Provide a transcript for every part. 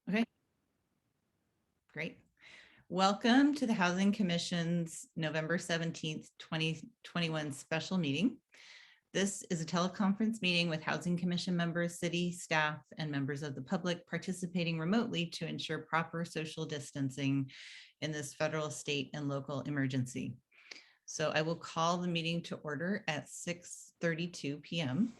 Okay, great. Welcome to the Housing Commission's November 17th, 2021 special meeting. This is a teleconference meeting with Housing Commission members, city staff, and members of the public participating remotely to ensure proper social distancing in this federal, state, and local emergency. So I will call the meeting to order at 6:32 p.m.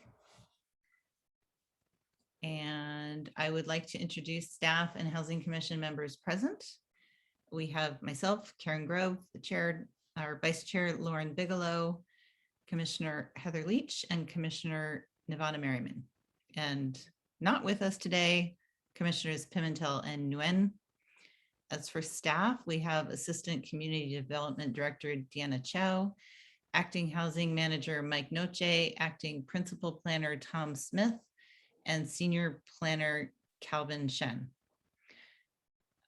And I would like to introduce staff and Housing Commission members present. We have myself, Karen Grove, the chair, our vice chair, Lauren Bigelow, Commissioner Heather Leach, and Commissioner Nevada Merriman. And not with us today, Commissioners Pimentel and Nguyen. As for staff, we have Assistant Community Development Director Deanna Chow, Acting Housing Manager Mike Noche, Acting Principal Planner Tom Smith, and Senior Planner Calvin Shen.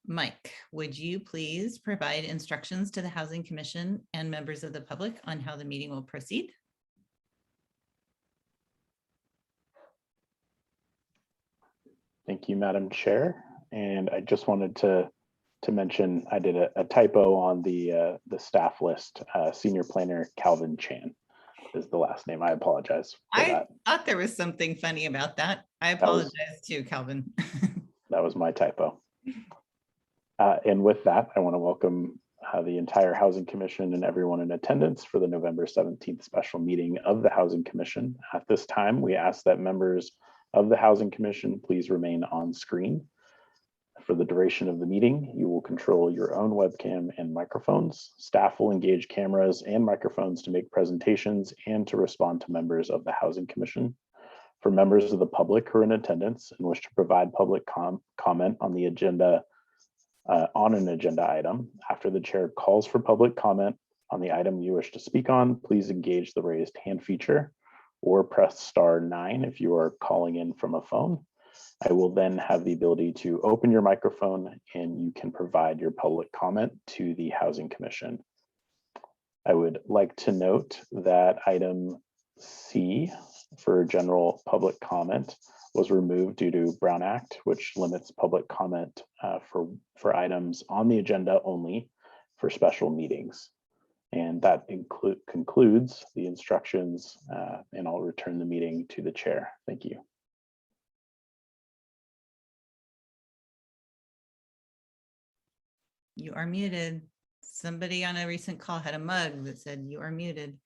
Mike, would you please provide instructions to the Housing Commission and members of the public on how the meeting will proceed? Thank you, Madam Chair. And I just wanted to mention I did a typo on the staff list. Senior Planner Calvin Chan is the last name. I apologize for that. I thought there was something funny about that. I apologize too, Calvin. That was my typo. And with that, I want to welcome the entire Housing Commission and everyone in attendance for the November 17th special meeting of the Housing Commission. At this time, we ask that members of the Housing Commission please remain on screen. For the duration of the meeting, you will control your own webcam and microphones. Staff will engage cameras and microphones to make presentations and to respond to members of the Housing Commission. For members of the public who are in attendance and wish to provide public comment on the agenda, on an agenda item, after the chair calls for public comment on the item you wish to speak on, please engage the raised hand feature or press *9 if you are calling in from a phone. I will then have the ability to open your microphone and you can provide your public comment to the Housing Commission. I would like to note that item C for general public comment was removed due to Brown Act, which limits public comment for items on the agenda only for special meetings. And that concludes the instructions, and I'll return the meeting to the chair. Thank you. You are muted. Somebody on a recent call had a mug that said you are muted.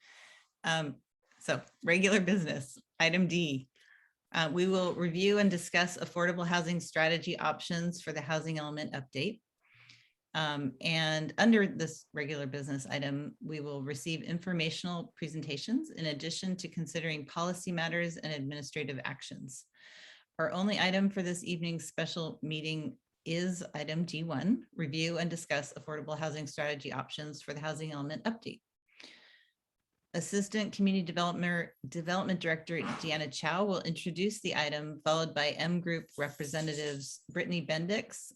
So regular business, item D. We will review and discuss affordable housing strategy options for the housing element update. And under this regular business item, we will receive informational presentations in addition to considering policy matters and administrative actions. Our only item for this evening's special meeting is item D1, review and discuss affordable housing strategy options for the housing element update. Assistant Community Development Director Deanna Chow will introduce the item, followed by M Group representatives Brittany Bendix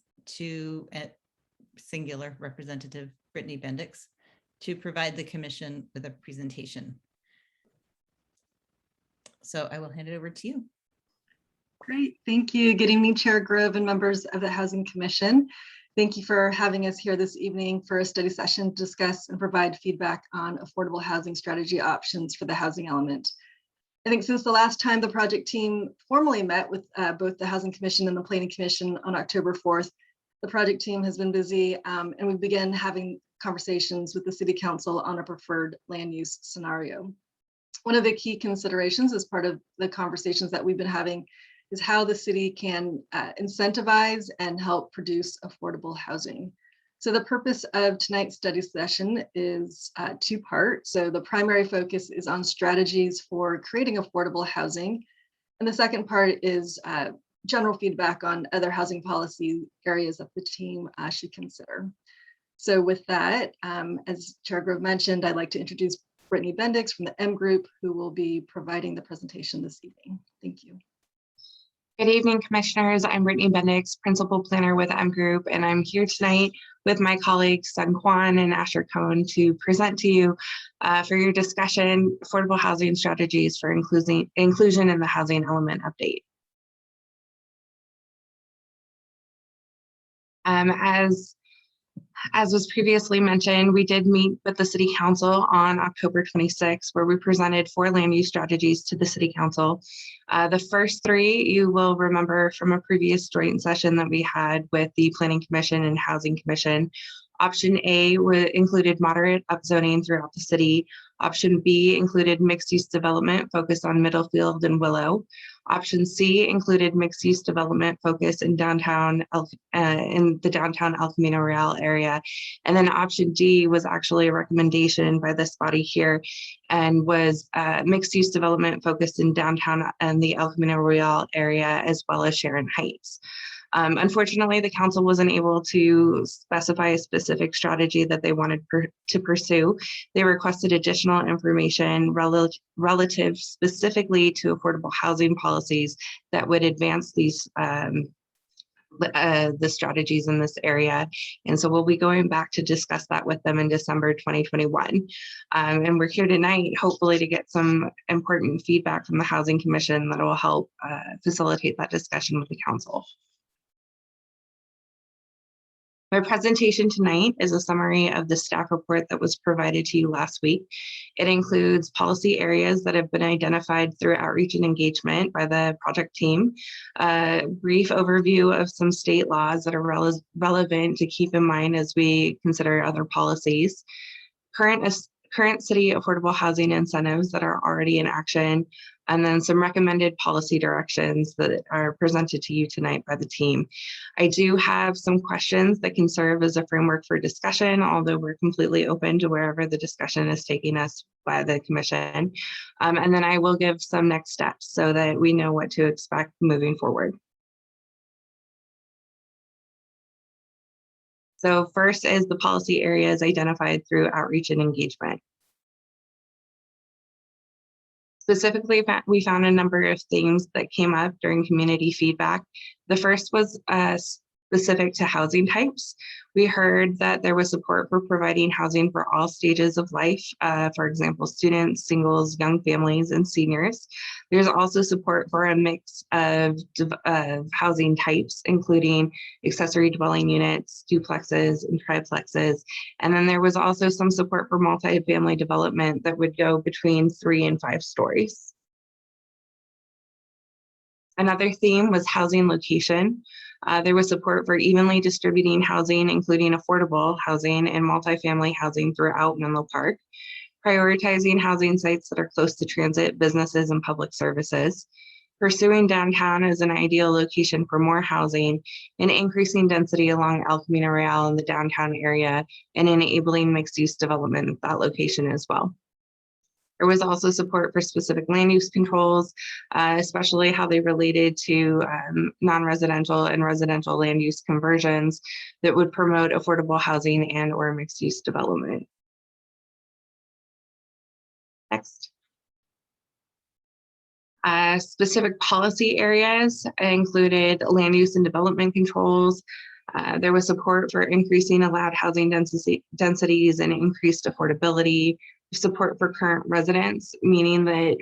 singular representative Brittany Bendix to provide the commission with a presentation. So I will hand it over to you. Great, thank you. Good evening, Chair Grove and members of the Housing Commission. Thank you for having us here this evening for a study session to discuss and provide feedback on affordable housing strategy options for the housing element. I think since the last time the project team formally met with both the Housing Commission and the Planning Commission on October 4th, the project team has been busy and we began having conversations with the City Council on a preferred land use scenario. One of the key considerations as part of the conversations that we've been having is how the city can incentivize and help produce affordable housing. So the purpose of tonight's study session is two-part. So the primary focus is on strategies for creating affordable housing. And the second part is general feedback on other housing policy areas that the team should consider. So with that, as Chair Grove mentioned, I'd like to introduce Brittany Bendix from the M Group, who will be providing the presentation this evening. Thank you. Good evening, Commissioners. I'm Brittany Bendix, Principal Planner with M Group, and I'm here tonight with my colleagues Sung Kwan and Asher Cohn to present to you for your discussion, affordable housing strategies for inclusion in the housing element update. As was previously mentioned, we did meet with the City Council on October 26th, where we presented 4 land use strategies to the City Council. The first 3 you will remember from a previous joint session that we had with the Planning Commission and Housing Commission. Option A included moderate upzoning throughout the city. Option B included mixed-use development focused on Middlefield and Willow. Option C included mixed-use development focused in the downtown El Camino Real area. And then option D was actually a recommendation by this body here and was mixed-use development focused in downtown and the El Camino Real area, as well as Sharon Heights. Unfortunately, the council wasn't able to specify a specific strategy that they wanted to pursue. They requested additional information relative specifically to affordable housing policies that would advance these the strategies in this area. And so we'll be going back to discuss that with them in December 2021. And we're here tonight, hopefully, to get some important feedback from the Housing Commission that will help facilitate that discussion with the council. My presentation tonight is a summary of the staff report that was provided to you last week. It includes policy areas that have been identified through outreach and engagement by the project team, a brief overview of some state laws that are relevant to keep in mind as we consider other policies, current city affordable housing incentives that are already in action, and then some recommended policy directions that are presented to you tonight by the team. I do have some questions that can serve as a framework for discussion, although we're completely open to wherever the discussion is taking us by the commission. And then I will give some next steps so that we know what to expect moving forward. So first is the policy areas identified through outreach and engagement. Specifically, we found a number of themes that came up during community feedback. The first was specific to housing types. We heard that there was support for providing housing for all stages of life, for example, students, singles, young families, and seniors. There's also support for a mix of housing types, including accessory dwelling units, duplexes, and triplexes. And then there was also some support for multifamily development that would go between 3 and 5 stories. Another theme was housing location. There was support for evenly distributing housing, including affordable housing and multifamily housing throughout Menlo Park, prioritizing housing sites that are close to transit, businesses, and public services, pursuing downtown as an ideal location for more housing, and increasing density along El Camino Real in the downtown area, and enabling mixed-use development at that location as well. There was also support for specific land use controls, especially how they related to non-residential and residential land use conversions that would promote affordable housing and or mixed use development. Next. Specific policy areas included land use and development controls. There was support for increasing allowed housing densities and increased affordability, support for current residents, meaning that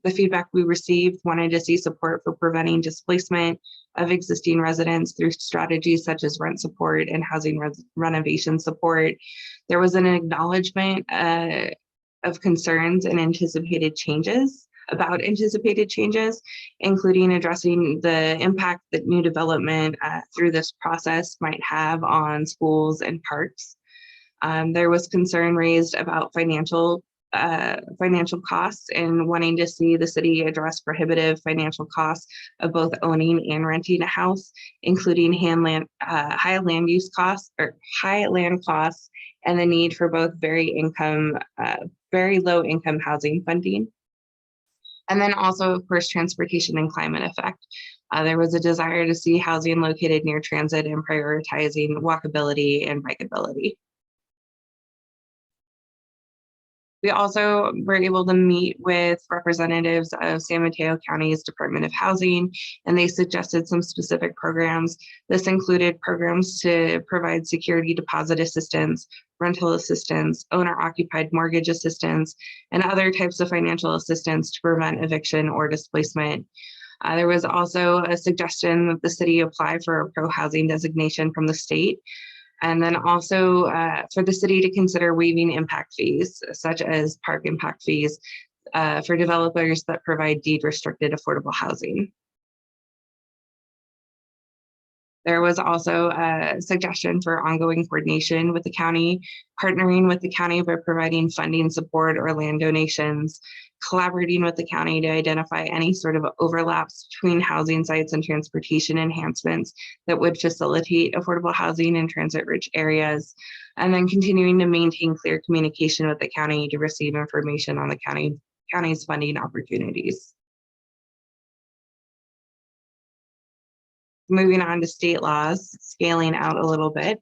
the feedback we received wanted to see support for preventing displacement of existing residents through strategies such as rent support and housing renovation support. There was an acknowledgement of concerns and anticipated changes, including addressing the impact that new development through this process might have on schools and parks. There was concern raised about financial costs and wanting to see the city address prohibitive financial costs of both owning and renting a house, including high land use costs or high land costs, and the need for both very low income housing funding. And then also, of course, transportation and climate effect. There was a desire to see housing located near transit and prioritizing walkability and bikeability. We also were able to meet with representatives of San Mateo County's Department of Housing, and they suggested some specific programs. This included programs to provide security deposit assistance, rental assistance, owner-occupied mortgage assistance, and other types of financial assistance to prevent eviction or displacement. There was also a suggestion that the city apply for a pro-housing designation from the state. And then also for the city to consider waiving impact fees, such as park impact fees for developers that provide deed restricted affordable housing. There was also a suggestion for ongoing coordination with the county, partnering with the county by providing funding support or land donations, collaborating with the county to identify any sort of overlaps between housing sites and transportation enhancements that would facilitate affordable housing in transit-rich areas, and then continuing to maintain clear communication with the county to receive information on the county's funding opportunities. Moving on to state laws, scaling out a little bit.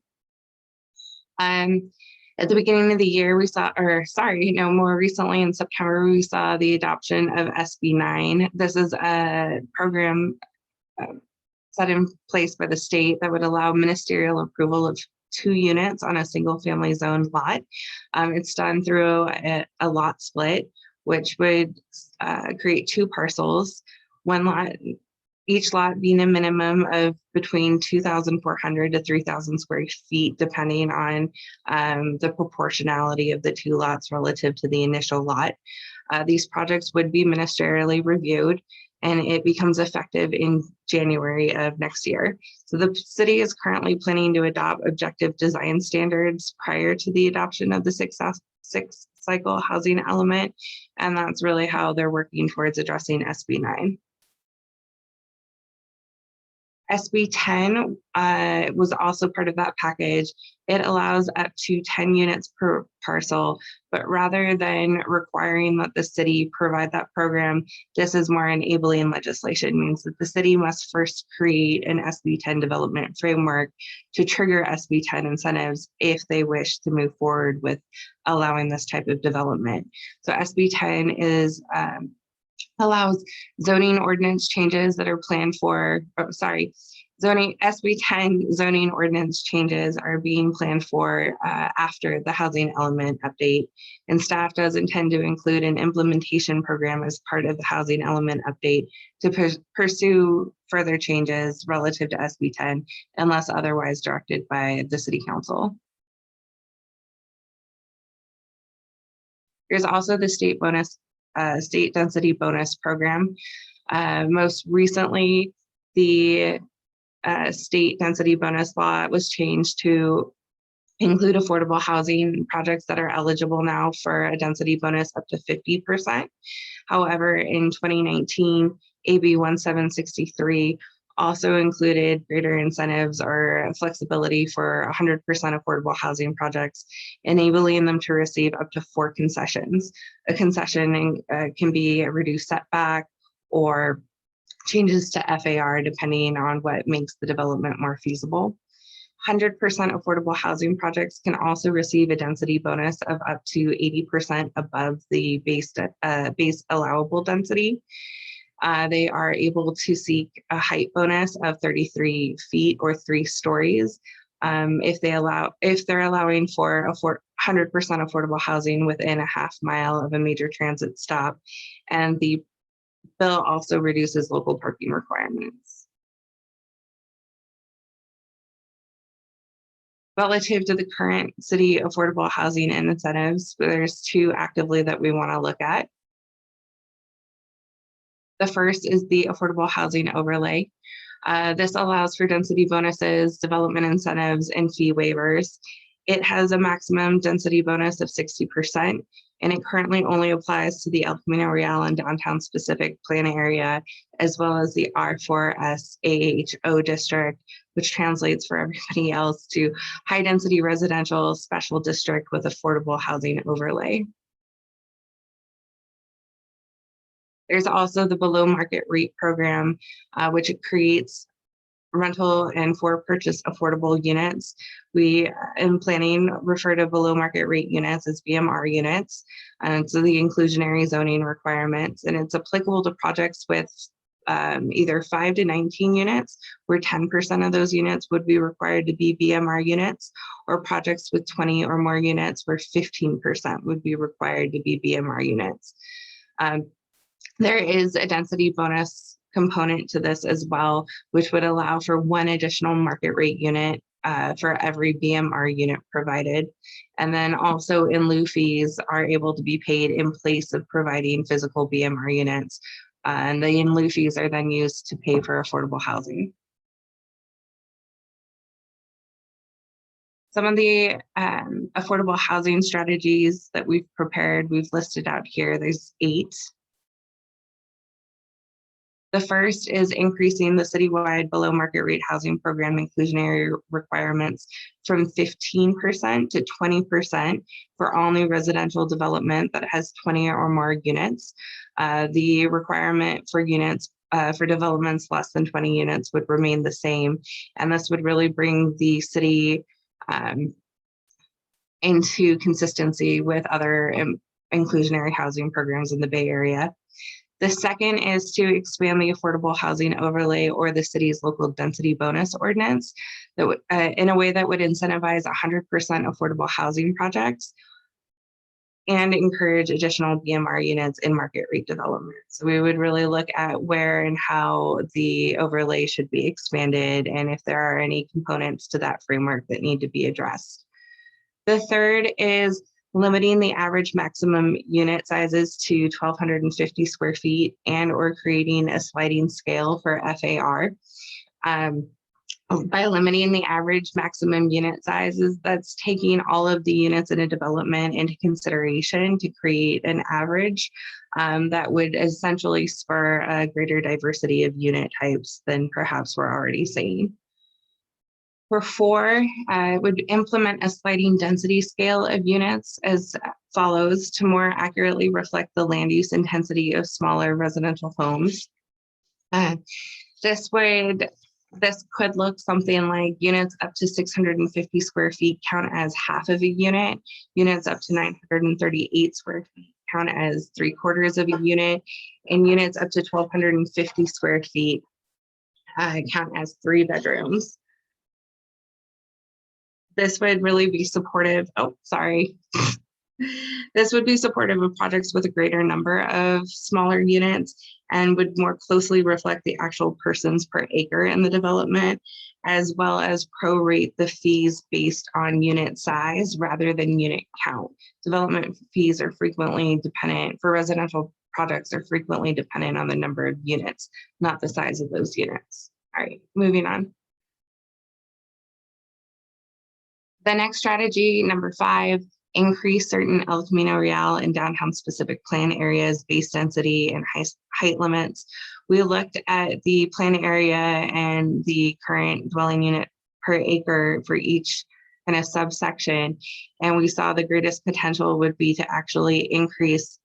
At the beginning of the year, we saw, more recently in September, we saw the adoption of SB 9. This is a program set in place by the state that would allow ministerial approval of 2 units on a single family zoned lot. It's done through a lot split, which would create 2 parcels, one lot, each lot being a minimum of between 2,400 to 3,000 square feet, depending on the proportionality of the 2 lots relative to the initial lot. These projects would be ministerially reviewed, and it becomes effective in January of next year. So the city is currently planning to adopt objective design standards prior to the adoption of the six cycle housing element, and that's really how they're working towards addressing SB 9. SB 10 was also part of that package. It allows up to 10 units per parcel, but rather than requiring that the city provide that program, this is more enabling legislation. It means that the city must first create an SB 10 development framework to trigger SB 10 incentives if they wish to move forward with allowing this type of development. So SB 10 is allows zoning ordinance changes that are planned for, SB 10 zoning ordinance changes are being planned for after the housing element update. And staff does intend to include an implementation program as part of the housing element update to pursue further changes relative to SB 10 unless otherwise directed by the city council. There's also the state density bonus program. Most recently, the state density bonus law was changed to include affordable housing projects that are eligible now for a density bonus up to 50%. However, in 2019, AB 1763 also included greater incentives or flexibility for 100% affordable housing projects, enabling them to receive up to 4 concessions. A concession can be a reduced setback or changes to FAR depending on what makes the development more feasible. 100% affordable housing projects can also receive a density bonus of up to 80% above the base allowable density. They are able to seek a height bonus of 33 feet or 3 stories if they're allowing for 100% affordable housing within a half mile of a major transit stop. And the bill also reduces local parking requirements. Relative to the current city affordable housing and incentives, there's 2 actively that we want to look at. The first is the affordable housing overlay. This allows for density bonuses, development incentives, and fee waivers. It has a maximum density bonus of 60%, and it currently only applies to the El Camino Real and downtown specific plan area, as well as the R4S AHO district, which translates for everybody else to high density residential special district with affordable housing overlay. There's also the below market rate program, which creates rental and for purchase affordable units. We in planning refer to below market rate units as BMR units. And so the inclusionary zoning requirements, and it's applicable to projects with either 5 to 19 units, where 10% of those units would be required to be BMR units, or projects with 20 or more units where 15% would be required to be BMR units. There is a density bonus component to this as well, which would allow for one additional market rate unit for every BMR unit provided. And then also in lieu fees are able to be paid in place of providing physical BMR units. And the in lieu fees are then used to pay for affordable housing. Some of the affordable housing strategies that we've prepared, we've listed out here. There's 8. The first is increasing the citywide below market rate housing program inclusionary requirements from 15% to 20% for all new residential development that has 20 or more units. The requirement for units for developments less than 20 units would remain the same. And this would really bring the city into consistency with other inclusionary housing programs in the Bay Area. The second is to expand the affordable housing overlay or the city's local density bonus ordinance that would, in a way that would incentivize 100% affordable housing projects and encourage additional BMR units in market rate development. So we would really look at where and how the overlay should be expanded and if there are any components to that framework that need to be addressed. The third is limiting the average maximum unit sizes to 1,250 square feet and or creating a sliding scale for FAR. By limiting the average maximum unit sizes, that's taking all of the units in a development into consideration to create an average that would essentially spur a greater diversity of unit types than perhaps we're already seeing. For 4, it would implement a sliding density scale of units as follows to more accurately reflect the land use intensity of smaller residential homes. This could look something like units up to 650 square feet count as half of a unit, units up to 938 square feet count as 3/4 of a unit, and units up to 1,250 square feet count as 3 bedrooms. This would really be supportive. This would be supportive of projects with a greater number of smaller units and would more closely reflect the actual persons per acre in the development, as well as prorate the fees based on unit size rather than unit count. Development fees are frequently dependent, for residential projects are frequently dependent on the number of units, not the size of those units. All right, moving on. The next strategy, number 5, increase certain El Camino Real and downtown specific plan areas, base density and height limits. We looked at the plan area and the current dwelling unit per acre for each kind of subsection. And we saw the greatest potential would be to actually increase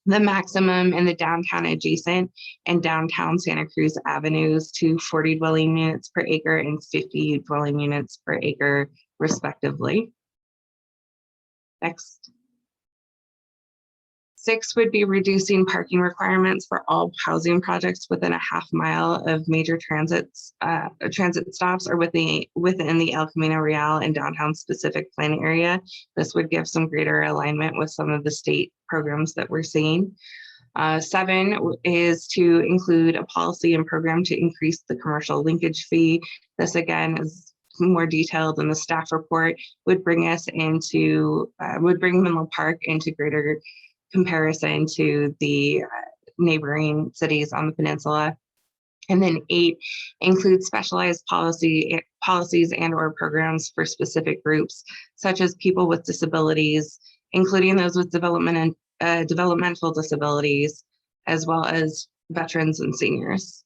the maximum in the downtown adjacent and downtown Santa Cruz avenues to 40 dwelling units per acre and 50 dwelling units per acre, respectively. Next. 6 would be reducing parking requirements for all housing projects within a half mile of major transit stops or within the El Camino Real and downtown specific plan area. This would give some greater alignment with some of the state programs that we're seeing. 7 is to include a policy and program to increase the commercial linkage fee. This again is more detailed in the staff report, would bring us into, would bring Menlo Park into greater comparison to the neighboring cities on the peninsula. And then 8, include specialized policies and or programs for specific groups, such as people with disabilities, including those with developmental disabilities, as well as veterans and seniors.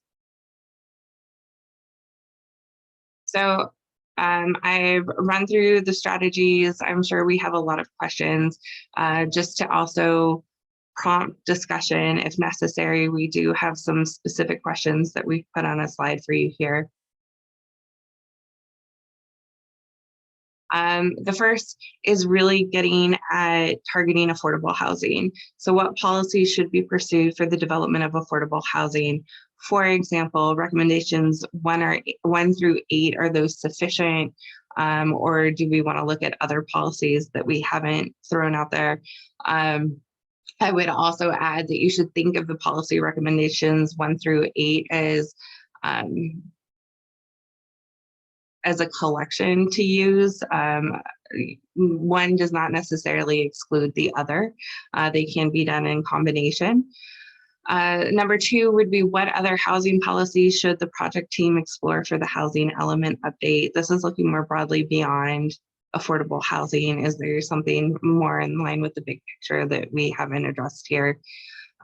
So I've run through the strategies. I'm sure we have a lot of questions. Just to also prompt discussion if necessary, we do have some specific questions that we've put on a slide for you here. The first is really getting at targeting affordable housing. So what policies should be pursued for the development of affordable housing? For example, recommendations 1 through 8, are those sufficient? Or do we want to look at other policies that we haven't thrown out there? I would also add that you should think of the policy recommendations 1 through 8 as a collection to use. One does not necessarily exclude the other. They can be done in combination. Number 2 would be, what other housing policies should the project team explore for the housing element update? This is looking more broadly beyond affordable housing. Is there something more in line with the big picture that we haven't addressed here?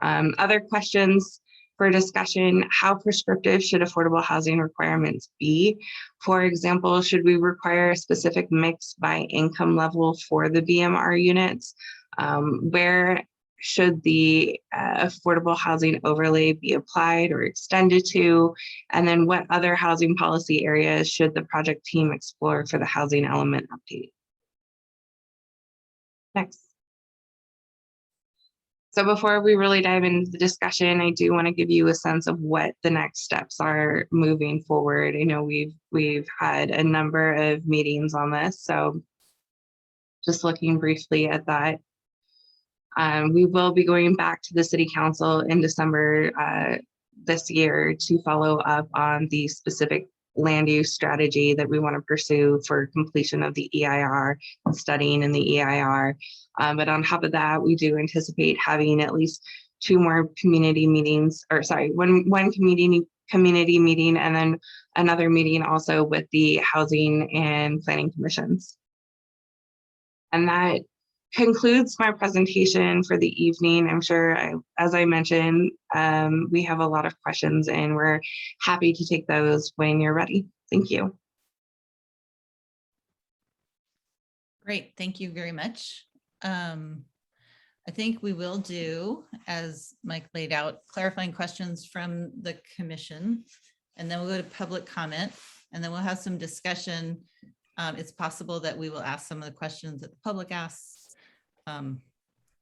Other questions for discussion: how prescriptive should affordable housing requirements be? For example, should we require a specific mix by income level for the BMR units? Where should the affordable housing overlay be applied or extended to? And then what other housing policy areas should the project team explore for the housing element update? Next. So before we really dive into the discussion, I do want to give you a sense of what the next steps are moving forward. I know we've had a number of meetings on this, so just looking briefly at that. We will be going back to the City Council in December this year to follow up on the specific land use strategy that we want to pursue for completion of the EIR and studying in the EIR. But on top of that, we do anticipate having at least 2 more community meetings, or sorry, one community meeting, and then another meeting also with the Housing and Planning Commissions. And that concludes my presentation for the evening. I'm sure, as I mentioned, we have a lot of questions and we're happy to take those when you're ready. Thank you. Great, thank you very much. I think we will do, as Mike laid out, clarifying questions from the commission, and then we'll go to public comment, and then we'll have some discussion. It's possible that we will ask some of the questions that the public asks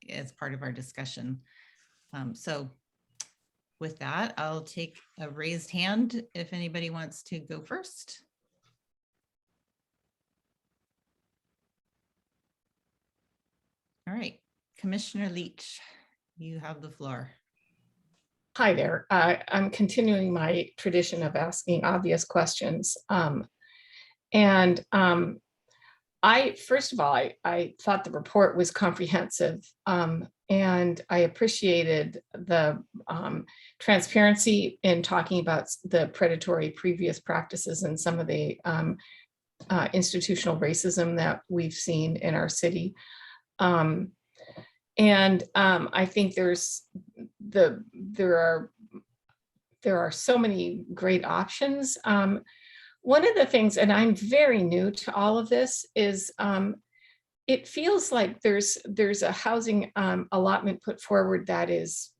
as part of our discussion. So with that, I'll take a raised hand if anybody wants to go first. All right, Commissioner Leach, you have the floor. Hi there. I'm continuing my tradition of asking obvious questions. First of all, I thought the report was comprehensive, and I appreciated the transparency in talking about the predatory previous practices and some of the institutional racism that we've seen in our city. I think there are so many great options. One of the things, and I'm very new to all of this, is it feels like there's a housing allotment put forward that is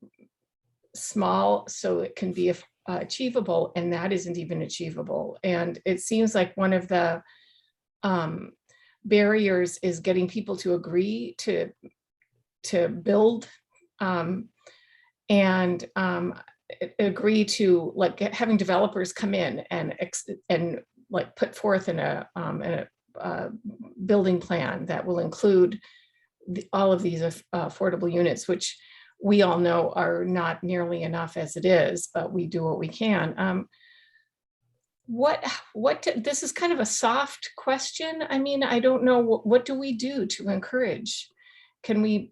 small so it can be achievable, and that isn't even achievable. And it seems like one of the barriers is getting people to agree to build and agree to, like, having developers come in and like put forth in a building plan that will include all of these affordable units, which we all know are not nearly enough as it is, but we do what we can. This is kind of a soft question. I mean, I don't know, what do we do to encourage? Can we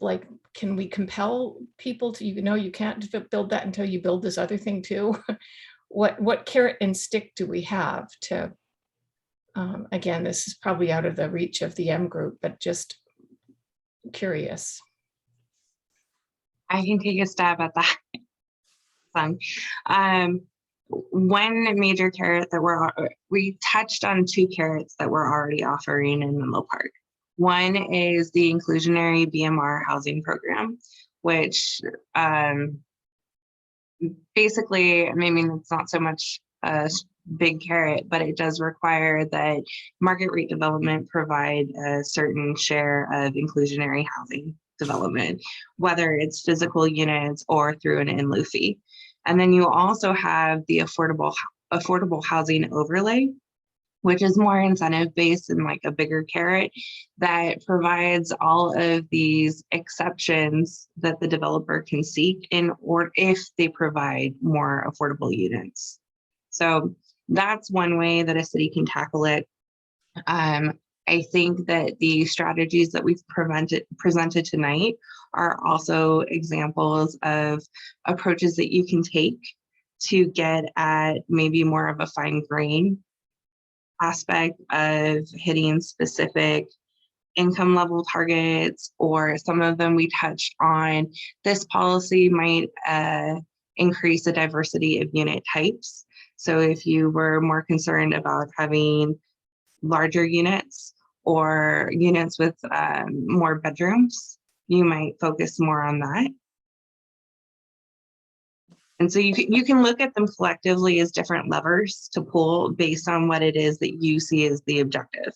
compel people to, you can't build that until you build this other thing too? What carrot and stick do we have to, again, this is probably out of the reach of the M group, but just curious. I can take a stab at that. One major carrot that we touched on 2 carrots that we're already offering in Menlo Park. One is the Inclusionary BMR housing program, which basically, I mean, it's not so much a big carrot, but it does require that market rate development provide a certain share of inclusionary housing development, whether it's physical units or through an in-lieu fee. And then you also have the affordable housing overlay, which is more incentive based and like a bigger carrot that provides all of these exceptions that the developer can seek in or if they provide more affordable units. So that's one way that a city can tackle it. I think that the strategies that we've presented tonight are also examples of approaches that you can take to get at maybe more of a fine grain aspect of hitting specific income level targets, or some of them we touched on. This policy might increase the diversity of unit types. So if you were more concerned about having larger units or units with more bedrooms, you might focus more on that. And so you can look at them collectively as different levers to pull based on what it is that you see as the objective.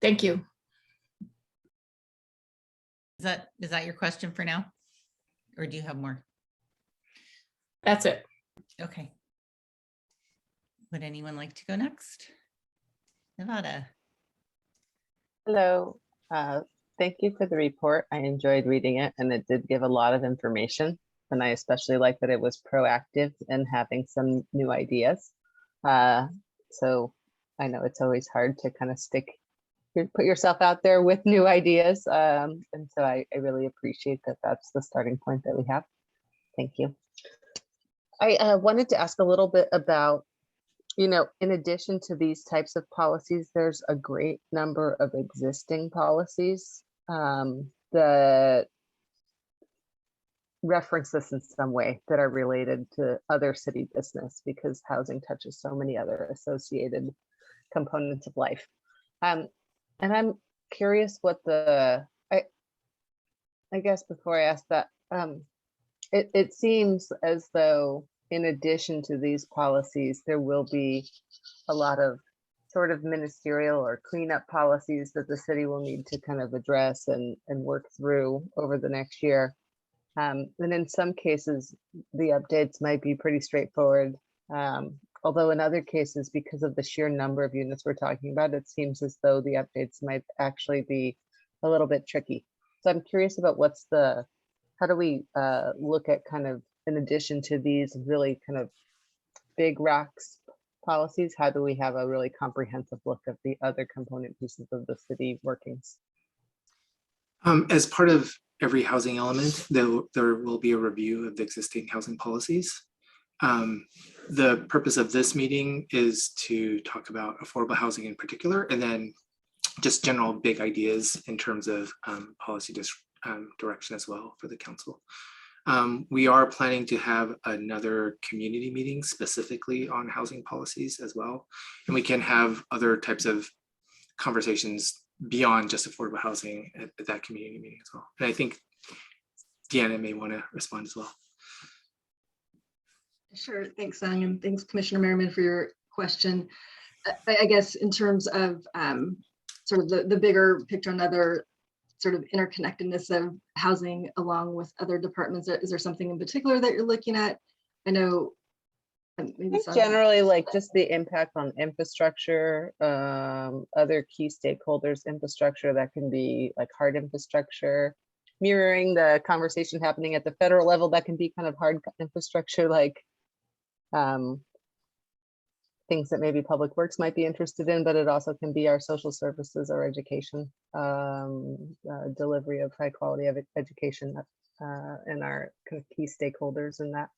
Thank you. Is that your question for now? Or do you have more? That's it. Okay. Would anyone like to go next? Nevada. Hello. Thank you for the report. I enjoyed reading it, and it did give a lot of information. And I especially like that it was proactive and having some new ideas. So I know it's always hard to kind of put yourself out there with new ideas. And so I really appreciate that that's the starting point that we have. Thank you. I wanted to ask a little bit about, in addition to these types of policies, there's a great number of existing policies that reference this in some way that are related to other city business, because housing touches so many other associated components of life. And I'm curious what I guess before I ask that, it seems as though in addition to these policies, there will be a lot of sort of ministerial or cleanup policies that the city will need to kind of address and work through over the next year. And in some cases, the updates might be pretty straightforward. Although in other cases, because of the sheer number of units we're talking about, it seems as though the updates might actually be a little bit tricky. So I'm curious about how do we look at kind of, in addition to these really kind of big rocks policies, how do we have a really comprehensive look at the other component pieces of the city workings? As part of every housing element, there will be a review of the existing housing policies. The purpose of this meeting is to talk about affordable housing in particular, and then just general big ideas in terms of policy direction as well for the council. We are planning to have another community meeting specifically on housing policies as well. And we can have other types of conversations beyond just affordable housing at that community meeting as well. And I think Deanna may want to respond as well. Sure, thanks, Sung, and thanks, Commissioner Merriman, for your question. I guess in terms of sort of the bigger picture and other sort of interconnectedness of housing along with other departments, is there something in particular that you're looking at? I know maybe generally like just the impact on infrastructure, other key stakeholders infrastructure that can be like hard infrastructure, mirroring the conversation happening at the federal level that can be kind of hard infrastructure, like things that maybe public works might be interested in, but it also can be our social services or education, delivery of high quality of education and our kind of key stakeholders in that.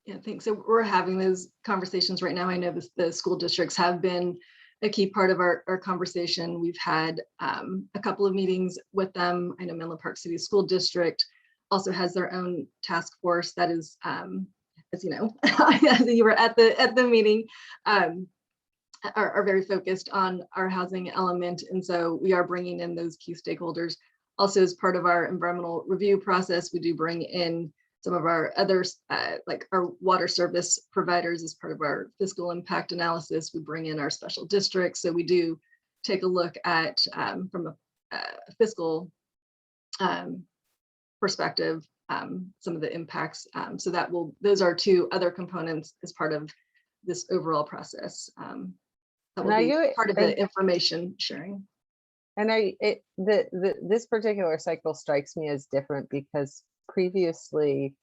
Yeah, thanks. So we're having those conversations right now. I know the school districts have been a key part of our conversation. We've had a couple of meetings with them. I know Menlo Park City School District also has their own task force that is, as you know, you were at the meeting, are very focused on our housing element. And so we are bringing in those key stakeholders. Also, as part of our environmental review process, we do bring in some of our others, like our water service providers as part of our fiscal impact analysis. We bring in our special districts. So we do take a look at, from a fiscal perspective, some of the impacts. So those are two other components as part of this overall process. That will be part of the information sharing. And this particular cycle strikes me as different because previously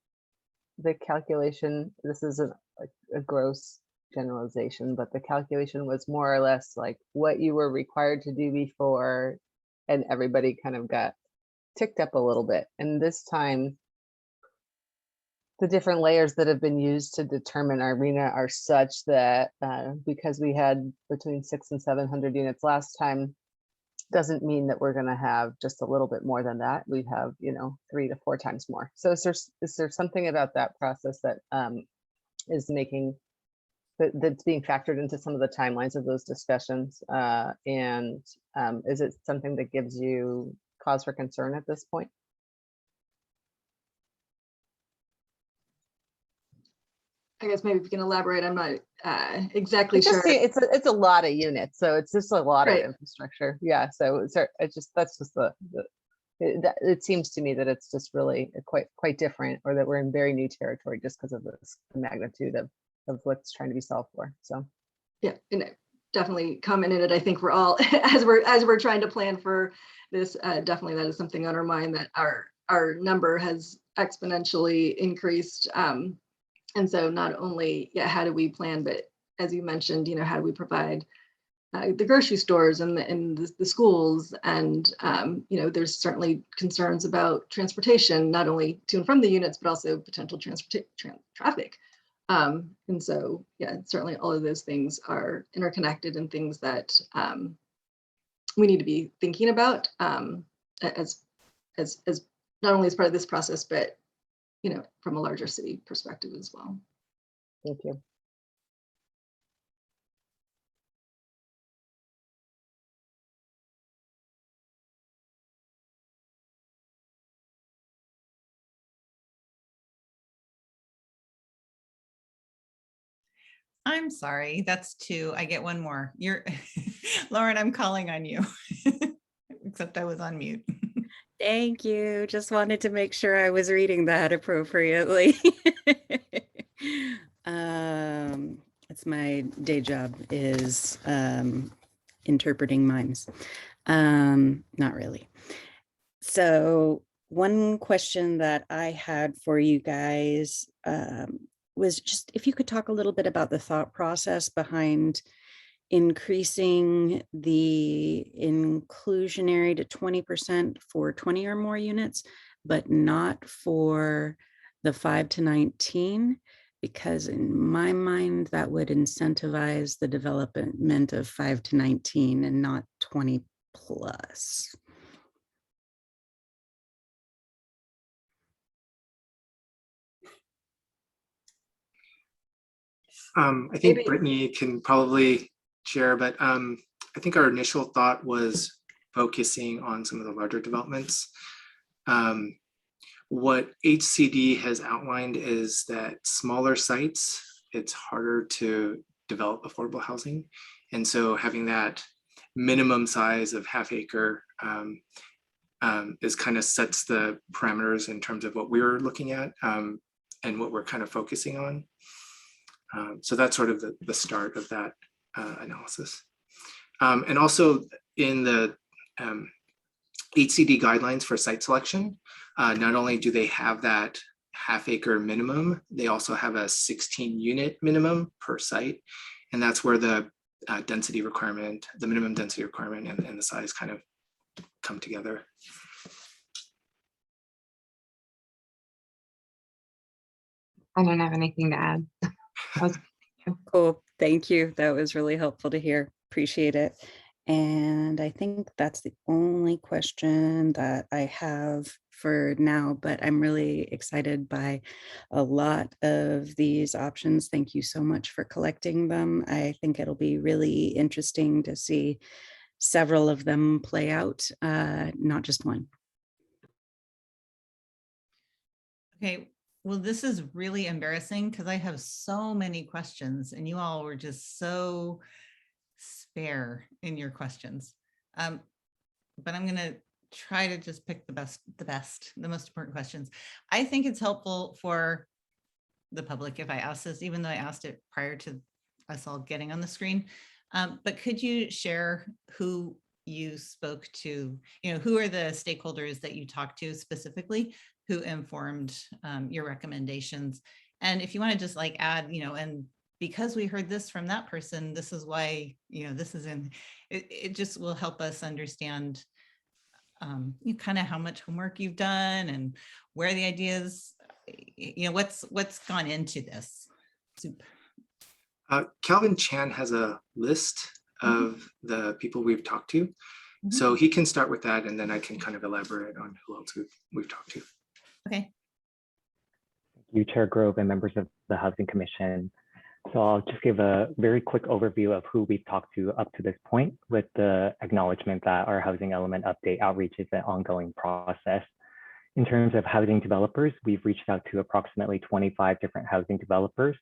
the calculation, this is a gross generalization, but the calculation was more or less like what you were required to do before, and everybody kind of got ticked up a little bit. And this time, the different layers that have been used to determine our RENA are such that because we had between 600 and 700 units last time, doesn't mean that we're going to have just a little bit more than that. We have, 3 to 4 times more. So is there something about that process that is making that's being factored into some of the timelines of those discussions? And is it something that gives you cause for concern at this point? I guess maybe if you can elaborate, I'm not exactly It's sure. It's a lot of units, so it's just a lot of infrastructure. Yeah, so that's just it seems to me that it's just really quite different, or that we're in very new territory just because of the magnitude of what's trying to be solved for. So yeah, and definitely comment in it. I think we're all as we're trying to plan for this, definitely that is something on our mind, that our number has exponentially increased. And so not only, how do we plan, but as you mentioned, how do we provide the grocery stores and the schools, and there's certainly concerns about transportation, not only to and from the units, but also potential traffic. And so, certainly all of those things are interconnected and things that we need to be thinking about as not only as part of this process, but from a larger city perspective as well. thank you. I'm sorry, that's 2. I get 1 more. You're Lauren, I'm calling on you. Except I was on mute. Thank you. Just wanted to make sure I was reading that appropriately. It's my day job is interpreting mimes. Not really. So one question that I had for you guys was just if you could talk a little bit about the thought process behind increasing the inclusionary to 20% for 20 or more units, but not for the 5 to 19, because in my mind, that would incentivize the development of 5 to 19 and not 20 plus. I think Brittany can probably share, but I think our initial thought was focusing on some of the larger developments. What HCD has outlined is that smaller sites, it's harder to develop affordable housing. And so having that minimum size of ½ acre is kind of sets the parameters in terms of what we're looking at and what we're kind of focusing on. So that's sort of the start of that analysis. And also in the HCD guidelines for site selection, not only do they have that ½ acre minimum, they also have a 16 unit minimum per site. And that's where the density requirement, the minimum density requirement and the size kind of come together. I don't have anything to add. Cool. Thank you. That was really helpful to hear. Appreciate it. And I think that's the only question that I have for now, but I'm really excited by a lot of these options. Thank you so much for collecting them. I think it'll be really interesting to see several of them play out, not just one. Okay, well, this is really embarrassing because I have so many questions and you all were just so spare in your questions. But I'm going to try to just pick the most important questions. I think it's helpful for the public if I ask this, even though I asked it prior to us all getting on the screen. But could you share who you spoke to, who are the stakeholders that you talked to specifically who informed your recommendations? And if you want to just like add, and because we heard this from that person, this is why, this is in, it just will help us understand kind of how much homework you've done and where the ideas, what's gone into this soup. Calvin Chan has a list of the people we've talked to. So he can start with that, and then I can kind of elaborate on who else we've talked to. Okay. Thank you, Chair Grove and members of the Housing Commission. So I'll just give a very quick overview of who we've talked to up to this point, with the acknowledgement that our housing element update outreach is an ongoing process. In terms of housing developers, we've reached out to approximately 25 different housing developers.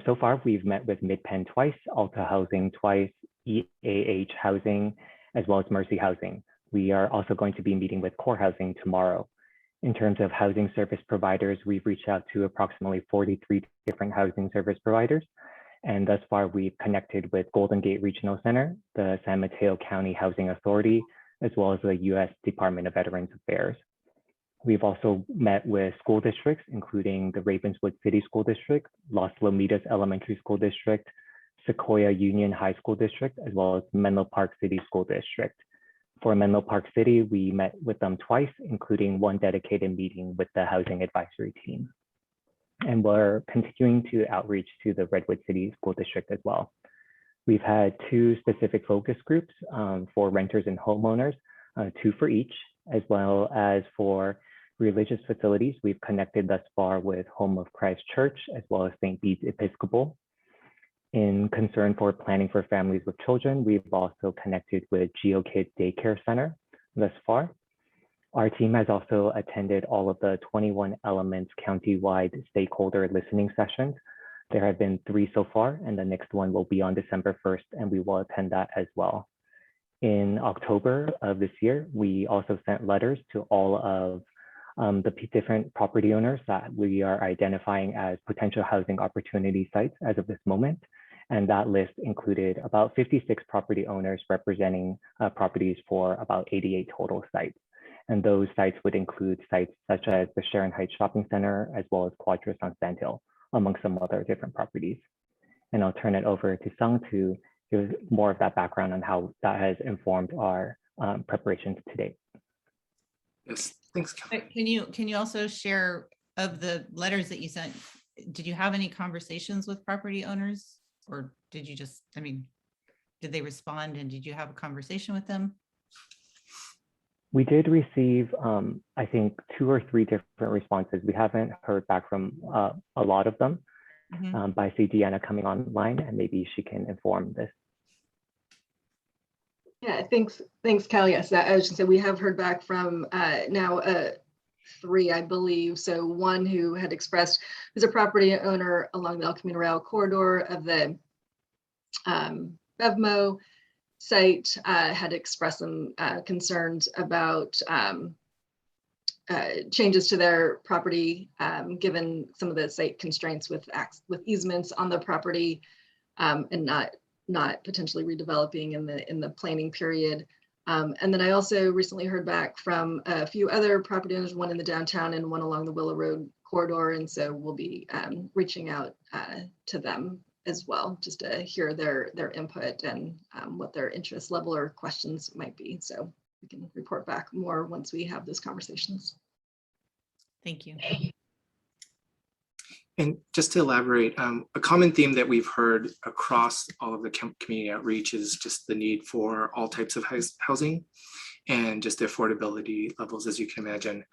So far, we've met with Midpen twice, Alta Housing twice, EAH Housing, as well as Mercy Housing. We are also going to be meeting with Core Housing tomorrow. In terms of housing service providers, we've reached out to approximately 43 different housing service providers. And thus far, we've connected with Golden Gate Regional Center, the San Mateo County Housing Authority, as well as the U.S. Department of Veterans Affairs. We've also met with school districts, including the Ravenswood City School District, Los Lomitas Elementary School District, Sequoia Union High School District, as well as Menlo Park City School District. For Menlo Park City, we met with them twice, including one dedicated meeting with the Housing Advisory Team. And we're continuing to outreach to the Redwood City School District as well. We've had 2 specific focus groups for renters and homeowners, 2 for each, as well as for religious facilities. We've connected thus far with Home of Christ Church, as well as St. Bede's Episcopal. In concern for planning for families with children, we've also connected with GeoKids Daycare Center thus far. Our team has also attended all of the 21 Elements countywide stakeholder listening sessions. There have been 3 so far, and the next one will be on December 1st, and we will attend that as well. In October of this year, we also sent letters to all of the different property owners that we are identifying as potential housing opportunity sites as of this moment. And that list included about 56 property owners representing properties for about 88 total sites. And those sites would include sites such as the Sharon Heights Shopping Center, as well as Quadras on Sand Hill, among some other different properties. And I'll turn it over to Sung to give more of that background on how that has informed our preparations to date. Yes, thanks. Can you also share, of the letters that you sent, did you have any conversations with property owners, or did you just, did they respond, and did you have a conversation with them? We did receive, I think, 2 or 3 different responses. We haven't heard back from a lot of them, but I see Deanna coming online, and maybe she can inform this. Yeah, thanks, Cal. Yes, I was just saying we have heard back from now 3, I believe. So one who had expressed, who's a property owner along the El Camino Real corridor of the BevMo site, had expressed some concerns about changes to their property, given some of the site constraints with easements on the property, and not potentially redeveloping in the planning period. And then I also recently heard back from a few other property owners, one in the downtown and one along the Willow Road corridor. And so we'll be reaching out to them as well, just to hear their input and what their interest level or questions might be. So we can report back more once we have those conversations. Thank you. And just to elaborate, a common theme that we've heard across all of the community outreach is just the need for all types of housing and just the affordability levels, as you can imagine.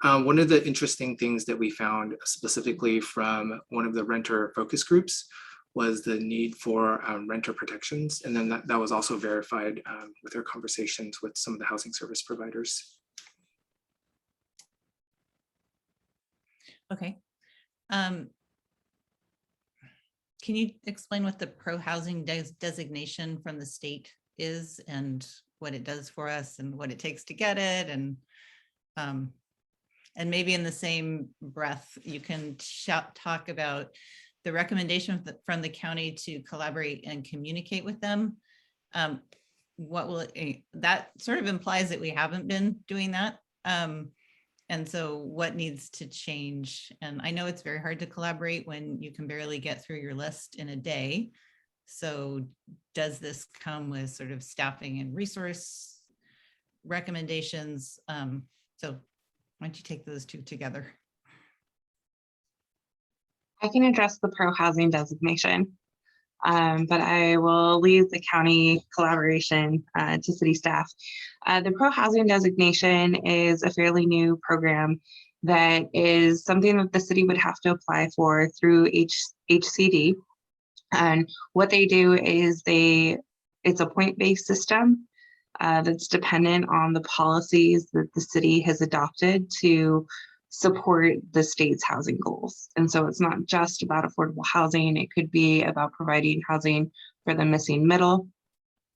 One of the interesting things that we found specifically from one of the renter focus groups was the need for renter protections. And then that was also verified with our conversations with some of the housing service providers. Okay. Can you explain what the pro-housing designation from the state is and what it does for us and what it takes to get it. And maybe in the same breath, you can talk about the recommendation from the county to collaborate and communicate with them. What will that sort of implies that we haven't been doing that. And so what needs to change? And I know it's very hard to collaborate when you can barely get through your list in a day. So does this come with sort of staffing and resource recommendations? So why don't you take those two together? I can address the pro-housing designation, but I will leave the county collaboration to city staff. The pro-housing designation is a fairly new program that is something that the city would have to apply for through HCD. And what they do is it's a point-based system that's dependent on the policies that the city has adopted to support the state's housing goals. And so it's not just about affordable housing. It could be about providing housing for the missing middle.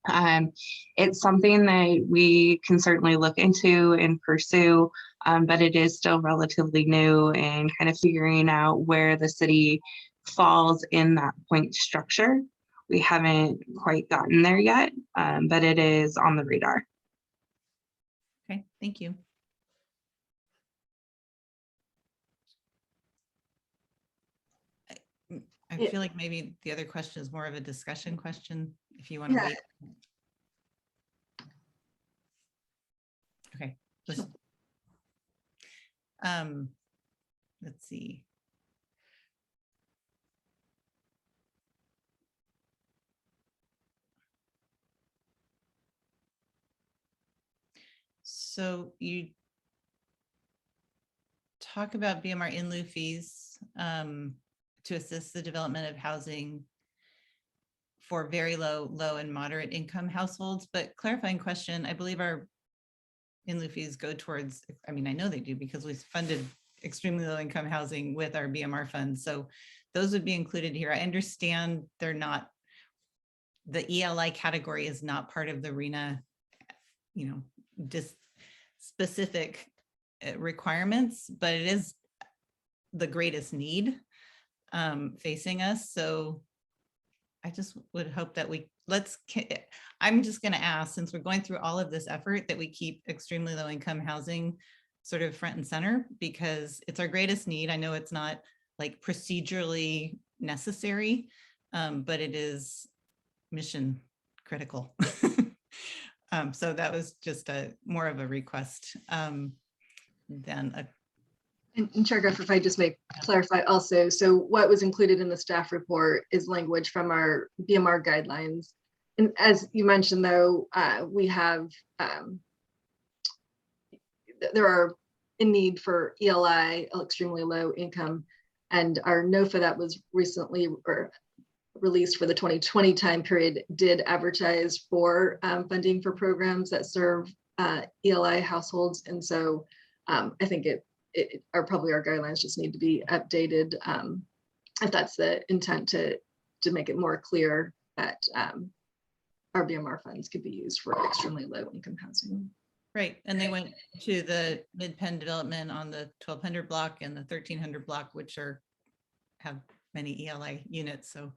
It's something that we can certainly look into and pursue, but it is still relatively new and kind of figuring out where the city falls in that point structure. We haven't quite gotten there yet, but it is on the radar. Okay, thank you. I feel like maybe the other question is more of a discussion question, if you want to wait. Okay. Let's see. So you talk about BMR in lieu fees to assist the development of housing for very low and moderate income households, but clarifying question, I believe our in lieu fees go towards, I mean, I know they do because we've funded extremely low income housing with our BMR funds. So those would be included here. I understand they're not, the ELI category is not part of the RENA, just specific requirements, but it is the greatest need facing us. So I just would hope that I'm just going to ask, since we're going through all of this effort, that we keep extremely low income housing sort of front and center, because it's our greatest need. I know it's not like procedurally necessary, but it is mission critical. So that was just more of a request than a. And Chair Griff, if I just may clarify also, so what was included in the staff report is language from our BMR guidelines. And as you mentioned, though, we have, there are in need for ELI, extremely low income, and our NOFA that was recently released for the 2020 time period did advertise for funding for programs that serve ELI households. And so I think probably our guidelines just need to be updated if that's the intent, to make it more clear that our BMR funds could be used for extremely low income housing. Right, and they went to the mid-pen development on the 1200 block and the 1300 block, which have many ELI units. So,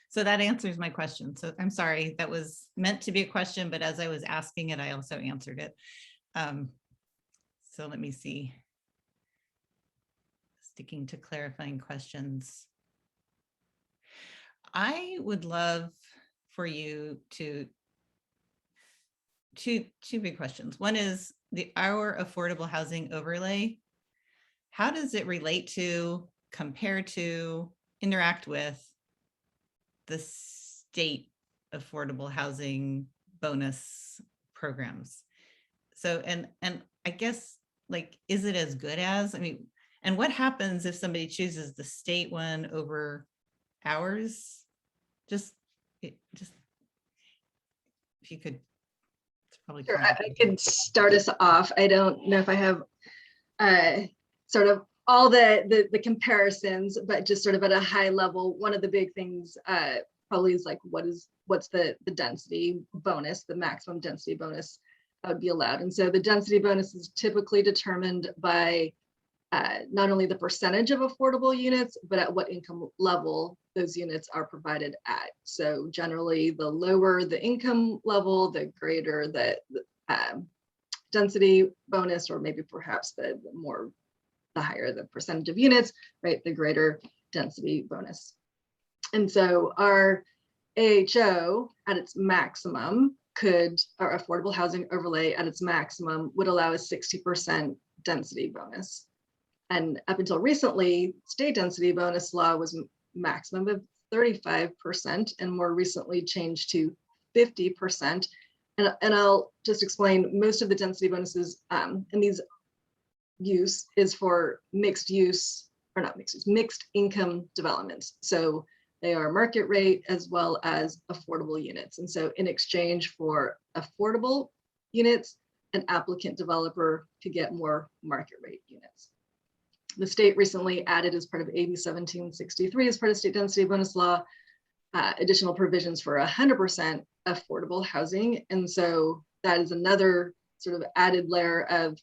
so that answers my question. So I'm sorry, that was meant to be a question, but as I was asking it, I also answered it. So let me see. Sticking to clarifying questions. I would love for you to, two big questions. One is our affordable housing overlay. How does it relate to, compare to, interact with the state affordable housing bonus programs? So, and I guess, like, is it as good as, I mean, and what happens if somebody chooses the state one over ours? Just if you could, it's probably sure. I could start us off. I don't know if I have sort of all the comparisons, but just sort of at a high level, one of the big things probably is like, what's the density bonus, the maximum density bonus that would be allowed. And so the density bonus is typically determined by not only the percentage of affordable units, but at what income level those units are provided at. So generally, the lower the income level, the greater the density bonus, or maybe perhaps the higher the percentage of units, right, the greater density bonus. And so our AHO at its maximum our affordable housing overlay at its maximum would allow a 60% density bonus. And up until recently, state density bonus law was maximum of 35% and more recently changed to 50%. And I'll just explain, most of the density bonuses in these use is for mixed income developments. So they are market rate as well as affordable units. And so in exchange for affordable units, an applicant developer could get more market rate units. The state recently added, as part of AB 1763, as part of state density bonus law, additional provisions for 100% affordable housing. And so that is another sort of added layer of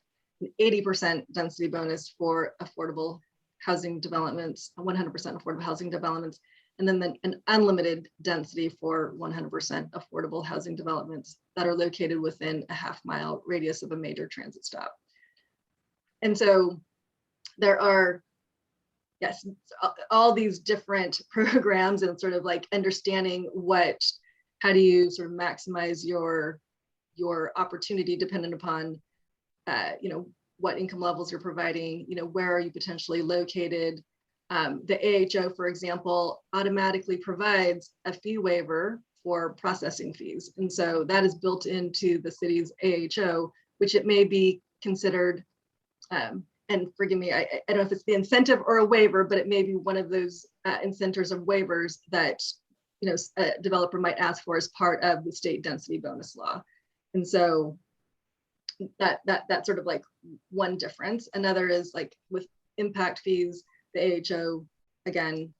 80% density bonus for affordable housing developments, 100% affordable housing developments, and then an unlimited density for 100% affordable housing developments that are located within a half-mile radius of a major transit stop. And so there are, yes, all these different programs, and sort of like understanding how do you sort of maximize your opportunity dependent upon, what income levels you're providing, where are you potentially located. The AHO, for example, automatically provides a fee waiver for processing fees. And so that is built into the city's AHO, which it may be considered, and forgive me, I don't know if it's the incentive or a waiver, but it may be one of those incentives of waivers that a developer might ask for as part of the state density bonus law. And so that's sort of like one difference. Another is like with impact fees, the AHO again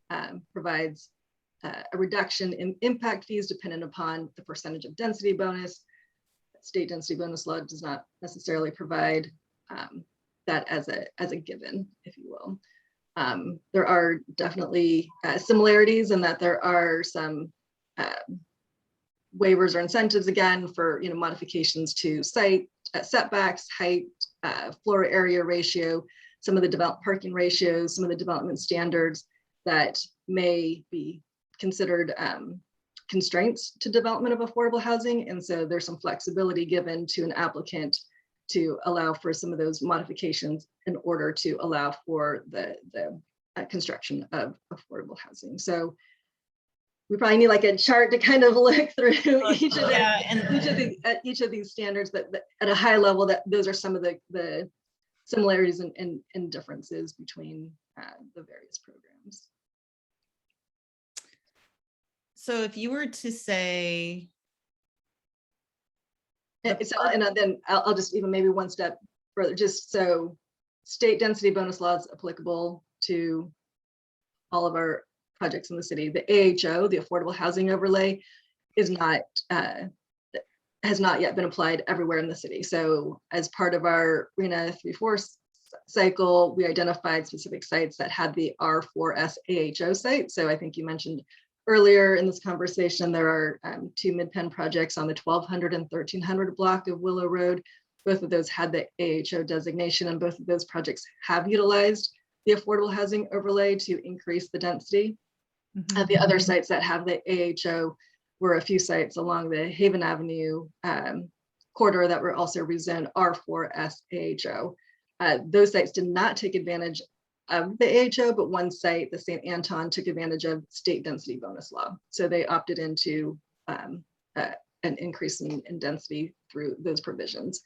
provides a reduction in impact fees dependent upon the percentage of density bonus. State density bonus law does not necessarily provide that as a given, if you will. There are definitely similarities in that there are some waivers or incentives, again, for modifications to site setbacks, height, floor area ratio, some of the parking ratios, some of the development standards that may be considered constraints to development of affordable housing. And so there's some flexibility given to an applicant to allow for some of those modifications in order to allow for the construction of affordable housing. So we probably need like a chart to kind of look through each of these standards, but at a high level, that those are some of the similarities and differences between the various programs. So if you were to say, And then I'll just even maybe one step further, just so state density bonus law is applicable to all of our projects in the city. The AHO, the affordable housing overlay, has not yet been applied everywhere in the city. So as part of our RENA 3-4 cycle, we identified specific sites that had the R4S AHO site. So I think you mentioned earlier in this conversation, there are 2 mid-pen projects on the 1200 and 1300 block of Willow Road. Both of those had the AHO designation, and both of those projects have utilized the affordable housing overlay to increase the density. The other sites that have the AHO were a few sites along the Haven Avenue corridor that were also rezoned R4S AHO. Those sites did not take advantage of the AHO, but one site, the St. Anton, took advantage of state density bonus law. So they opted into an increase in density through those provisions.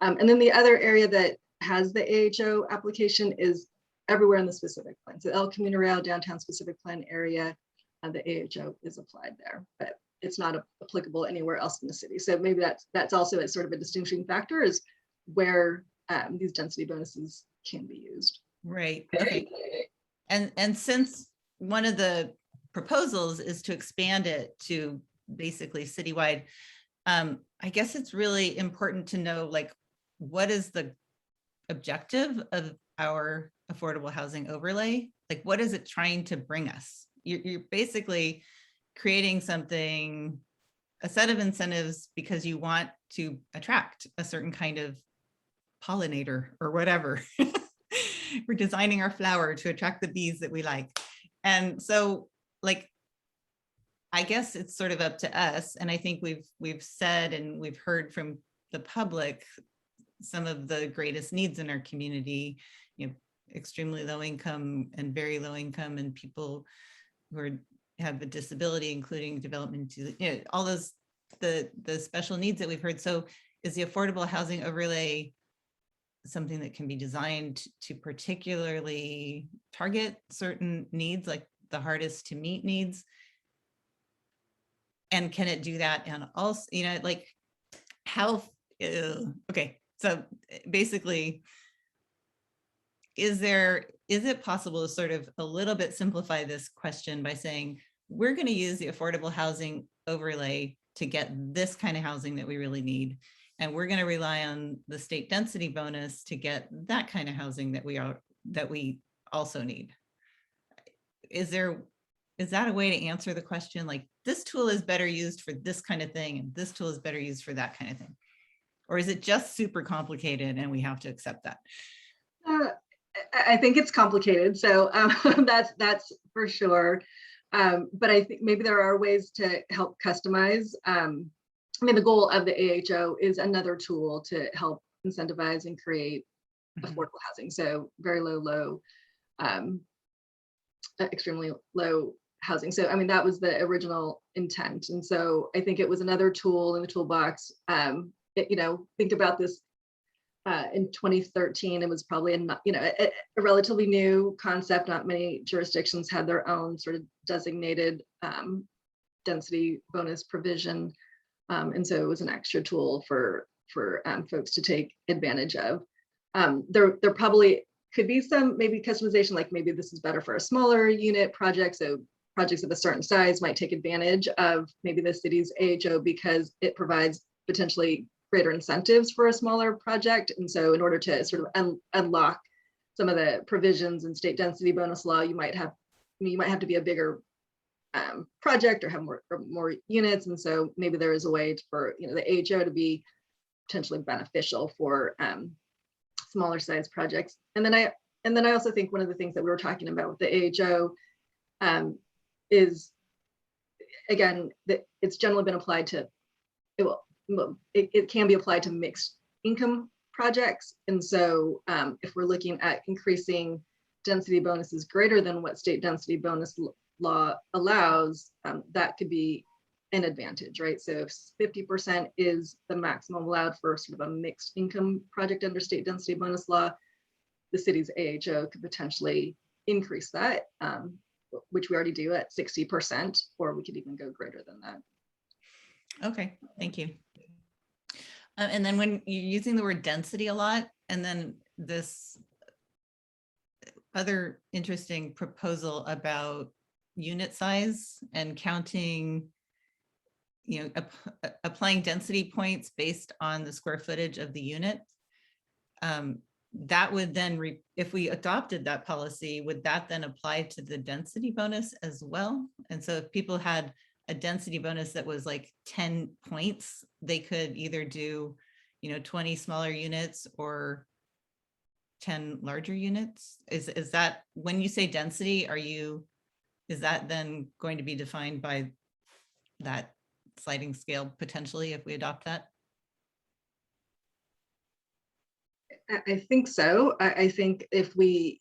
And then the other area that has the AHO application is everywhere in the specific plan. So El Camino Real downtown specific plan area, the AHO is applied there, but it's not applicable anywhere else in the city. So maybe that's also a sort of a distinguishing factor, is where these density bonuses can be used. right, okay. And since one of the proposals is to expand it to basically citywide. I guess it's really important to know, like, what is the objective of our affordable housing overlay? Like, what is it trying to bring us? You're basically creating something, a set of incentives because you want to attract a certain kind of pollinator or whatever. We're designing our flower to attract the bees that we like. And so, like, I guess it's sort of up to us. And I think we've said, and we've heard from the public, some of the greatest needs in our community, you know, extremely low income and very low income, and people who have a disability, including development, you know, all those, the special needs that we've heard. So is the affordable housing overlay something that can be designed to particularly target certain needs, like the hardest to meet needs? And can it do that? And also, you know, like how, okay, so basically, is it possible to sort of a little bit simplify this question by saying, we're going to use the affordable housing overlay to get this kind of housing that we really need, and we're going to rely on the state density bonus to get that kind of housing that we also need? Is that a way to answer the question? Like, this tool is better used for this kind of thing, and this tool is better used for that kind of thing? Or is it just super complicated and we have to accept that? I think it's complicated. So that's for sure. But I think maybe there are ways to help customize. I mean, the goal of the AHO is another tool to help incentivize and create affordable housing. So very low, extremely low housing. So, I mean, that was the original intent. And so I think it was another tool in the toolbox. You know, think about this in 2013, it was probably a relatively new concept. Not many jurisdictions had their own sort of designated density bonus provision. And so it was an extra tool for folks to take advantage of. There probably could be some maybe customization, like maybe this is better for a smaller unit project. So projects of a certain size might take advantage of maybe the city's AHO because it provides potentially greater incentives for a smaller project. And so in order to sort of unlock some of the provisions in state density bonus law, you might have to be a bigger project or have more units. And so maybe there is a way for the AHO to be potentially beneficial for smaller size projects. And then I also think one of the things that we were talking about with the AHO is, again, that it's generally been applied to, it can be applied to mixed income projects. And so if we're looking at increasing density bonuses greater than what state density bonus law allows, that could be an advantage, right? So if 50% is the maximum allowed for sort of a mixed income project under state density bonus law, the city's AHO could potentially increase that, which we already do at 60%, or we could even go greater than that. Okay, thank you. And then when you're using the word density a lot, and then this other interesting proposal about unit size and counting, applying density points based on the square footage of the unit. That would then, if we adopted that policy, would that then apply to the density bonus as well? And so if people had a density bonus that was like 10 points, they could either do, 20 smaller units or 10 larger units. Is that, when you say density, is that then going to be defined by that sliding scale potentially if we adopt that? I think so. I think if we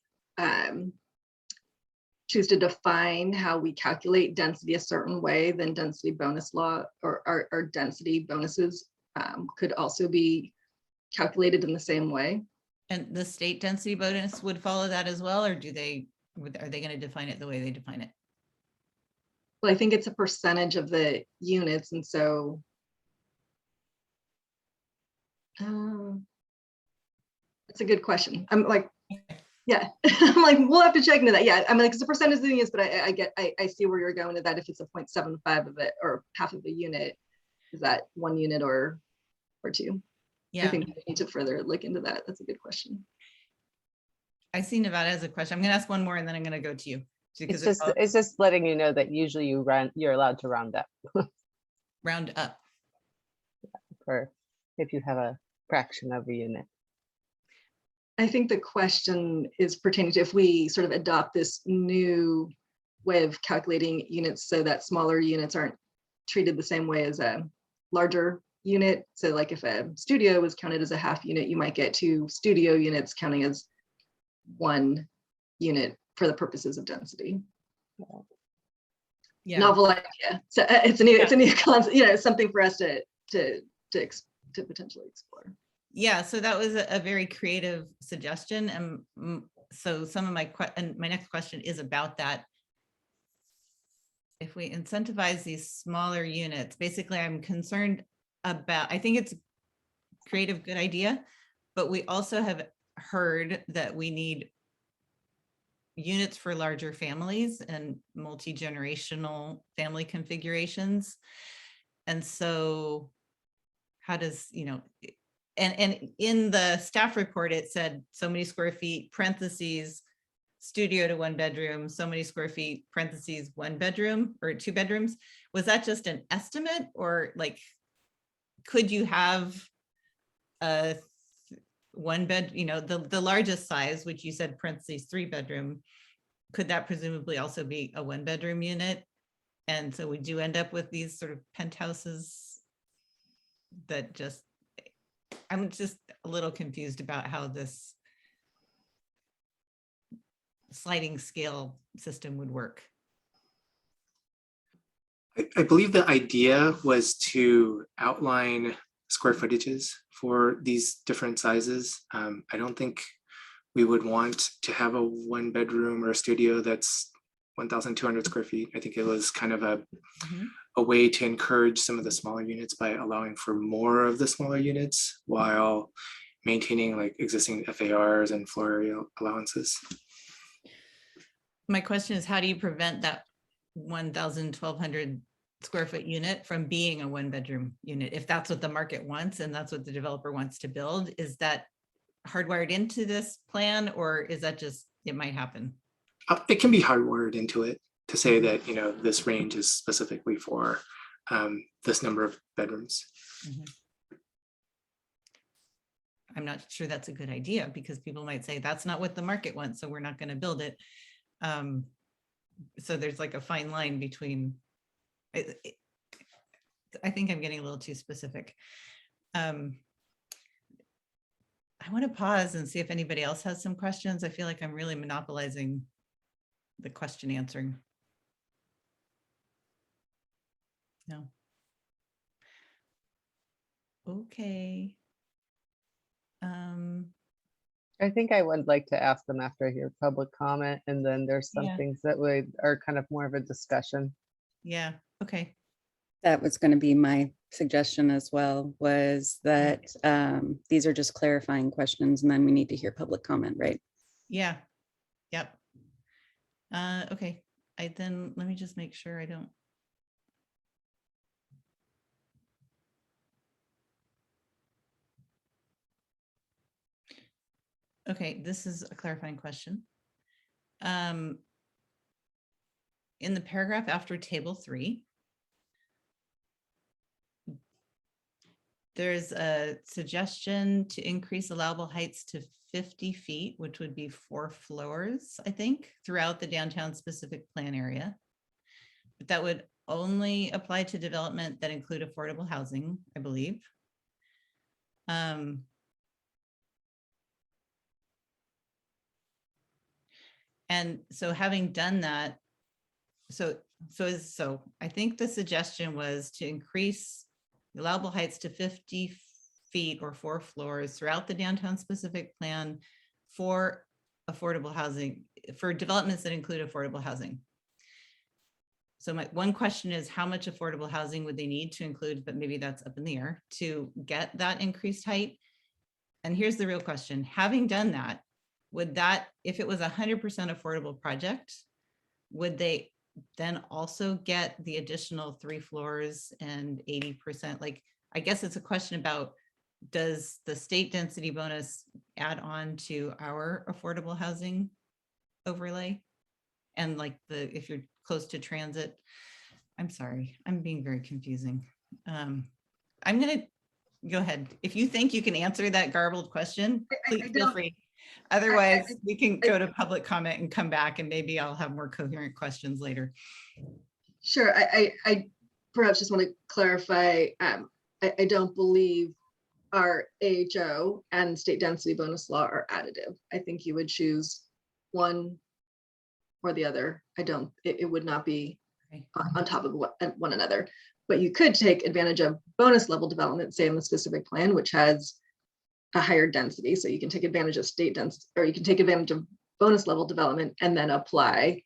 choose to define how we calculate density a certain way, then density bonus law or density bonuses could also be calculated in the same way. And the state density bonus would follow that as well, or are they going to define it the way they define it? Well, I think it's a percentage of the units, and so it's a good question. I'm like, Yeah, I'm like, we'll have to check into that. Yeah, I mean, like, the percentage of the units, but I see where you're going with that. If it's a 0.75 of it or half of a unit, is that 1 unit or two? Yeah. I think we need to further look into that. That's a good question. I see Nevada as a question. I'm gonna ask one more and then I'm gonna go to you. It's just letting you know that usually you're allowed to round up round up. for if you have a fraction of a unit. I think the question is pertaining to if we sort of adopt this new way of calculating units so that smaller units aren't treated the same way as a larger unit. So like if a studio was counted as a half unit, you might get 2 studio units counting as 1 unit for the purposes of density. Yeah. Novel idea. So it's a new concept, you know, something for us to potentially explore. Yeah, so that was a very creative suggestion. And so some of my next question is about that. If we incentivize these smaller units, basically I'm concerned about, I think it's a creative, good idea, but we also have heard that we need units for larger families and multi-generational family configurations. And so how does, you know, and in the staff report, it said so many square feet, parentheses, studio to 1 bedroom, so many square feet, parentheses, 1 bedroom or 2 bedrooms. Was that just an estimate, or like, could you have a 1 bed, you know, the largest size, which you said parentheses 3 bedroom, could that presumably also be a 1 bedroom unit? And so we do end up with these sort of penthouses that just, I'm just a little confused about how this sliding scale system would work. I believe the idea was to outline square footages for these different sizes. I don't think we would want to have a 1 bedroom or a studio that's 1,200 square feet. I think it was kind of a way to encourage some of the smaller units by allowing for more of the smaller units while maintaining like existing FARs and floor area allowances. My question is, how do you prevent that 1,200 square foot unit from being a 1 bedroom unit? If that's what the market wants and that's what the developer wants to build, is that hardwired into this plan, or is that just, it might happen? It can be hardwired into it to say that, you know, this range is specifically for this number of bedrooms. I'm not sure that's a good idea, because people might say that's not what the market wants, so we're not going to build it. So there's like a fine line between, I think I'm getting a little too specific. I want to pause and see if anybody else has some questions. I feel like I'm really monopolizing the question answering. No. Okay. I think I would like to ask them after I hear public comment, and then there's some Yeah. things that are kind of more of a discussion. Yeah, okay. That was going to be my suggestion as well, was that these are just clarifying questions and then we need to hear public comment, right? Yeah, yep. Okay, let me just make sure I don't. Okay, this is a clarifying question. In the paragraph after table 3, there's a suggestion to increase allowable heights to 50 feet, which would be 4 floors, I think, throughout the downtown specific plan area. But that would only apply to development that include affordable housing, I believe. And so having done that, so I think the suggestion was to increase the allowable heights to 50 feet or 4 floors throughout the downtown specific plan for affordable housing, for developments that include affordable housing. So my one question is, how much affordable housing would they need to include, but maybe that's up in the air, to get that increased height? And here's the real question. Having done that, would that, if it was 100% affordable project, would they then also get the additional 3 floors and 80%? Like, I guess it's a question about, does the state density bonus add on to our affordable housing overlay? And like if you're close to transit, I'm sorry, I'm being very confusing. I'm gonna go ahead. If you think you can answer that garbled question, please feel free. Otherwise, we can go to public comment and come back, and maybe I'll have more coherent questions later. Sure. I perhaps just want to clarify. I don't believe our AHO and state density bonus law are additive. I think you would choose one or the other. It would not be on top of one another. But you could take advantage of bonus level development, say in the specific plan, which has a higher density. So you can take advantage of state density, or you can take advantage of bonus level development and then apply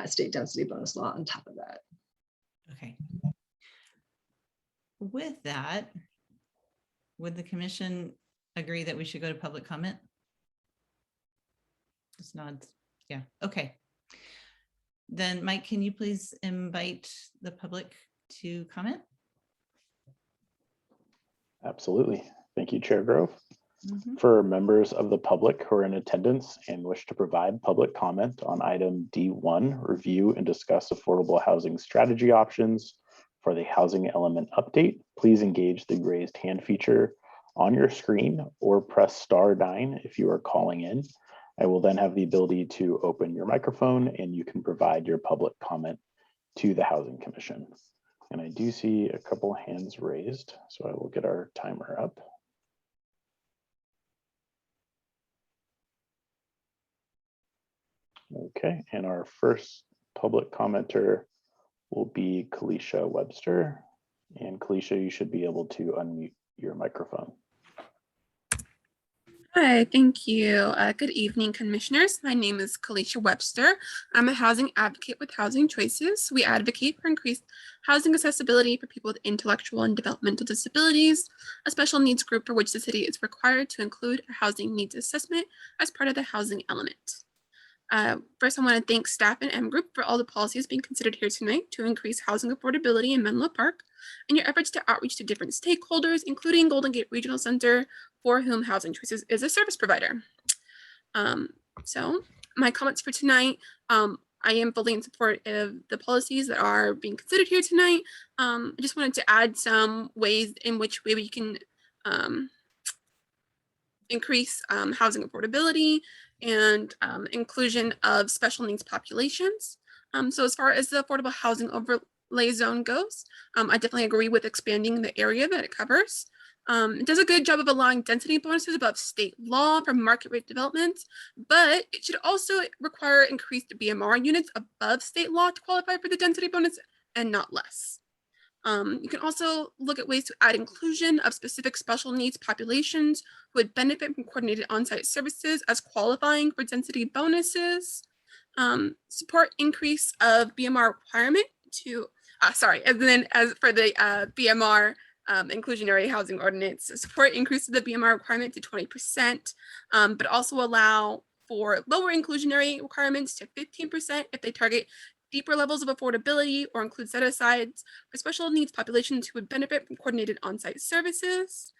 state density bonus law on top of that. Okay. With that, would the commission agree that we should go to public comment? Just nods. Yeah, okay. Then Mike, can you please invite the public to comment? Absolutely. Thank you, Chair Grove. Mm-hmm. For members of the public who are in attendance and wish to provide public comment on item D1, review and discuss affordable housing strategy options for the housing element update, please engage the raised hand feature on your screen or press *9 if you are calling in. I will then have the ability to open your microphone and you can provide your public comment to the Housing Commission. And I do see a couple hands raised, so I will get our timer up. Okay, and our first public commenter will be Kalisha Webster. And Kalisha, you should be able to unmute your microphone. Hi, thank you. Good evening, commissioners. My name is Kalisha Webster. I'm a housing advocate with Housing Choices. We advocate for increased housing accessibility for people with intellectual and developmental disabilities, a special needs group for which the city is required to include a housing needs assessment as part of the housing element. First, I want to thank staff and M Group for all the policies being considered here tonight to increase housing affordability in Menlo Park and your efforts to outreach to different stakeholders, including Golden Gate Regional Center, for whom Housing Choices is a service provider. So my comments for tonight, I am fully in support of the policies that are being considered here tonight. I just wanted to add some ways in which we can increase housing affordability and inclusion of special needs populations. So as far as the affordable housing overlay zone goes, I definitely agree with expanding the area that it covers. It does a good job of allowing density bonuses above state law for market rate development, but it should also require increased BMR units above state law to qualify for the density bonus and not less. You can also look at ways to add inclusion of specific special needs populations who would benefit from coordinated on-site services as qualifying for density bonuses. Support increase of BMR requirement to, and then as for the BMR inclusionary housing ordinance, support increase of the BMR requirement to 20%, but also allow for lower inclusionary requirements to 15% if they target deeper levels of affordability or include set-asides for special needs populations who would benefit from coordinated on-site services.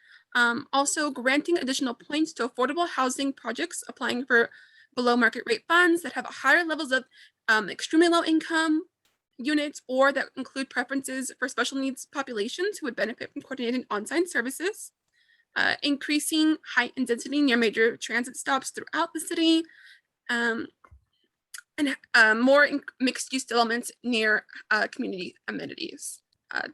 Also granting additional points to affordable housing projects applying for below market rate funds that have higher levels of extremely low income units or that include preferences for special needs populations who would benefit from coordinated on-site services. Increasing height and density near major transit stops throughout the city. And more mixed-use developments near community amenities.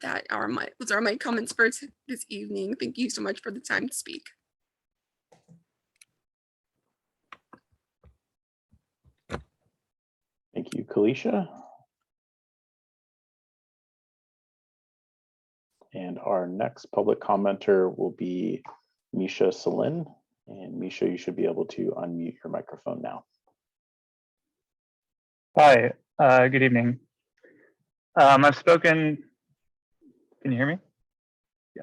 Those are my comments for this evening. Thank you so much for the time to speak. Thank you, Kalisha. And our next public commenter will be Misha Salin. And Misha, you should be able to unmute your microphone now. Hi, good evening. I've spoken, can you hear me? Yeah.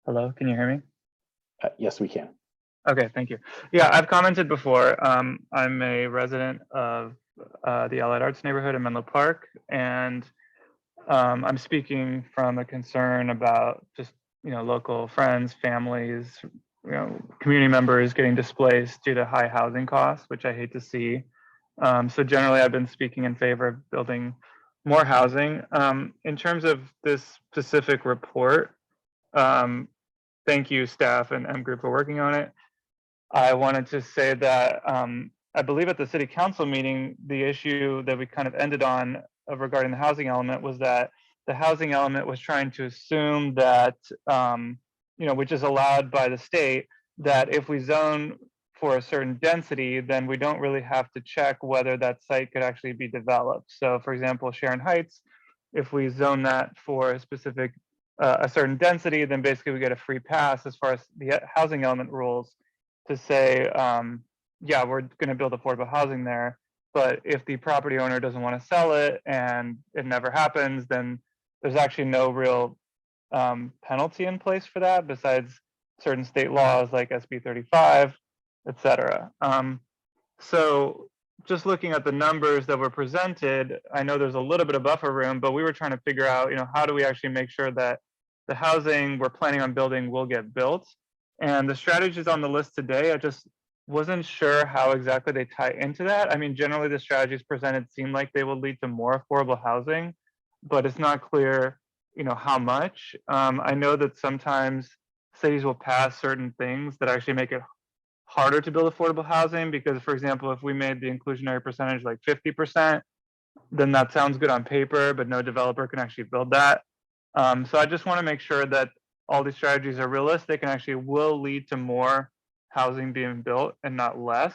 Hello, can you hear me? Yes, we can. Okay, thank you. Yeah, I've commented before. I'm a resident of the Allied Arts neighborhood in Menlo Park, and I'm speaking from a concern about just, local friends, families, community members getting displaced due to high housing costs, which I hate to see. So generally, I've been speaking in favor of building more housing. In terms of this specific report, thank you, staff and M Group, for working on it. I wanted to say that I believe at the city council meeting, the issue that we kind of ended on regarding the housing element was that the housing element was trying to assume that, which is allowed by the state, that if we zone for a certain density, then we don't really have to check whether that site could actually be developed. So for example, Sharon Heights, if we zone that for a specific, a certain density, then basically we get a free pass as far as the housing element rules to say, yeah, we're going to build affordable housing there. But if the property owner doesn't want to sell it and it never happens, then there's actually no real penalty in place for that besides certain state laws like SB 35, et cetera. So just looking at the numbers that were presented, I know there's a little bit of buffer room, but we were trying to figure out, how do we actually make sure that the housing we're planning on building will get built? And the strategies on the list today, I just wasn't sure how exactly they tie into that. I mean, generally the strategies presented seem like they will lead to more affordable housing, but it's not clear, how much. I know that sometimes cities will pass certain things that actually make it harder to build affordable housing because, for example, if we made the inclusionary percentage like 50%, then that sounds good on paper, but no developer can actually build that. So I just want to make sure that all these strategies are realistic and actually will lead to more housing being built and not less.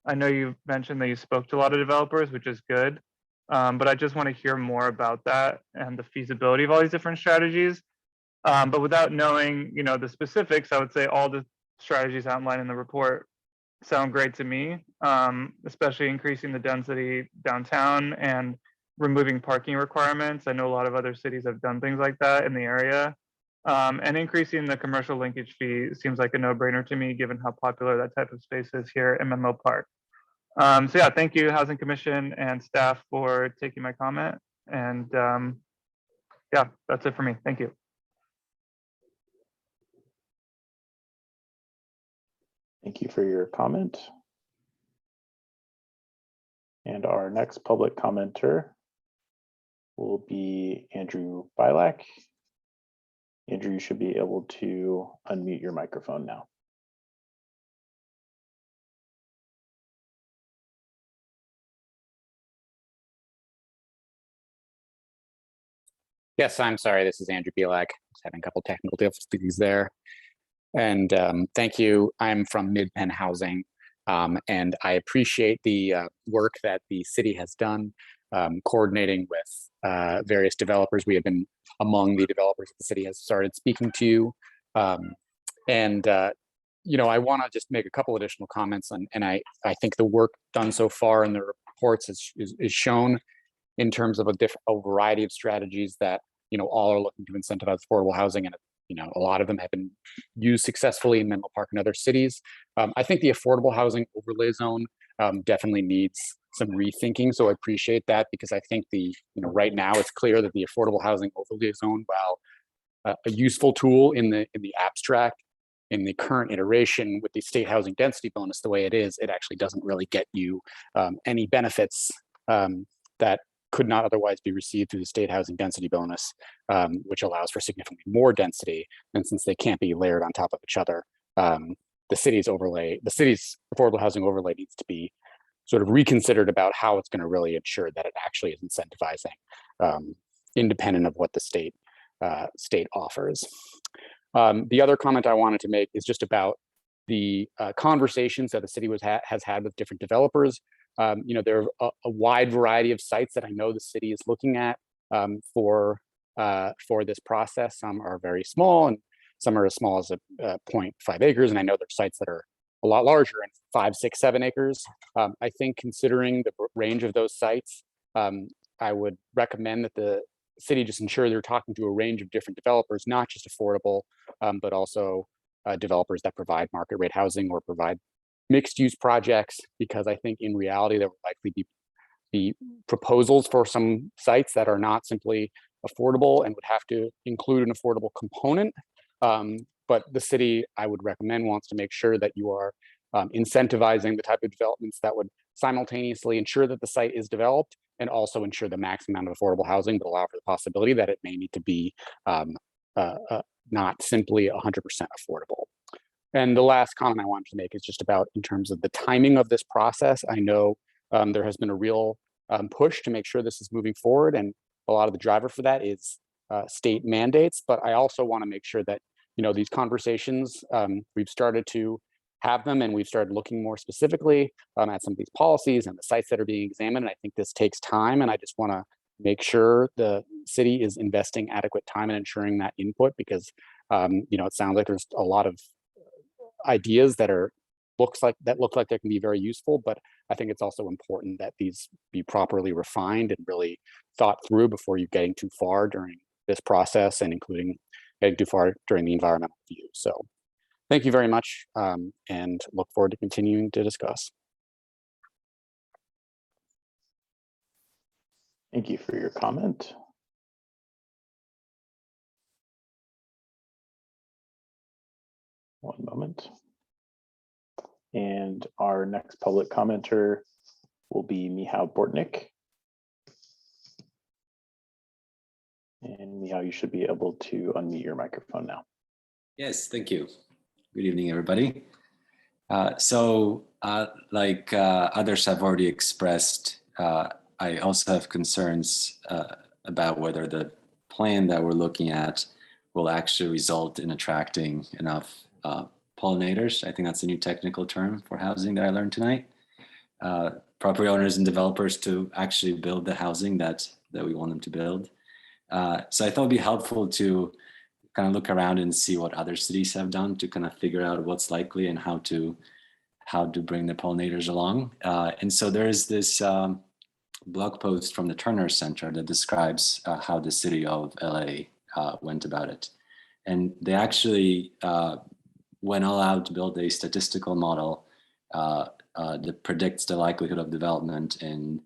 I know you mentioned that you spoke to a lot of developers, which is good, but I just want to hear more about that and the feasibility of all these different strategies. But without knowing, the specifics, I would say all the strategies outlined in the report sound great to me, especially increasing the density downtown and removing parking requirements. I know a lot of other cities have done things like that in the area. And increasing the commercial linkage fee seems like a no-brainer to me, given how popular that type of space is here in Menlo Park. So yeah, thank you, Housing Commission and staff, for taking my comment. And yeah, that's it for me. Thank you. Thank you for your comment. And our next public commenter will be Andrew Bilak. Andrew, you should be able to unmute your microphone now. Yes, I'm sorry. This is Andrew Bilak. Just having a couple technical difficulties there. And thank you. I'm from Mid-Penn Housing, and I appreciate the work that the city has done coordinating with various developers. We have been among the developers the city has started speaking to. I want to just make a couple additional comments, and I think the work done so far in the reports is shown in terms of a variety of strategies that all are looking to incentivize affordable housing, and a lot of them have been used successfully in Menlo Park and other cities. I think the affordable housing overlay zone definitely needs some rethinking. So I appreciate that, because I think right now it's clear that the affordable housing overlay zone, while a useful tool in the abstract, in the current iteration with the state housing density bonus the way it is, it actually doesn't really get you any benefits that could not otherwise be received through the state housing density bonus, which allows for significantly more density. And since they can't be layered on top of each other, the city's affordable housing overlay needs to be sort of reconsidered about how it's going to really ensure that it actually is incentivizing, independent of what the state offers. The other comment I wanted to make is just about the conversations that the city has had with different developers. There are a wide variety of sites that I know the city is looking at for this process. Some are very small, and some are as small as 0.5 acres. And I know there are sites that are a lot larger, and 5, 6, 7 acres. I think considering the range of those sites, I would recommend that the city just ensure they're talking to a range of different developers, not just affordable, but also developers that provide market rate housing or provide mixed use projects, because I think in reality there will likely be proposals for some sites that are not simply affordable and would have to include an affordable component. But the city, I would recommend, wants to make sure that you are incentivizing the type of developments that would simultaneously ensure that the site is developed and also ensure the maximum amount of affordable housing, but allow for the possibility that it may need to be not simply 100% affordable. And the last comment I wanted to make is just about in terms of the timing of this process. I know there has been a real push to make sure this is moving forward, and a lot of the driver for that is state mandates. But I also want to make sure that these conversations, we've started to have them, and we've started looking more specifically at some of these policies and the sites that are being examined. And I think this takes time, and I just want to make sure the city is investing adequate time in ensuring that input, because it sounds like there's a lot of ideas that look like they can be very useful, but I think it's also important that these be properly refined and really thought through before you're getting too far during this process, and including getting too far during the environmental review. So thank you very much, and look forward to continuing to discuss. Thank you for your comment. One moment. And our next public commenter will be Michał Bortnik. And Michał, you should be able to unmute your microphone now. Yes, thank you. Good evening, everybody. Like others have already expressed, I also have concerns about whether the plan that we're looking at will actually result in attracting enough pollinators. I think that's a new technical term for housing that I learned tonight. Property owners and developers to actually build the housing that we want them to build. So I thought it'd be helpful to kind of look around and see what other cities have done to kind of figure out what's likely and how to bring the pollinators along. And so there is this blog post from the Turner Center that describes how the city of LA went about it. And they actually went all out to build a statistical model that predicts the likelihood of development in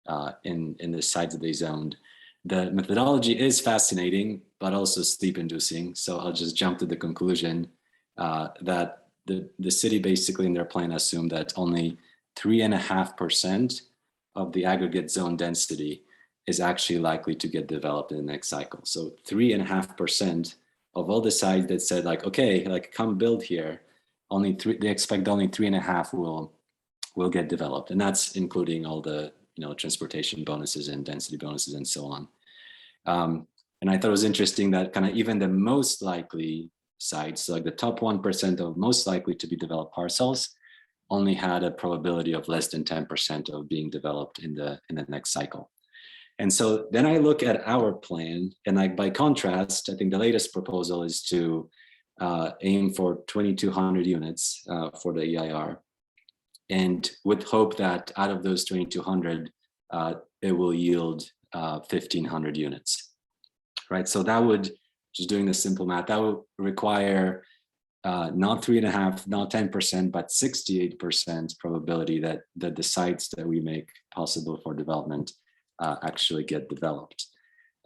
the sites that they zoned. The methodology is fascinating, but also sleep inducing. So I'll just jump to the conclusion that the city basically in their plan assumed that only 3.5% of the aggregate zone density is actually likely to get developed in the next cycle. So 3.5% of all the sites that said like, okay, like come build here, they expect only 3.5 will get developed. And that's including all the transportation bonuses and density bonuses and so on. And I thought it was interesting that kind of even the most likely sites, like the top 1% of most likely to be developed parcels, only had a probability of less than 10% of being developed in the next cycle. And so then I look at our plan, and like by contrast, I think the latest proposal is to aim for 2,200 units for the EIR, and with hope that out of those 2,200, it will yield 1,500 units, right? So that would, just doing the simple math, that would require not 3.5, not 10%, but 68% probability that the sites that we make possible for development actually get developed.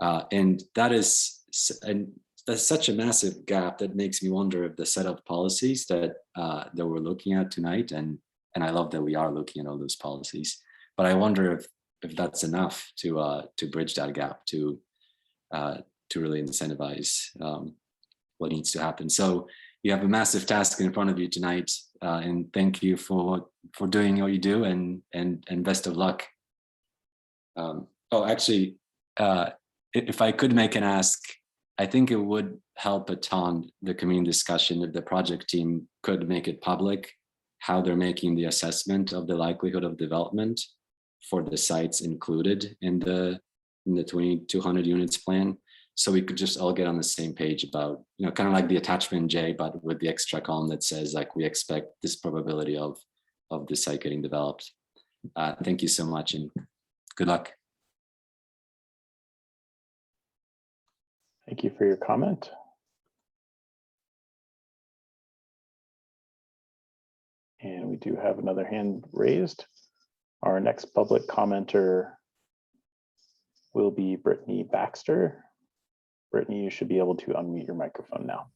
And that's such a massive gap that makes me wonder if the set of policies that we're looking at tonight, and I love that we are looking at all those policies, but I wonder if that's enough to bridge that gap, to really incentivize what needs to happen. So you have a massive task in front of you tonight, and thank you for doing what you do, and best of luck. Actually, if I could make an ask, I think it would help a ton the community discussion if the project team could make it public how they're making the assessment of the likelihood of development for the sites included in the 2,200 units plan. So we could just all get on the same page about, kind of like the attachment J, but with the extra column that says like, we expect this probability of the site getting developed. Thank you so much, and good luck. Thank you for your comment. And we do have another hand raised. Our next public commenter will be Brittany Baxter. Brittany, you should be able to unmute your microphone now.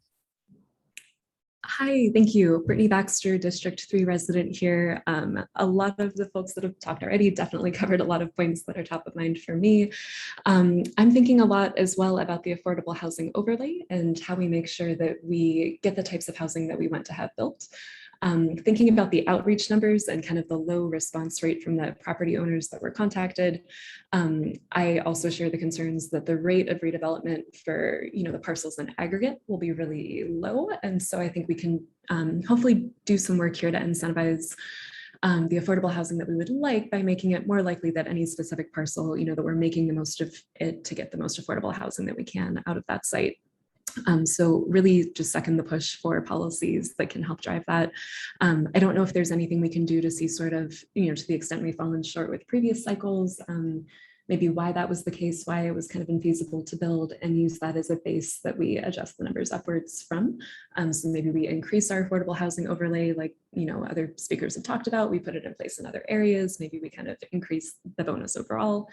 Hi, thank you. Brittany Baxter, District 3 resident here. A lot of the folks that have talked already definitely covered a lot of points that are top of mind for me. I'm thinking a lot as well about the affordable housing overlay and how we make sure that we get the types of housing that we want to have built. Thinking about the outreach numbers and kind of the low response rate from the property owners that were contacted. I also share the concerns that the rate of redevelopment for the parcels in aggregate will be really low. And so I think we can hopefully do some work here to incentivize the affordable housing that we would like by making it more likely that any specific parcel, that we're making the most of it to get the most affordable housing that we can out of that site. So really just second the push for policies that can help drive that. I don't know if there's anything we can do to see sort of, to the extent we've fallen short with previous cycles, maybe why that was the case, why it was kind of infeasible to build, and use that as a base that we adjust the numbers upwards from. So maybe we increase our affordable housing overlay, like other speakers have talked about, we put it in place in other areas, maybe we kind of increase the bonus overall.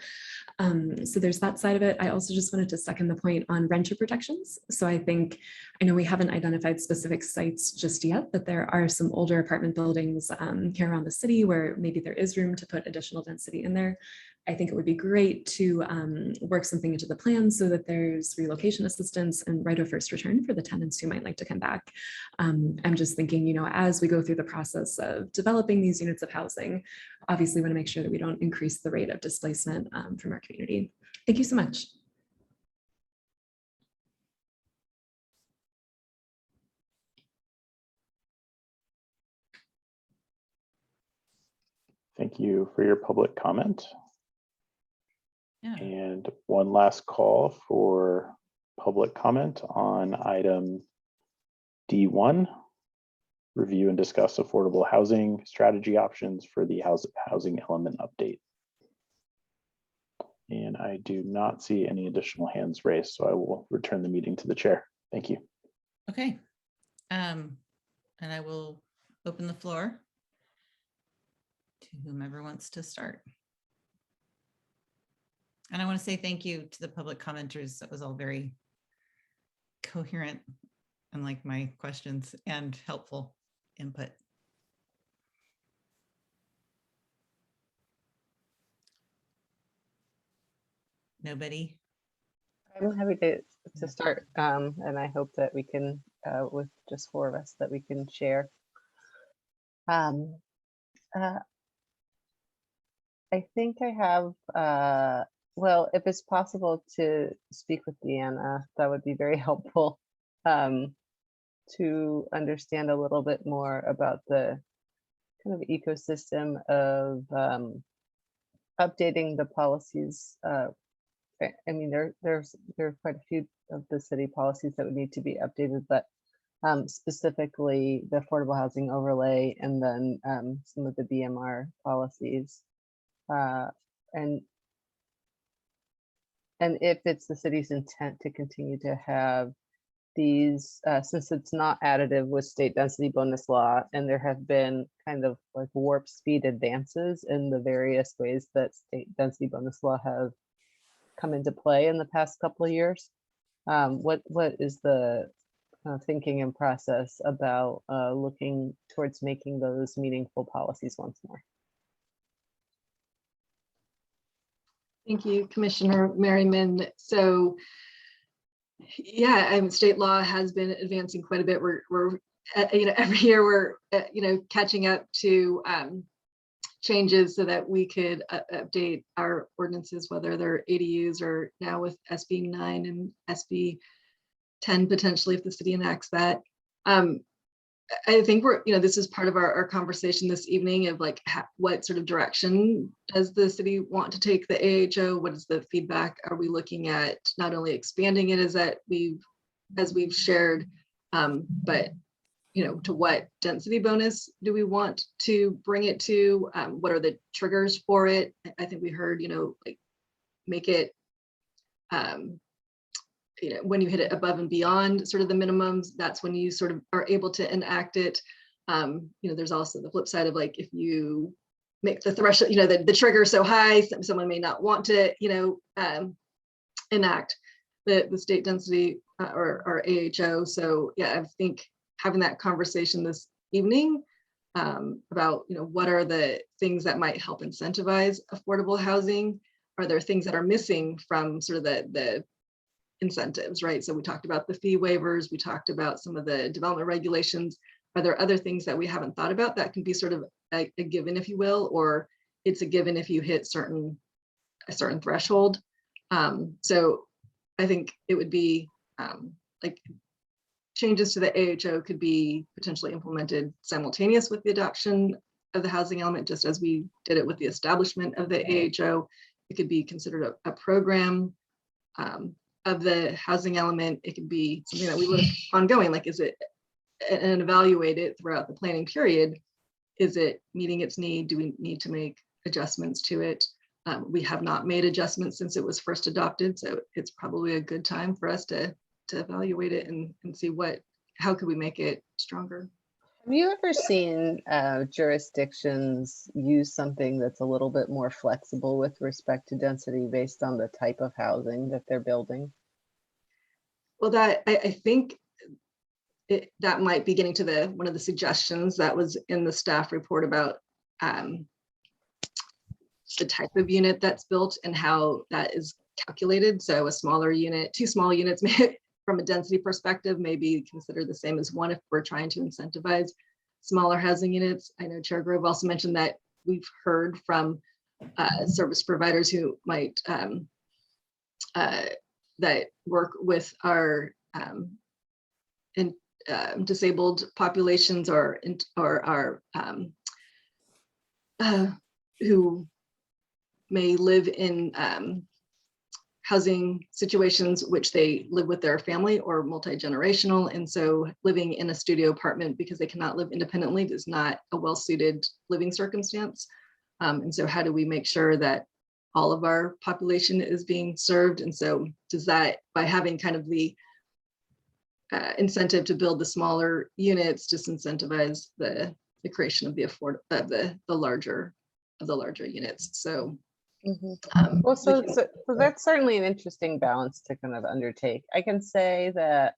So there's that side of it. I also just wanted to second the point on renter protections. So I know we haven't identified specific sites just yet, but there are some older apartment buildings here around the city where maybe there is room to put additional density in there. I think it would be great to work something into the plan so that there's relocation assistance and right of first return for the tenants who might like to come back. I'm just thinking, as we go through the process of developing these units of housing, obviously want to make sure that we don't increase the rate of displacement from our community. Thank you so much. Thank you for your public comment. Yeah. And one last call for public comment on item D1, review and discuss affordable housing strategy options for the housing element update. And I do not see any additional hands raised, so I will return the meeting to the chair. Thank you. Okay. And I will open the floor to whomever wants to start. And I want to say thank you to the public commenters. That was all very coherent, unlike my questions, and helpful input. Nobody? I'm happy to start, and I hope that we can, with just 4 of us, that we can share. I think I have, well, if it's possible to speak with Deanna, that would be very helpful to understand a little bit more about the kind of ecosystem of updating the policies. I mean, there are quite a few of the city policies that would need to be updated, but specifically the affordable housing overlay and then some of the BMR policies. And if it's the city's intent to continue to have these, since it's not additive with state density bonus law, and there have been kind of like warp speed advances in the various ways that state density bonus law have come into play in the past couple of years. What is the thinking and process about looking towards making those meaningful policies once more? Thank you, Commissioner Merriman. So, yeah, state law has been advancing quite a bit. We're every year we're catching up to changes so that we could update our ordinances, whether they're ADUs or now with SB 9 and SB 10 potentially if the city enacts that. I think this is part of our conversation this evening of like what sort of direction does the city want to take the AHO? What is the feedback? Are we looking at not only expanding it as we've shared, but to what density bonus do we want to bring it to? What are the triggers for it? I think we heard, like make it when you hit it above and beyond sort of the minimums, that's when you sort of are able to enact it. there's also the flip side of like, if you make the threshold, the trigger so high, someone may not want to, enact the state density or AHO. So yeah, I think having that conversation this evening about, what are the things that might help incentivize affordable housing? Are there things that are missing from sort of the incentives, right? So we talked about the fee waivers, we talked about some of the development regulations. Are there other things that we haven't thought about that can be sort of a given, if you will, or it's a given if you hit a certain threshold? So I think it would be like changes to the AHO could be potentially implemented simultaneous with the adoption of the housing element, just as we did it with the establishment of the AHO. It could be considered a program of the housing element. It could be something that we look ongoing, like is it, and evaluate it throughout the planning period. Is it meeting its need? Do we need to make adjustments to it? We have not made adjustments since it was first adopted, so it's probably a good time for us to evaluate it and see how could we make it stronger. Have you ever seen jurisdictions use something that's a little bit more flexible with respect to density based on the type of housing that they're building? Well, that I think that might be getting to one of the suggestions that was in the staff report about the type of unit that's built and how that is calculated. So a smaller unit, 2 small units from a density perspective may be considered the same as 1 if we're trying to incentivize smaller housing units. I know Chair Grove also mentioned that we've heard from service providers who might that work with our disabled populations or our who may live in housing situations which they live with their family or multi-generational, and so living in a studio apartment because they cannot live independently is not a well-suited living circumstance. And so how do we make sure that all of our population is being served? And so does that, by having kind of the incentive to build the smaller units, disincentivize the creation of the larger units? So well, so that's certainly an interesting balance to kind of undertake. I can say that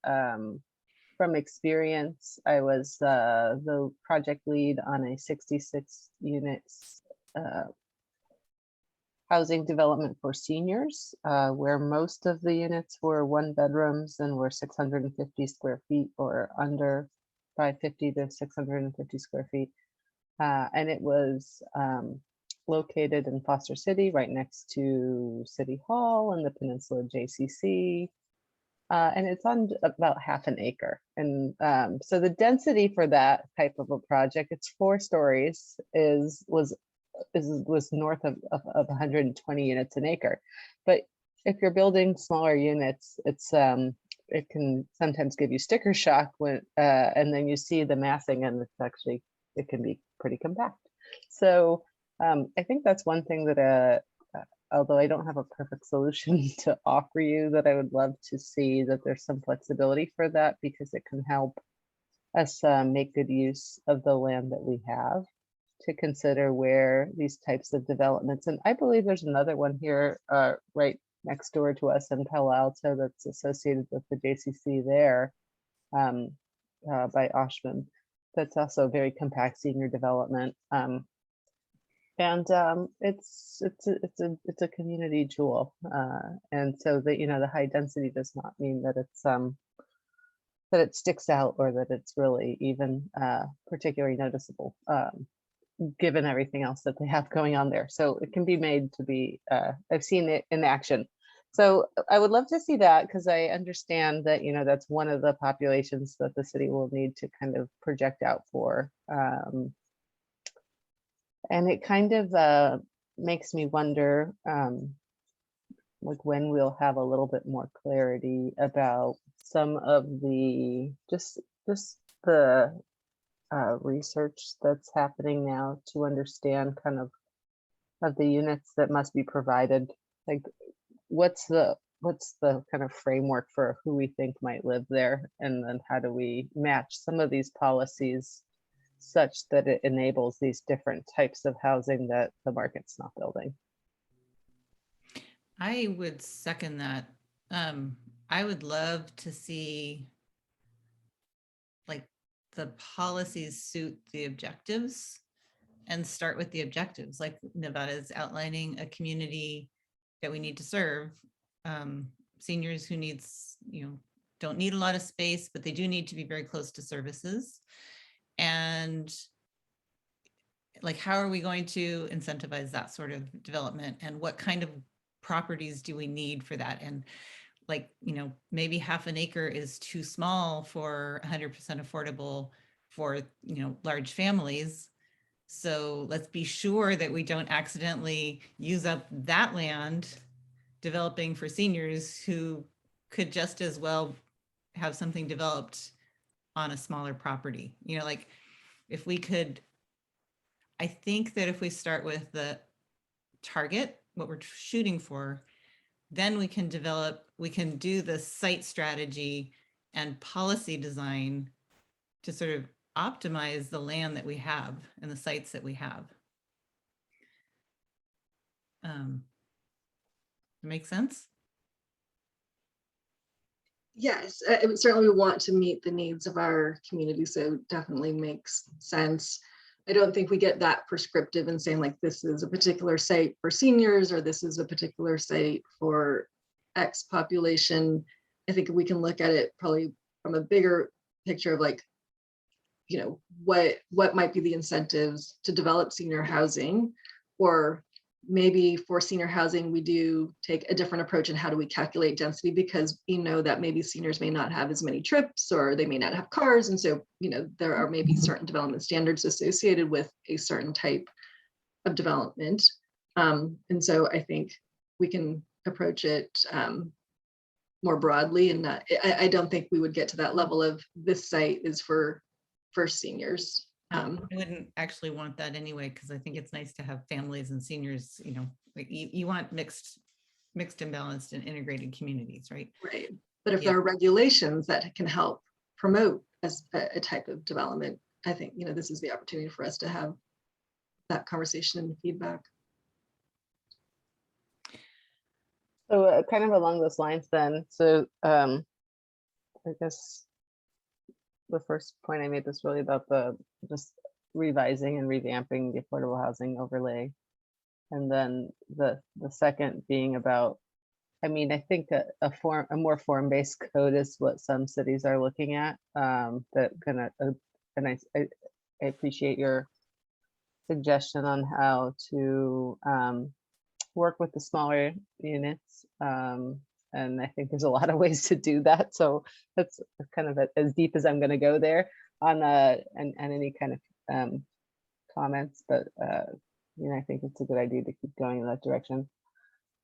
from experience, I was the project lead on a 66 units housing development for seniors, where most of the units were 1 bedrooms and were 650 square feet or under 550 to 650 square feet. And it was located in Foster City, right next to City Hall and the Peninsula JCC. And it's on about half an acre. And so the density for that type of a project, it's 4 stories, was north of 120 units an acre. But if you're building smaller units, it can sometimes give you sticker shock when and then you see the massing, and it can be pretty compact. So I think that's one thing that although I don't have a perfect solution to offer you, that I would love to see that there's some flexibility for that, because it can help us make good use of the land that we have, to consider where these types of developments. And I believe there's another one here right next door to us in Palo Alto that's associated with the JCC there by Oshman. That's also a very compact senior development. And it's a community jewel. And so the high density does not mean that it sticks out or that it's really even particularly noticeable, given everything else that they have going on there. So it can be made to be, I've seen it in action. So I would love to see that, because I understand that, that's one of the populations that the city will need to kind of project out for. And it kind of makes me wonder, like when we'll have a little bit more clarity about some of the, just the research that's happening now to understand kind of the units that must be provided. Like what's the kind of framework for who we think might live there, and then how do we match some of these policies such that it enables these different types of housing that the market's not building. I would second that. I would love to see like the policies suit the objectives and start with the objectives, like Nevada is outlining a community that we need to serve. Seniors who don't need a lot of space, but they do need to be very close to services. And like, how are we going to incentivize that sort of development, and what kind of properties do we need for that? And like, maybe half an acre is too small for 100% affordable for, large families. So let's be sure that we don't accidentally use up that land developing for seniors who could just as well have something developed on a smaller property. Like if we could, I think that if we start with the target, what we're shooting for, then we can do the site strategy and policy design to sort of optimize the land that we have and the sites that we have. Make sense? Yes, certainly we want to meet the needs of our community, so definitely makes sense. I don't think we get that prescriptive in saying like this is a particular site for seniors or this is a particular site for X population. I think we can look at it probably from a bigger picture of like, what might be the incentives to develop senior housing, or maybe for senior housing, we do take a different approach in how do we calculate density, because we know that maybe seniors may not have as many trips or they may not have cars. And so, there are maybe certain development standards associated with a certain type of development. And so I think we can approach it more broadly, and I don't think we would get to that level of this site is for seniors. I wouldn't actually want that anyway, because I think it's nice to have families and seniors, like you want mixed and balanced and integrated communities, right? Right. But if there are regulations that can help promote as a type of development, I think, this is the opportunity for us to have that conversation and feedback. So kind of along those lines then, so I guess the first point I made was really about just revising and revamping the affordable housing overlay. And then the second being about, I think a more form-based code is what some cities are looking at. That and I appreciate your suggestion on how to work with the smaller units. And I think there's a lot of ways to do that. So that's kind of as deep as I'm going to go there on and any kind of comments. But I think it's a good idea to keep going in that direction.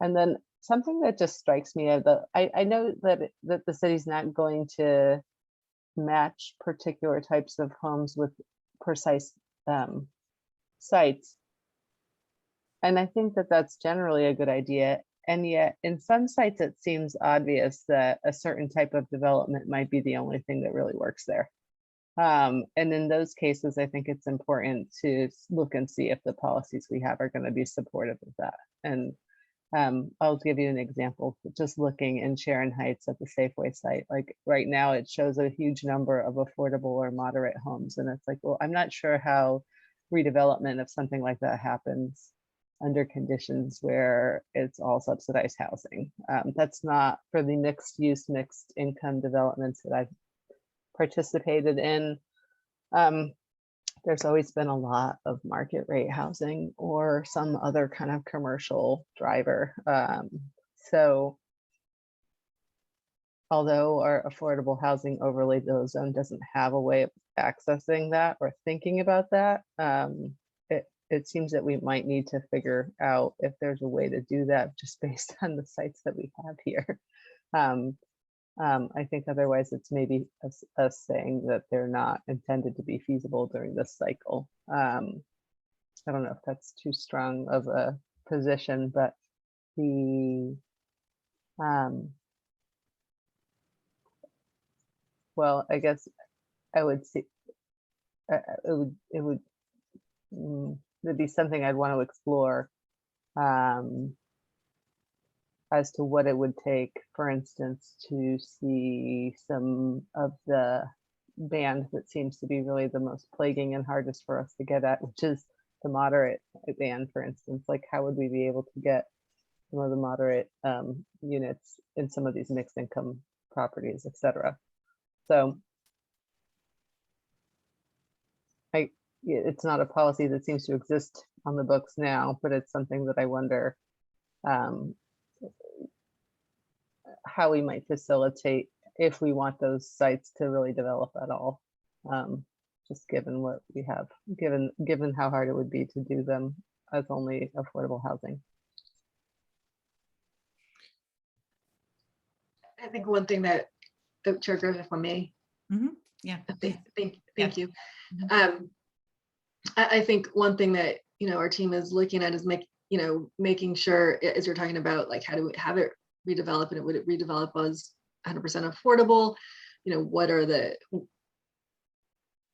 And then something that just strikes me, I know that the city's not going to match particular types of homes with precise sites. And I think that that's generally a good idea. And yet in some sites, it seems obvious that a certain type of development might be the only thing that really works there. And in those cases, I think it's important to look and see if the policies we have are going to be supportive of that. And I'll give you an example. Just looking in Sharon Heights at the Safeway site, like right now it shows a huge number of affordable or moderate homes. And it's like, well, I'm not sure how redevelopment of something like that happens under conditions where it's all subsidized housing. That's not for the mixed use, mixed income developments that I've participated in. There's always been a lot of market rate housing or some other kind of commercial driver. So although our affordable housing overlay zone doesn't have a way of accessing that or thinking about that, it seems that we might need to figure out if there's a way to do that just based on the sites that we have here. I think otherwise it's maybe us saying that they're not intended to be feasible during this cycle. I don't know if that's too strong of a position, but well, I guess I would it'd be something I'd want to explore as to what it would take, for instance, to see some of the band that seems to be really the most plaguing and hardest for us to get at, which is the moderate band, for instance. Like, how would we be able to get some of the moderate units in some of these mixed income properties, et cetera? So it's not a policy that seems to exist on the books now, but it's something that I wonder how we might facilitate if we want those sites to really develop at all, just given what we have, given how hard it would be to do them as only affordable housing. I think one thing that, Chair Griffin, if I may. Yeah. Thank you. I think one thing that, our team is looking at is making sure, as you're talking about, like, how do we have it redevelop, and would it redevelop as 100% affordable? What are the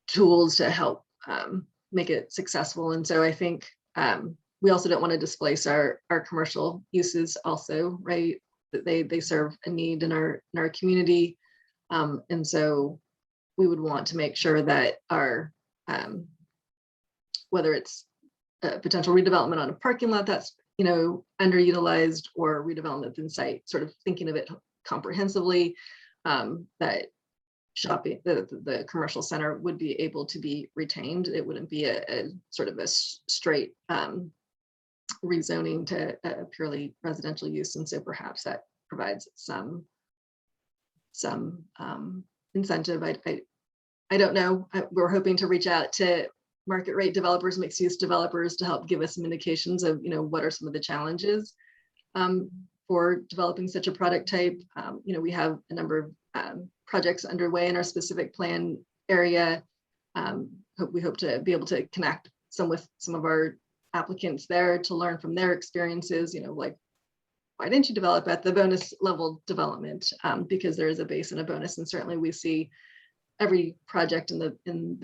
tools to help make it successful? And so I think we also don't want to displace our commercial uses also, right? That they serve a need in our community. And so we would want to make sure that our, whether it's a potential redevelopment on a parking lot that's, underutilized, or redevelopment in site, sort of thinking of it comprehensively, that shopping, the commercial center would be able to be retained. It wouldn't be a sort of a straight rezoning to a purely residential use. And so perhaps that provides some incentive. I don't know. We're hoping to reach out to market rate developers, mixed use developers, to help give us some indications of, what are some of the challenges for developing such a product type. We have a number of projects underway in our specific plan area. We hope to be able to connect with some of our applicants there to learn from their experiences, like, why didn't you develop at the bonus level development? Because there is a base and a bonus, and certainly we see every project in the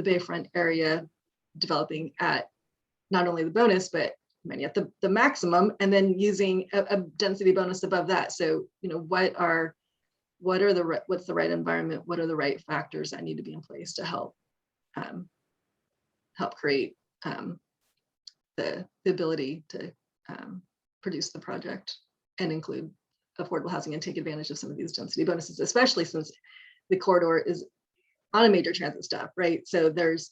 Bayfront area developing at not only the bonus, but many at the maximum, and then using a density bonus above that. So, what's the right environment? What are the right factors that need to be in place to help create the ability to produce the project and include affordable housing and take advantage of some of these density bonuses, especially since the corridor is on a major transit stop, right? So there's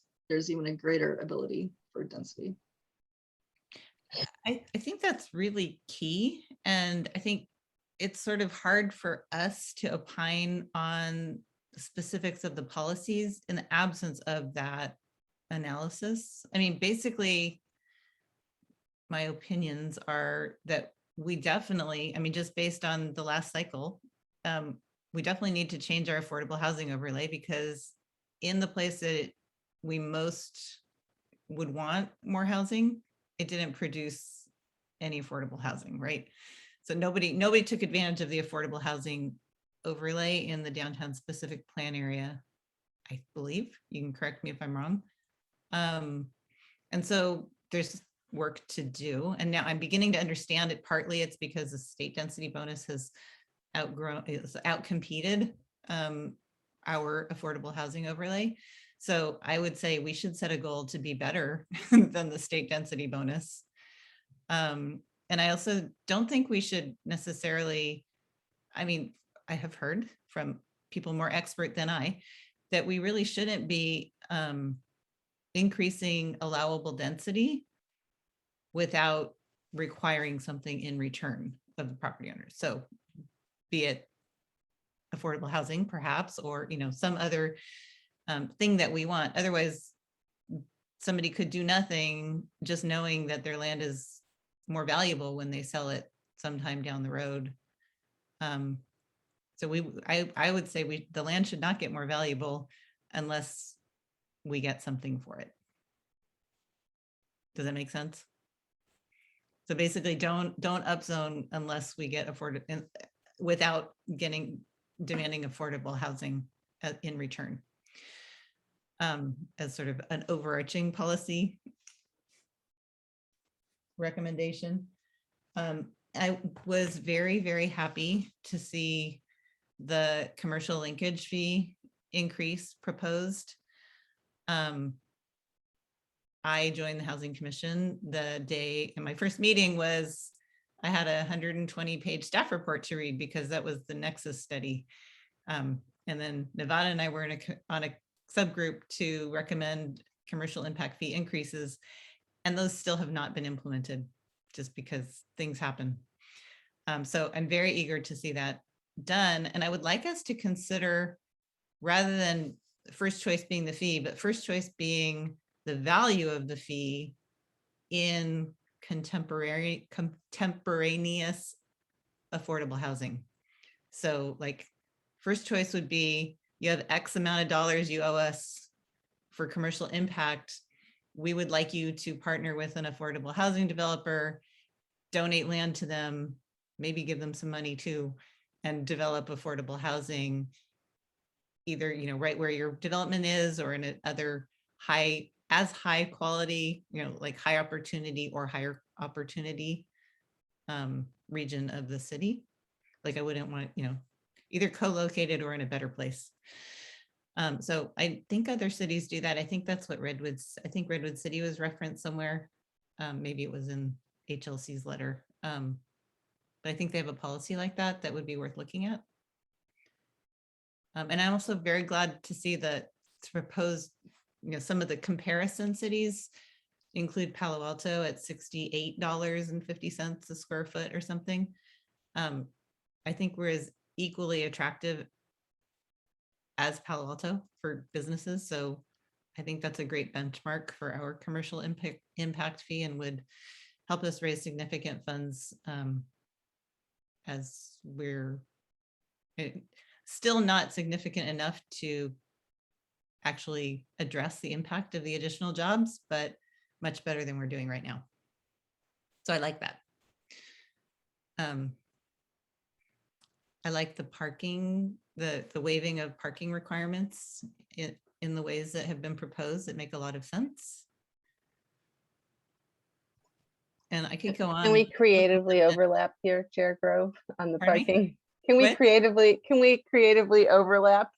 even a greater ability for density. I think that's really key. And I think it's sort of hard for us to opine on the specifics of the policies in the absence of that analysis. I mean, basically, my opinions are that we definitely, just based on the last cycle, we definitely need to change our affordable housing overlay, because in the place that we most would want more housing, it didn't produce any affordable housing, right? So nobody took advantage of the affordable housing overlay in the downtown specific plan area, I believe. You can correct me if I'm wrong. And so there's work to do. And now I'm beginning to understand it. Partly it's because the state density bonus has outcompeted our affordable housing overlay. So I would say we should set a goal to be better than the state density bonus. And I also don't think we should necessarily, I have heard from people more expert than I, that we really shouldn't be increasing allowable density without requiring something in return of the property owners. So be it affordable housing perhaps, or some other thing that we want. Otherwise, somebody could do nothing just knowing that their land is more valuable when they sell it sometime down the road. So I would say the land should not get more valuable unless we get something for it. Does that make sense? So basically, don't upzone unless we get affordable, without demanding affordable housing in return. as sort of an overarching policy recommendation. I was very, very happy to see the commercial linkage fee increase proposed. I joined the Housing Commission the day, and my first meeting was, I had a 120-page staff report to read because that was the Nexus study. And then Nevada and I were on a subgroup to recommend commercial impact fee increases, and those still have not been implemented just because things happen. So I'm very eager to see that done. And I would like us to consider, rather than first choice being the fee, but first choice being the value of the fee in contemporaneous affordable housing. So like first choice would be, you have X amount of dollars you owe us for commercial impact. We would like you to partner with an affordable housing developer, donate land to them, maybe give them some money too, and develop affordable housing, either, you know, right where your development is or in another high quality, you know, like high opportunity or higher opportunity region of the city. Like I wouldn't want, you know, either co-located or in a better place. So I think other cities do that. I think that's what Redwood City was referenced somewhere. Maybe it was in HLC's letter. But I think they have a policy like that that would be worth looking at. And I'm also very glad to see that it's proposed, you know, some of the comparison cities include Palo Alto at $68.50 a square foot or something. I think we're as equally attractive as Palo Alto for businesses. So I think that's a great benchmark for our commercial impact fee and would help us raise significant funds as we're still not significant enough to actually address the impact of the additional jobs, but much better than we're doing right now. So I like that. I like the parking, the waiving of parking requirements in the ways that have been proposed that make a lot of sense. And I could go on. Can we creatively overlap here, Chair Grove, on the Pardon me? parking? Can we creatively overlap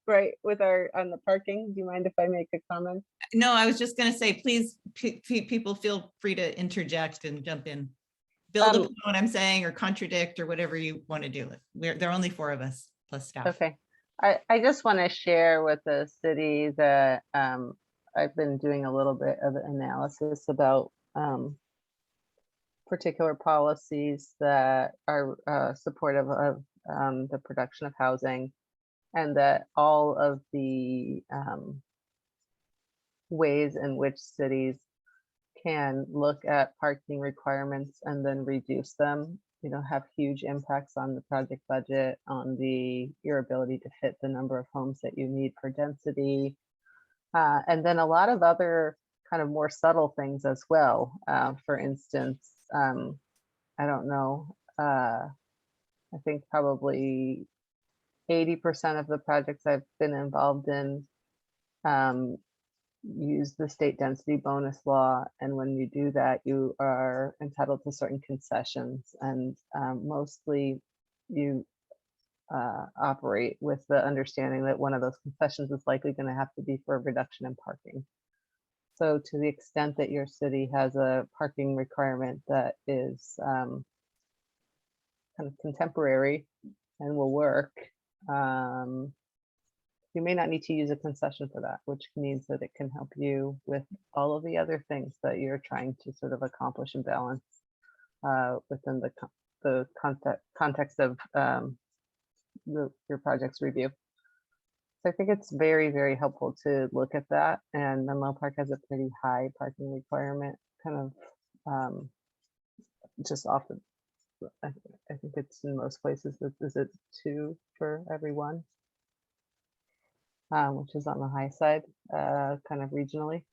right with on the parking? Do you mind if I make a comment? No, I was just going to say, please, people feel free to interject and jump in. Build upon what I'm saying or contradict or whatever you want to do. There are only 4 of us plus staff. Okay. I just want to share with the city that I've been doing a little bit of analysis about particular policies that are supportive of the production of housing, and that all of the ways in which cities can look at parking requirements and then reduce them, you know, have huge impacts on the project budget, on your ability to fit the number of homes that you need for density, and then a lot of other kind of more subtle things as well. For instance, I don't know, I think probably 80% of the projects I've been involved in use the state density bonus law. And when you do that, you are entitled to certain concessions. And mostly you operate with the understanding that one of those concessions is likely going to have to be for a reduction in parking. So to the extent that your city has a parking requirement that is kind of contemporary and will work, you may not need to use a concession for that, which means that it can help you with all of the other things that you're trying to sort of accomplish and balance within the context of your project's review. So I think it's very, very helpful to look at that. And Menlo Park has a pretty high parking requirement, kind of just off the, I think it's in most places, is it 2 for every 1? Which is on the high side, kind of regionally,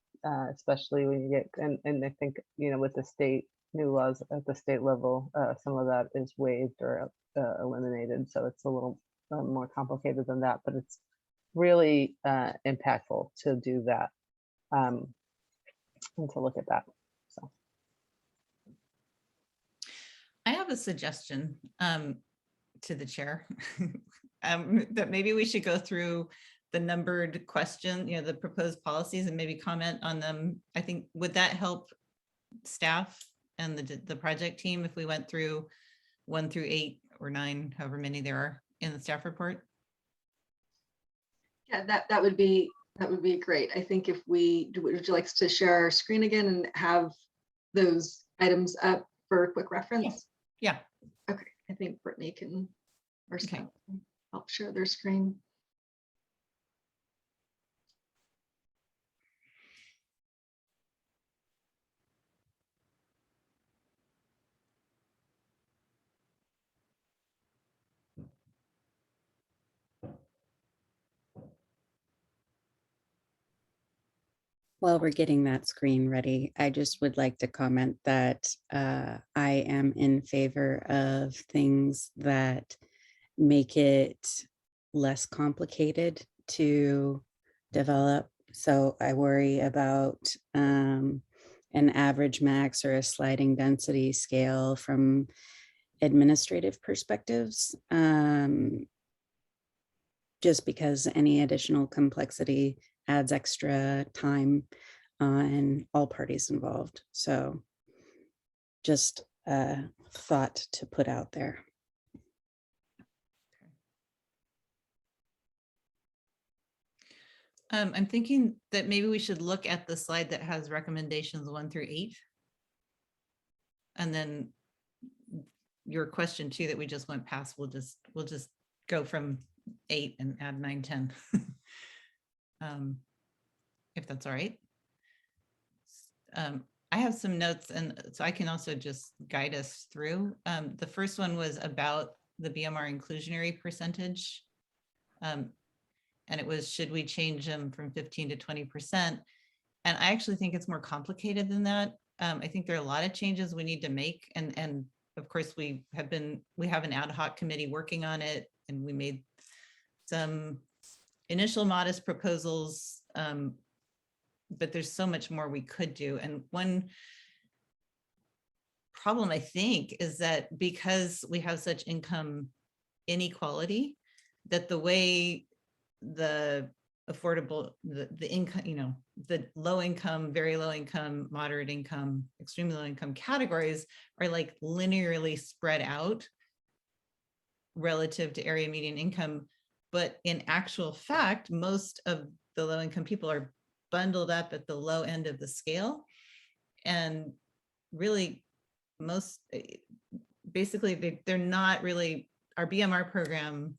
especially when you get, and I think, you know, with the state new laws at the state level, some of that is waived or eliminated. So it's a little more complicated than that, but it's really impactful to do that and to look at that. So I have a suggestion to the chair that maybe we should go through the numbered question, the proposed policies, and maybe comment on them. I think, would that help staff and the project team if we went through 1 through 8 or 9, however many there are in the staff report? Yeah, that would be great. I think if would you like to share our screen again and have those items up for a quick reference? Yeah. Okay, I think Brittany can or Okay. help share their screen. While we're getting that screen ready, I just would like to comment that I am in favor of things that make it less complicated to develop. So I worry about an average max or a sliding density scale from administrative perspectives, just because any additional complexity adds extra time on all parties involved. So just a thought to put out there. I'm thinking that maybe we should look at the slide that has recommendations 1 through 8. And then your question too, that we just went past, we'll just go from 8 and add 9, 10. If that's all right. I have some notes, and so I can also just guide us through. The first one was about the BMR inclusionary percentage. And it was, should we change them from 15 to 20%? And I actually think it's more complicated than that. I think there are a lot of changes we need to make. And of course, we have an ad hoc committee working on it, and we made some initial modest proposals, but there's so much more we could do. And one problem, I think, is that because we have such income inequality, that the way the affordable, the income, the low income, very low income, moderate income, extremely low income categories are like linearly spread out relative to area median income. But in actual fact, most of the low income people are bundled up at the low end of the scale. And really basically they're not really, our BMR program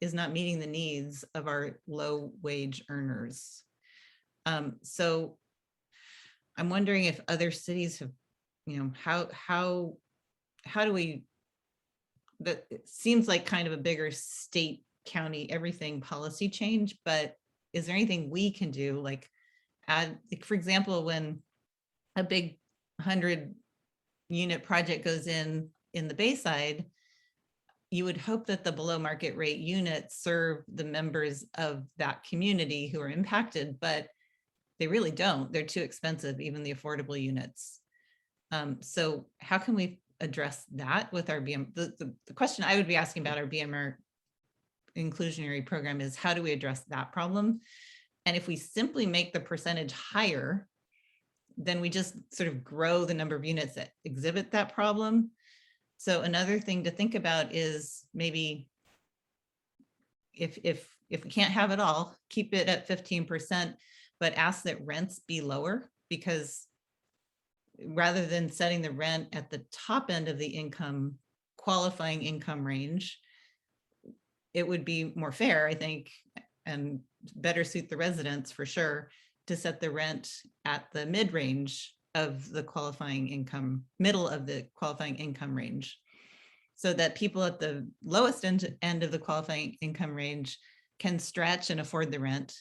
is not meeting the needs of our low wage earners. So I'm wondering if other cities have, how do we, that it seems like kind of a bigger state, county, everything policy change, but is there anything we can do? Like add, like for example, when a big 100 unit project goes in the Bayside, you would hope that the below market rate units serve the members of that community who are impacted, but they really don't. They're too expensive, even the affordable units. So how can we address that with our BM? The question I would be asking about our BMR inclusionary program is, how do we address that problem? And if we simply make the percentage higher, then we just sort of grow the number of units that exhibit that problem. So another thing to think about is maybe if we can't have it all, keep it at 15%, but ask that rents be lower, because rather than setting the rent at the top end of the qualifying income range, it would be more fair, I think, and better suit the residents for sure, to set the rent at the mid-range of the qualifying income, middle of the qualifying income range, so that people at the lowest end of the qualifying income range can stretch and afford the rent.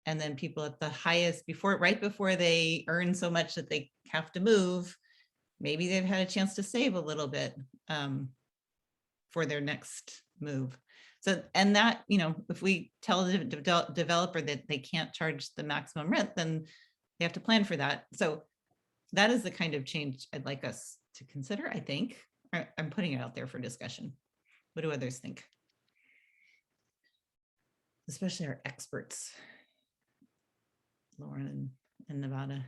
And then people at the highest, right before they earn so much that they have to move, maybe they've had a chance to save a little bit for their next move. So, and that, you know, if we tell the developer that they can't charge the maximum rent, then they have to plan for that. So that is the kind of change I'd like us to consider, I think. I'm putting it out there for discussion. What do others think? Especially our experts, Lauren and Nevada.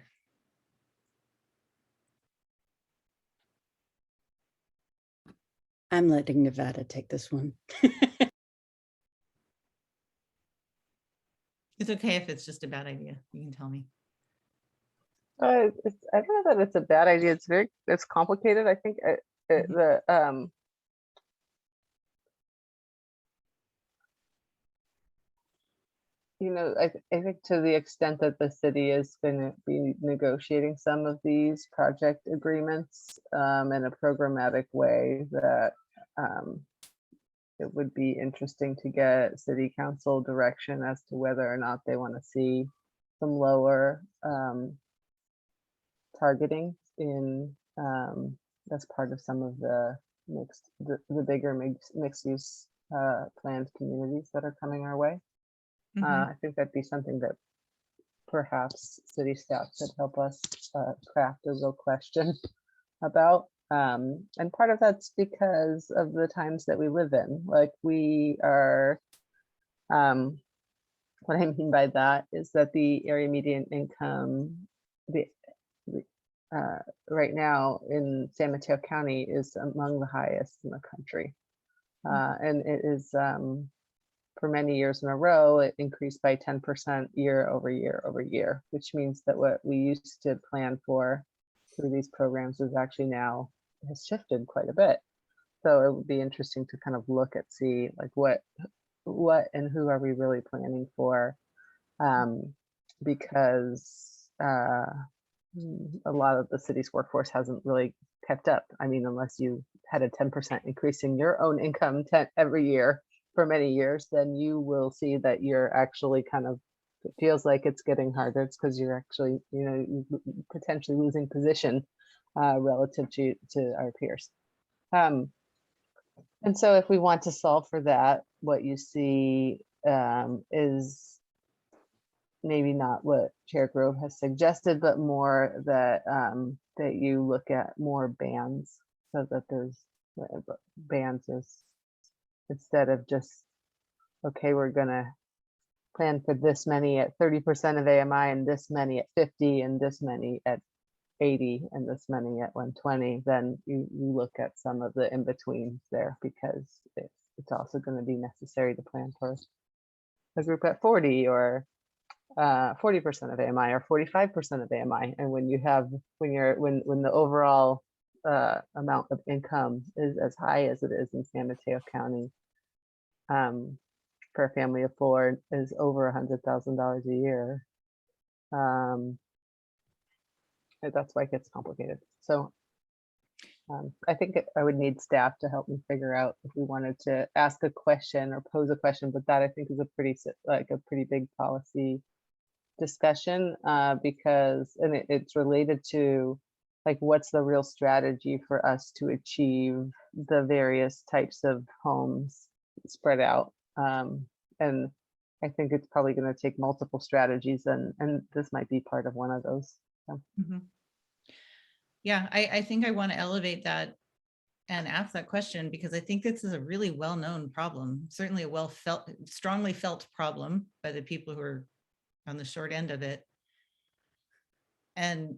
I'm letting Nevada take this one. It's okay if it's just a bad idea. You can tell me. I don't know that it's a bad idea. It's complicated. I think you know, I think to the extent that the city is going to be negotiating some of these project agreements in a programmatic way, that it would be interesting to get city council direction as to whether or not they want to see some lower targeting in as part of some of the bigger mixed use planned communities that are coming our way. I think that'd be something that perhaps city staff could help us craft a real question about. And part of that's because of the times that we live in. Like we are, what I mean by that is that the area median income right now in San Mateo County is among the highest in the country. And it is, for many years in a row, it increased by 10% year over year, which means that what we used to plan for through these programs is actually now has shifted quite a bit. So it would be interesting to kind of look at, see like what and who are we really planning for, because a lot of the city's workforce hasn't really kept up. I mean, unless you had a 10% increase in your own income every year for many years, then you will see that you're actually kind of, it feels like it's getting harder. It's because you're actually, you know, potentially losing position relative to our peers. And so if we want to solve for that, what you see is maybe not what Chair Grove has suggested, but more that that you look at more bands, so that there's bands is, instead of just, okay, we're gonna plan for this many at 30% of AMI and this many at 50 and this many at 80 and this many at 120, then you look at some of the in-betweens there, because it's also going to be necessary to plan for a group at 40 or 40% of AMI or 45% of AMI. And when you have, when the overall amount of income is as high as it is in San Mateo County, for a family of four is over $100,000 a year. That's why it gets complicated. So I think I would need staff to help me figure out if we wanted to ask a question or pose a question, but that I think is a pretty big policy discussion, because, and it's related to like, what's the real strategy for us to achieve the various types of homes spread out. And I think it's probably going to take multiple strategies, and this might be part of one of those. So. Yeah, I think I want to elevate that and ask that question, because I think this is a really well-known problem, certainly a strongly felt problem by the people who are on the short end of it. And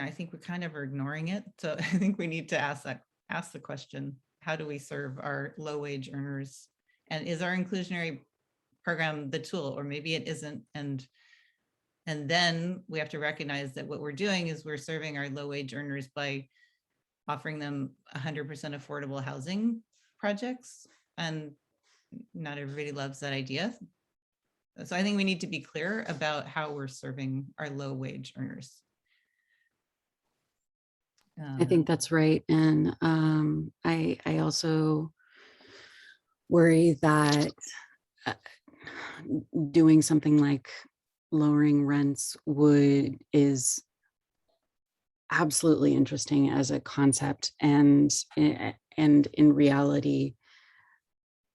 I think we kind of are ignoring it. So I think we need to ask the question, how do we serve our low wage earners? And is our inclusionary program the tool, or maybe it isn't? And then we have to recognize that what we're doing is we're serving our low wage earners by offering them 100% affordable housing projects. And not everybody loves that idea. So I think we need to be clear about how we're serving our low wage earners. I think that's right. And I also worry that doing something like lowering rents is absolutely interesting as a concept, and in reality,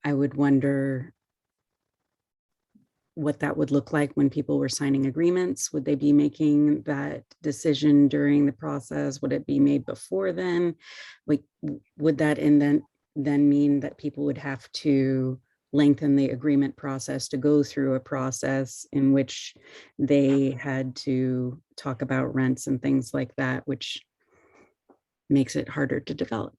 I would wonder what that would look like when people were signing agreements. Would they be making that decision during the process? Would it be made before then? Like, would that then mean that people would have to lengthen the agreement process to go through a process in which they had to talk about rents and things like that, which makes it harder to develop.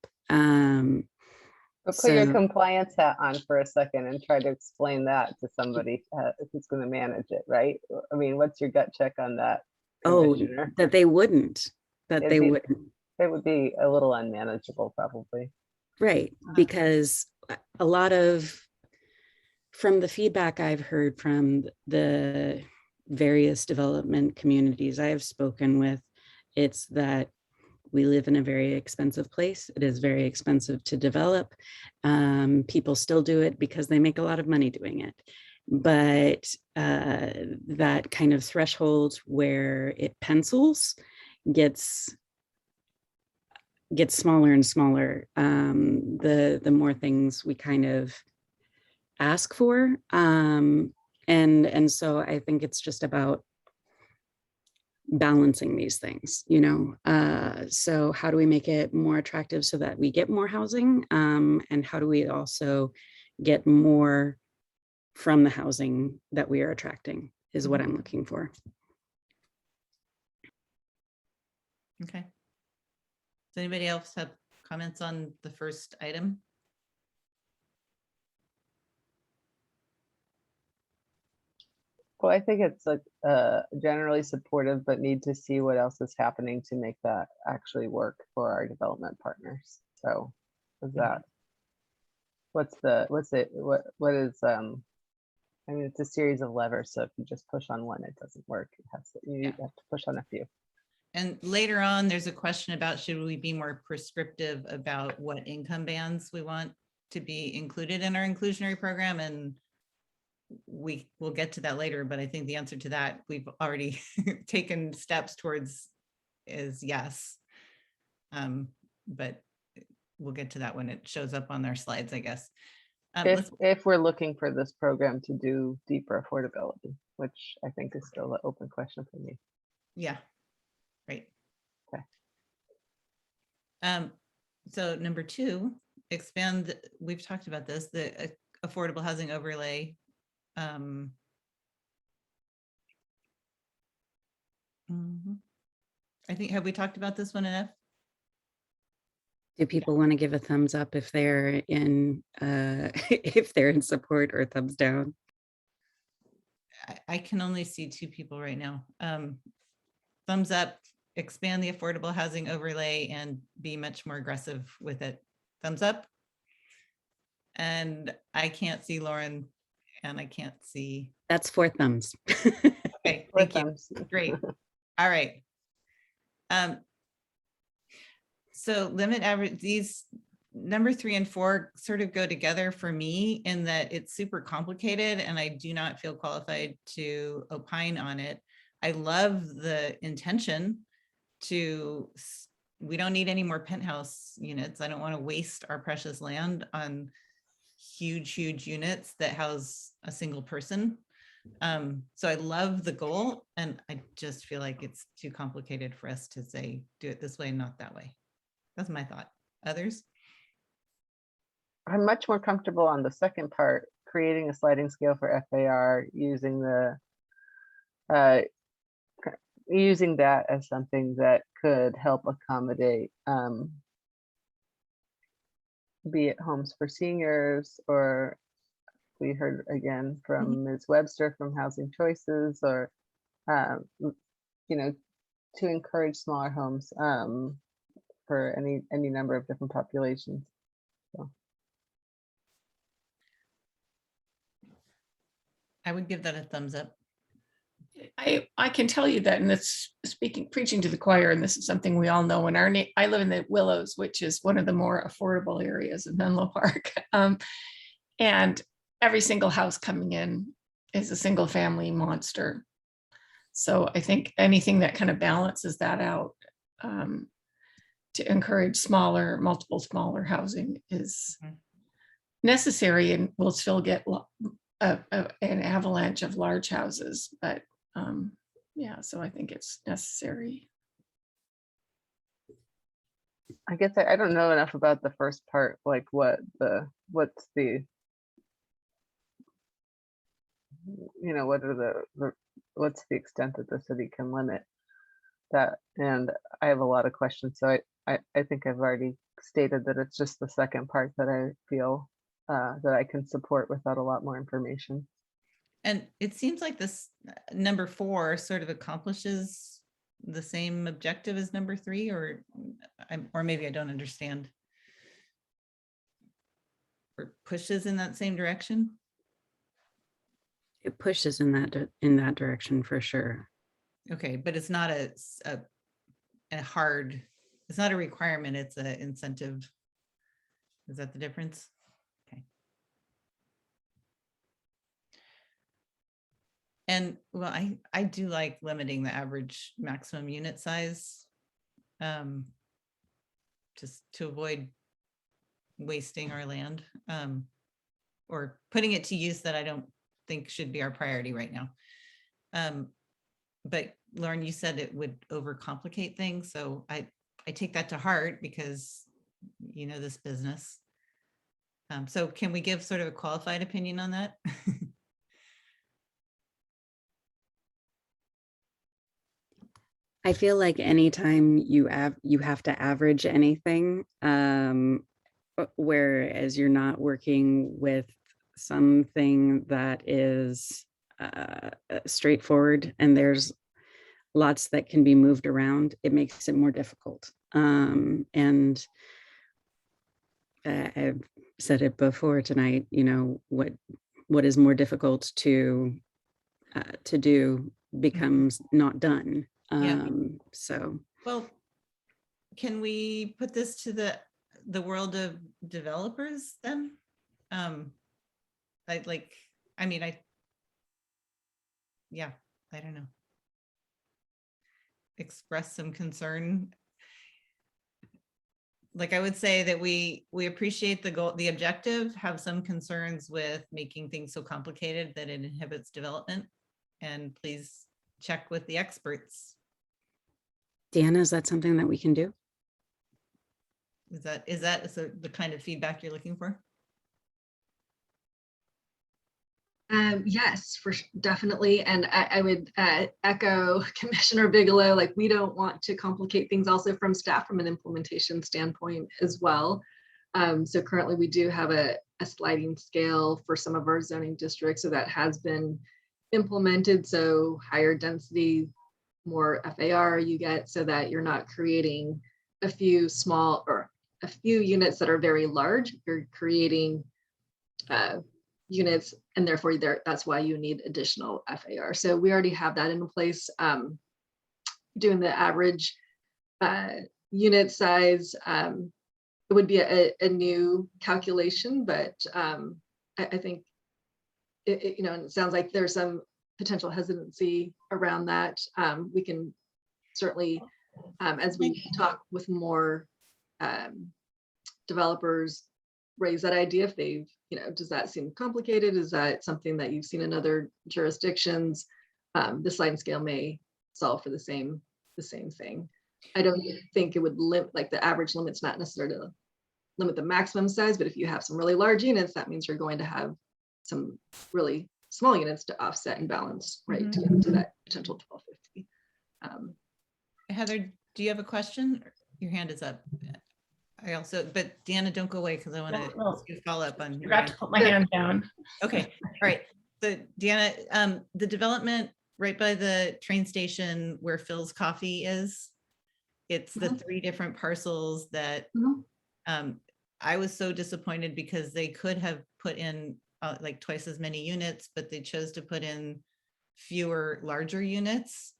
But put your So- compliance hat on for a second and try to explain that to somebody who's going to manage it, right? I mean, what's your gut check on that? Oh, Commissioner? that they wouldn't, that It'd they be- wouldn't. It would be a little unmanageable, probably. Right, because a lot of, from the feedback I've heard from the various development communities I have spoken with, it's that we live in a very expensive place. It is very expensive to develop. People still do it because they make a lot of money doing it. But that kind of threshold where it pencils gets smaller and smaller. The more things we kind of ask for. And so I think it's just about balancing these things, you know. So how do we make it more attractive so that we get more housing? And how do we also get more from the housing that we are attracting is what I'm looking for. Okay. Does anybody else have comments on the first item? Well, I think it's like generally supportive, but need to see what else is happening to make that actually work for our development partners. So is that, what is, I mean, it's a series of levers. So if you just push on one, it doesn't work. You have to push on a few. And later on, there's a question about should we be more prescriptive about what income bands we want to be included in our inclusionary program, and we will get to that later, but I think the answer to that we've already taken steps towards is yes. But we'll get to that when it shows up on our slides, I guess. If we're looking for this program to do deeper affordability, which I think is still an open question for me. Yeah, right. Okay. So number 2, expand, we've talked about this, the affordable housing overlay. I think, have we talked about this one enough? Do people want to give a thumbs up if they're in if they're in support, or thumbs down? I can only see 2 people right now. Thumbs up, expand the affordable housing overlay and be much more aggressive with it. Thumbs up. And I can't see Lauren, and I can't see. That's 4 thumbs. Okay, thank you. Great. All right. So limit average, these number 3 and 4 sort of go together for me in that it's super complicated and I do not feel qualified to opine on it. I love the intention to, we don't need any more penthouse units. I don't want to waste our precious land on huge units that house a single person. So I love the goal, and I just feel like it's too complicated for us to say, do it this way, not that way. That's my thought. Others? I'm much more comfortable on the second part, creating a sliding scale for FAR, using that as something that could help accommodate, be it homes for seniors, or we heard again from Ms. Webster from Housing Choices, or you know, to encourage smaller homes for any number of different populations. So I would give that a thumbs up. I can tell you that, and that's preaching to the choir, and this is something we all know. I live in the Willows, which is one of the more affordable areas of Menlo Park. And every single house coming in is a single family monster. So I think anything that kind of balances that out to encourage multiple smaller housing is necessary, and we'll still get an avalanche of large houses, but yeah, so I think it's necessary. I guess I don't know enough about the first part, like what's the, what are what's the extent that the city can limit that? And I have a lot of questions. So I think I've already stated that it's just the second part that I feel that I can support without a lot more information. And it seems like this number 4 sort of accomplishes the same objective as number 3, or maybe I don't understand. Or pushes in that same direction. It pushes in that direction for sure. Okay, but it's not a hard, it's not a requirement, it's an incentive. Is that the difference? Okay. And well, I do like limiting the average maximum unit size, just to avoid wasting our land, or putting it to use that I don't think should be our priority right now. But Lauren, you said it would overcomplicate things. So I take that to heart because you know this business. So can we give sort of a qualified opinion on that? I feel like anytime you have to average anything, whereas you're not working with something that is straightforward and there's lots that can be moved around, it makes it more difficult. And I've said it before tonight, you know, what is more difficult to do becomes not done. So, well, can we put this to the world of developers then? I don't know. Express some concern. Like I would say that we appreciate the goal, the objective, have some concerns with making things so complicated that it inhibits development. And please check with the experts. Deanna, is that something that we can do? Is that the kind of feedback you're looking for? Yes, definitely. And I would echo Commissioner Bigelow, like we don't want to complicate things also from staff from an implementation standpoint as well. So currently we do have a sliding scale for some of our zoning districts. So that has been implemented. So higher density, more FAR you get, so that you're not creating a few small or a few units that are very large. You're creating units, and therefore that's why you need additional FAR. So we already have that in place. Doing the average unit size, it would be a new calculation, but I think you know, and it sounds like there's some potential hesitancy around that. We can certainly, as we talk with more developers, raise that idea if they've, you know, does that seem complicated? Is that something that you've seen in other jurisdictions? The sliding scale may solve for the same thing. I don't think it would limit, like the average limit's not necessarily to limit the maximum size, but if you have some really large units, that means you're going to have some really small units to offset and balance, right, to get to that potential 1250. Heather, do you have a question? Your hand is up. But Deanna, don't go away because I want to follow up on. I forgot to put my hand down. Okay, all right. So Deanna, the development right by the train station where Phil's Coffee is, it's the 3 different parcels that I was so disappointed because they could have put in like twice as many units, but they chose to put in fewer larger units.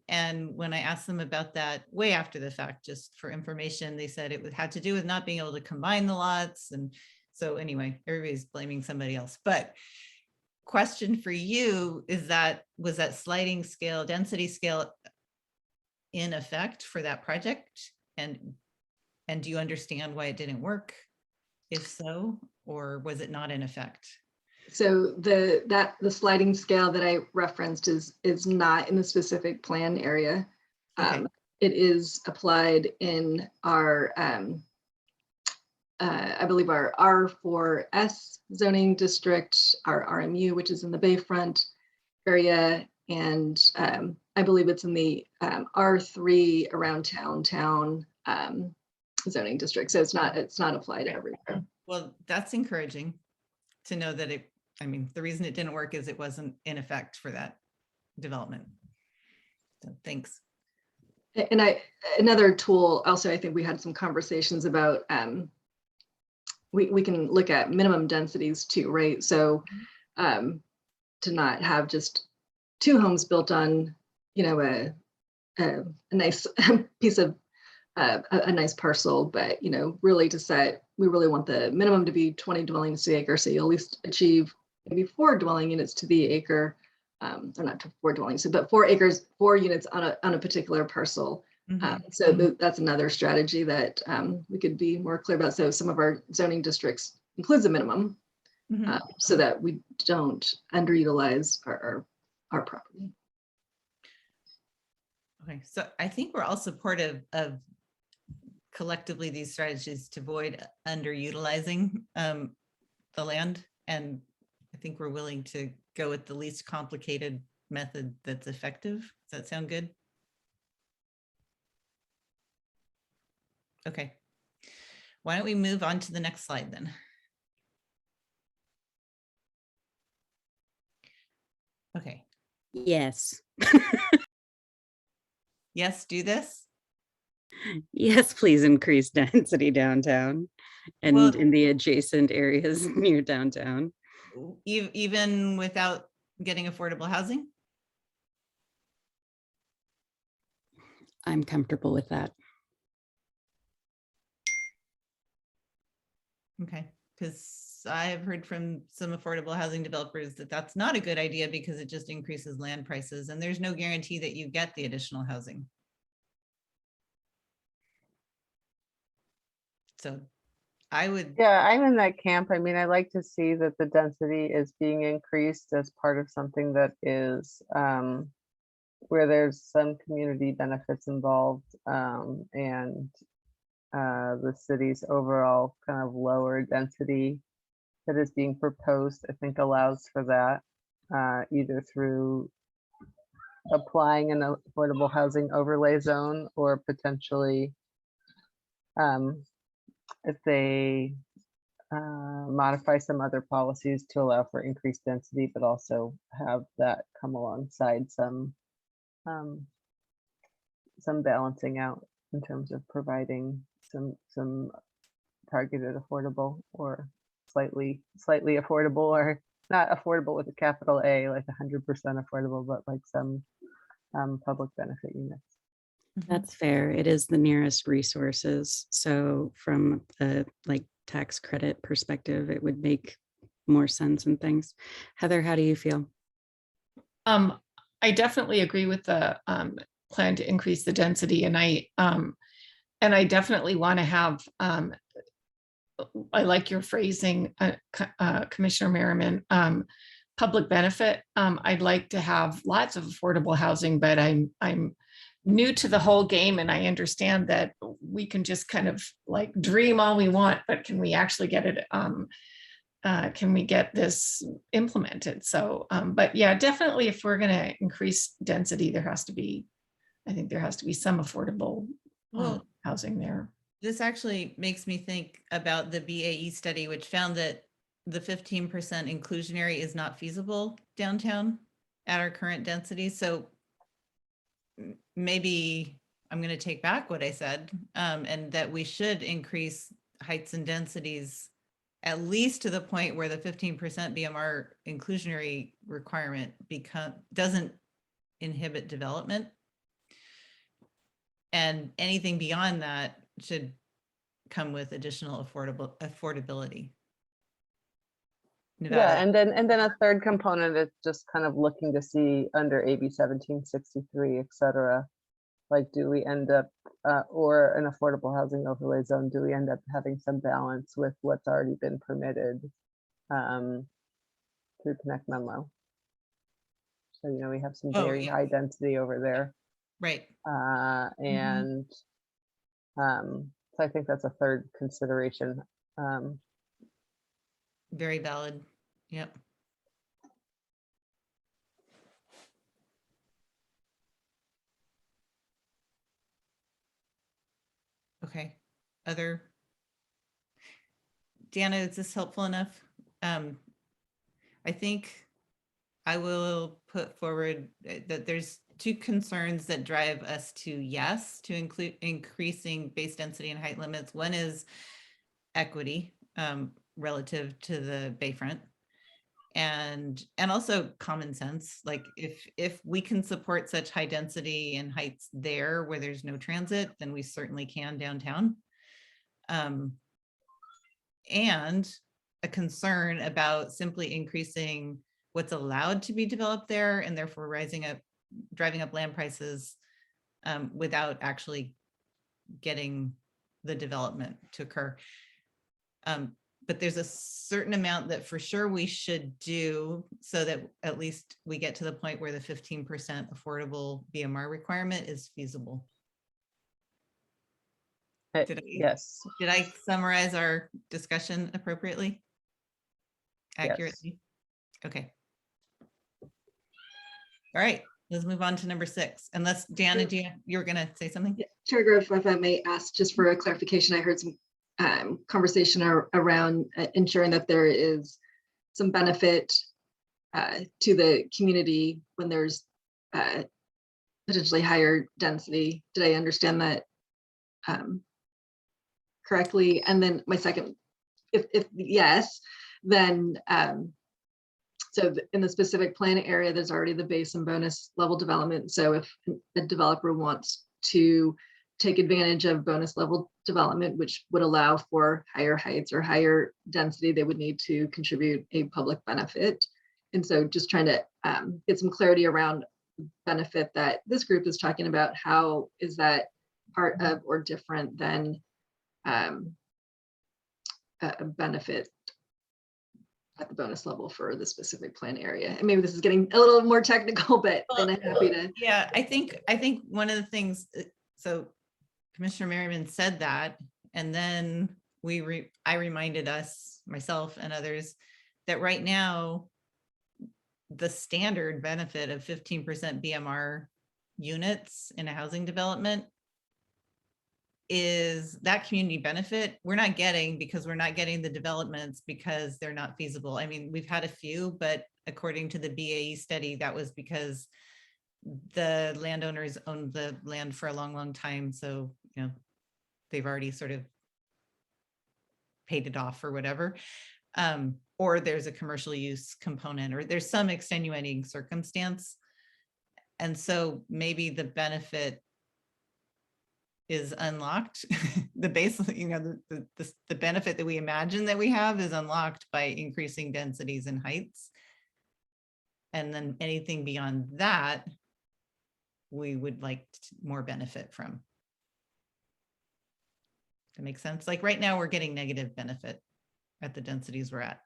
And when I asked them about that way after the fact, just for information, they said it had to do with not being able to combine the lots. And so anyway, everybody's blaming somebody else. But question for you is was that sliding scale, density scale in effect for that project? And do you understand why it didn't work? If so, or was it not in effect? So the sliding scale that I referenced is not in the specific plan area. Okay. It is applied in our I believe our R4S zoning district, our RMU, which is in the Bayfront area, and I believe it's in the R3 around town zoning district. So it's not applied everywhere. Well, that's encouraging to know that I mean, the reason it didn't work is it wasn't in effect for that development. So thanks. And another tool also, I think we had some conversations about, we can look at minimum densities too, right? So to not have just 2 homes built on, a nice piece of a nice parcel, but really we really want the minimum to be 20 dwellings to the acre, so you at least achieve maybe 4 dwelling units to the acre, or not 4 dwellings, but 4 acres, 4 units on a particular parcel. So that's another strategy that we could be more clear about. So some of our zoning districts includes a minimum, so that we don't underutilize our property. Okay, so I think we're all supportive of collectively these strategies to avoid underutilizing the land. And I think we're willing to go with the least complicated method that's effective. Does that sound good? Okay. Why don't we move on to the next slide then? Okay. Yes. Yes, do this. Yes, please increase density downtown and Well, in the adjacent areas near downtown. Even without getting affordable housing? I'm comfortable with that. Okay, because I have heard from some affordable housing developers that that's not a good idea because it just increases land prices and there's no guarantee that you get the additional housing. So I would. Yeah, I'm in that camp. I mean, I like to see that the density is being increased as part of something that is where there's some community benefits involved, and the city's overall kind of lower density that is being proposed, I think allows for that, either through applying an affordable housing overlay zone or potentially if they modify some other policies to allow for increased density, but also have that come alongside some balancing out in terms of providing some targeted affordable or slightly affordable, or not affordable with a capital A, like 100% affordable, but like some public benefit units. That's fair. It is the nearest resources. So from the tax credit perspective, it would make more sense and things. Heather, how do you feel? I definitely agree with the plan to increase the density, and I definitely want to have. I like your phrasing, Commissioner Merriman. Public benefit. I'd like to have lots of affordable housing, but I'm new to the whole game, and I understand that we can just kind of dream all we want, but can we actually get it? Can we get this implemented? So, but yeah, definitely, if we're going to increase density, I think there has to be some affordable housing there. This actually makes me think about the BAE study, which found that the 15% inclusionary is not feasible downtown at our current density. So maybe I'm going to take back what I said, and that we should increase heights and densities at least to the point where the 15% BMR inclusionary requirement doesn't inhibit development. And anything beyond that should come with additional affordability. Nevada. Yeah, and then a third component is just kind of looking to see under AB 1763, et cetera, Like, do we end up, or an affordable housing overlay zone, do we end up having some balance with what's already been permitted through Connect Menlo? So, you know, we have some Oh, very yeah. high density over there. Right. And so I think that's a third consideration. Very valid. Yep. Okay. Other. Deanna, is this helpful enough? I think I will put forward that there's two concerns that drive us to yes to include increasing base density and height limits. One is equity relative to the bayfront, and also common sense. Like if we can support such high density and heights there where there's no transit, then we certainly can downtown. And a concern about simply increasing what's allowed to be developed there and therefore driving up land prices without actually getting the development to occur. But there's a certain amount that for sure we should do so that at least we get to the point where the 15% affordable BMR requirement is feasible. Yes. Did I summarize our discussion appropriately? Accurately? Yes. Okay. All right, let's move on to number 6. Unless Deanna, you were gonna say something? Yeah. Chair Grove, if I may ask just for a clarification, I heard some conversation around ensuring that there is some benefit to the community when there's potentially higher density. Did I understand that correctly? And then my second, if yes, then so in the specific plan area, there's already the base and bonus level development. So if a developer wants to take advantage of bonus level development, which would allow for higher heights or higher density, they would need to contribute a public benefit. And so just trying to get some clarity around benefit that this group is talking about. How is that part of or different than a benefit at the bonus level for the specific plan area? And maybe this is getting a little more technical, but then I'm happy to. Yeah, I think one of the things, so Commissioner Merriman said that, and then I reminded us, myself and others, that right now the standard benefit of 15% BMR units in a housing development is that community benefit we're not getting because we're not getting the developments because they're not feasible. I mean, we've had a few, but according to the BAE study, that was because the landowners owned the land for a long, long time. So, you know, they've already sort of paid it off or whatever. Or there's a commercial use component, or there's some extenuating circumstance. And so maybe the benefit is unlocked. The base, you know, the benefit that we imagine that we have is unlocked by increasing densities and heights. And then anything beyond that, we would like more benefit from. That makes sense. Like right now we're getting negative benefit at the densities we're at.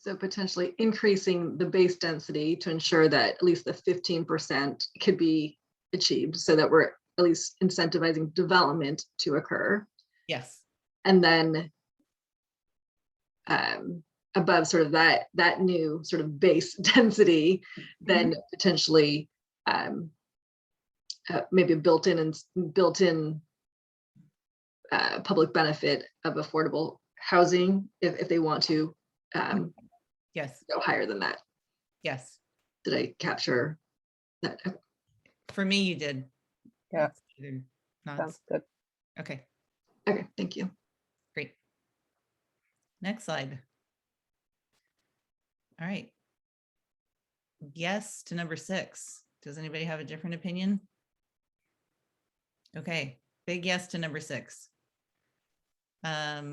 So potentially increasing the base density to ensure that at least the 15% could be achieved, so that we're at least incentivizing development to occur. Yes. And then above sort of that new sort of base density, then potentially maybe a built-in public benefit of affordable housing if they want to yes, go higher than that. Yes. Did I capture that? For me, you did. Yeah. Sounds good. Okay. Okay, thank you. Great. Next slide. All right. Yes to number 6. Does anybody have a different opinion? Okay, big yes to number 6. I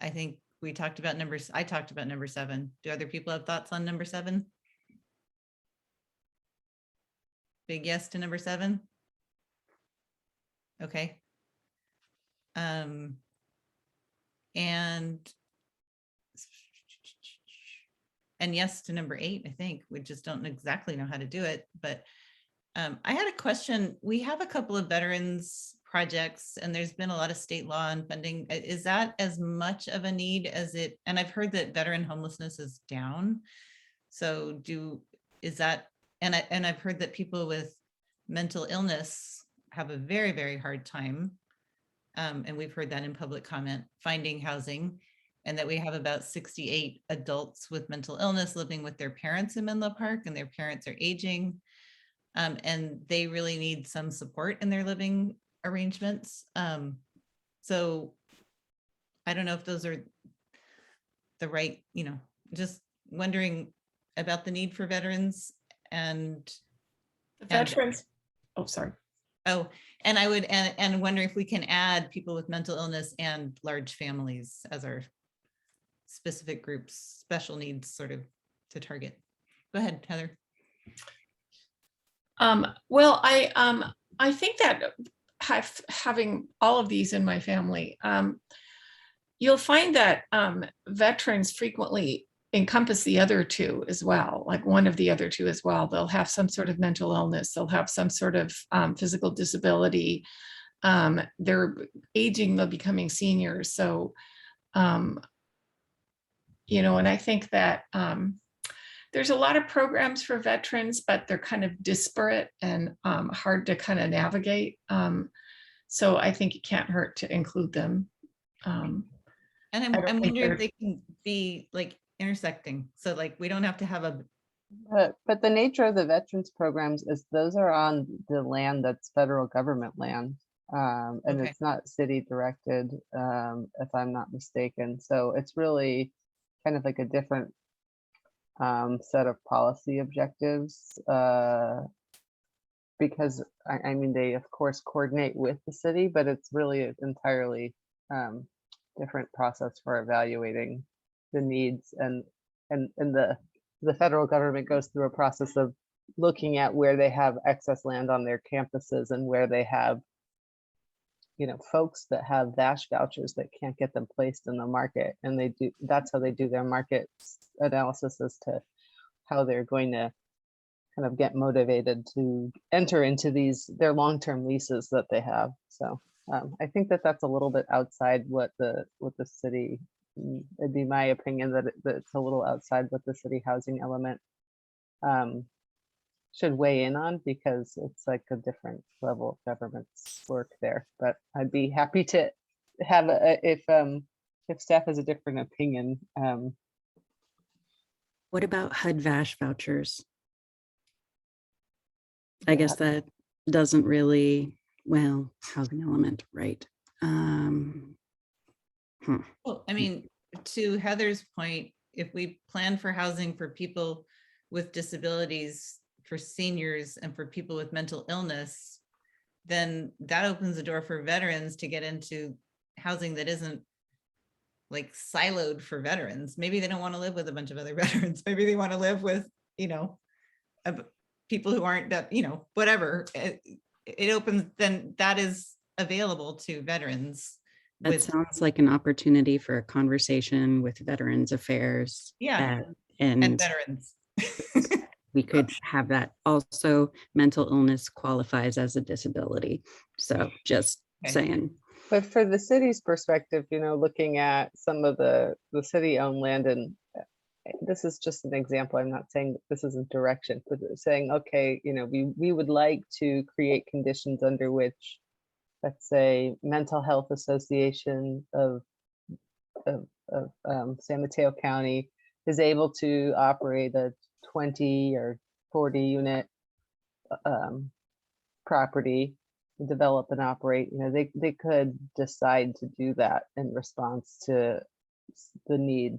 think we talked about numbers. I talked about number 7. Do other people have thoughts on number 7? Big yes to number 7. Okay. And yes to number 8, I think. We just don't exactly know how to do it. But I had a question. We have a couple of veterans projects, and there's been a lot of state law and funding. Is that as much of a need as it? And I've heard that veteran homelessness is down. So I've heard that people with mental illness have a very, very hard time. And we've heard that in public comment, finding housing, and that we have about 68 adults with mental illness living with their parents in Menlo Park, and their parents are aging. And they really need some support in their living arrangements. So I don't know if those are the right, just wondering about the need for veterans and Veterans. Oh, sorry. Oh, and I would, and wonder if we can add people with mental illness and large families as our specific groups, special needs sort of to target. Go ahead, Heather. Well, I think that having all of these in my family, you'll find that veterans frequently encompass the other two as well, like one of the other two as well. They'll have some sort of mental illness, they'll have some sort of physical disability, they're aging, they're becoming seniors. So, and I think that there's a lot of programs for veterans, but they're kind of disparate and hard to kind of navigate. So I think it can't hurt to include them. And I'm wondering if they can be like intersecting. So like, we don't have to have a. But the nature of the veterans programs is those are on the land that's federal government land. And Okay. It's not city directed, if I'm not mistaken. So it's really kind of like a different set of policy objectives, because I mean, they of course coordinate with the city, but it's really an entirely different process for evaluating the needs, and the federal government goes through a process of looking at where they have excess land on their campuses and where they have folks that have VASH vouchers that can't get them placed in the market, and that's how they do their market analysis as to how they're going to kind of get motivated to enter into their long-term leases that they have. So I think that that's a little bit outside what the city, it'd be my opinion that it's a little outside what the city housing element should weigh in on, because it's like a different level of government's work there. But I'd be happy to have if staff has a different opinion. What about HUD VASH vouchers? I guess that doesn't really, well, housing element, right? Well, I mean, to Heather's point, if we plan for housing for people with disabilities, for seniors, and for people with mental illness, then that opens the door for veterans to get into housing that isn't like siloed for veterans. Maybe they don't want to live with a bunch of other veterans. Maybe they want to live with, people who aren't that, whatever. It opens, then that is available to veterans. That sounds like an opportunity for a conversation with Veterans Affairs. Yeah, and veterans. We could have that. Also, mental illness qualifies as a disability. So just saying. But for the city's perspective, looking at some of the city-owned land, and this is just an example, I'm not saying this isn't direction, but saying, okay, we would like to create conditions under which, let's say, Mental Health Association of San Mateo County is able to operate a 20 or 40 unit property, develop and operate. They could decide to do that in response to the need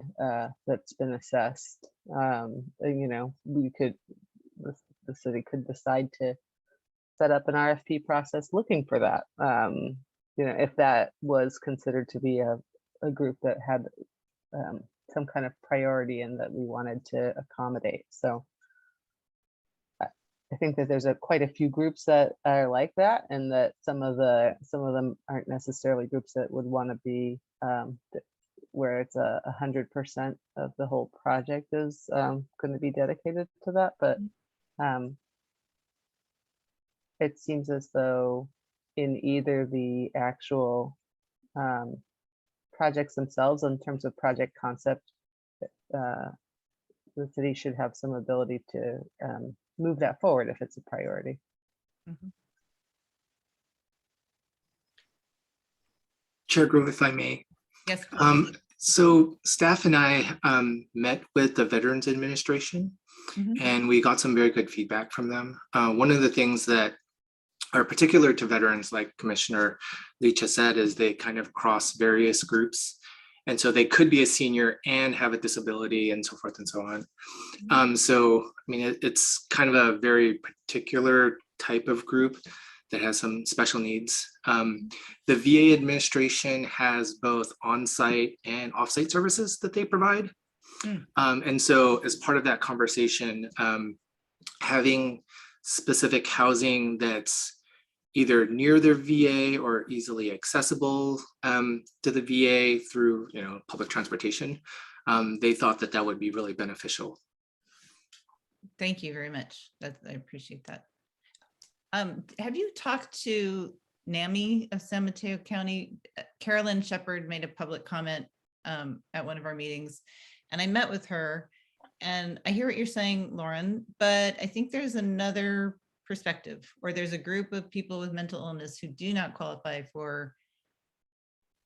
that's been assessed. The city could decide to set up an RFP process looking for that. If that was considered to be a group that had some kind of priority and that we wanted to accommodate. So I think that there's quite a few groups that are like that, and that some of them aren't necessarily groups that would want to be where it's 100% of the whole project is going to be dedicated to that. But it seems as though in either the actual projects themselves, in terms of project concept, the city should have some ability to move that forward if it's a priority. Mhm. Chair Grove, if I may. Yes. So staff and I met with the Veterans Administration, Mhm. and we got some very good feedback from them. One of the things that are particular to veterans, like Commissioner Leach has said, is they kind of cross various groups. And so they could be a senior and have a disability and so forth and so on. So, I mean, it's kind of a very particular type of group that has some special needs. The VA administration has both on-site and off-site services that they provide. And so as part of that conversation, having specific housing that's either near their VA or easily accessible to the VA through, public transportation, they thought that that would be really beneficial. Thank you very much. I appreciate that. Have you talked to NAMI of San Mateo County? Carolyn Shepard made a public comment at one of our meetings, and I met with her, and I hear what you're saying, Lauren, but I think there's another perspective, or there's a group of people with mental illness who do not qualify for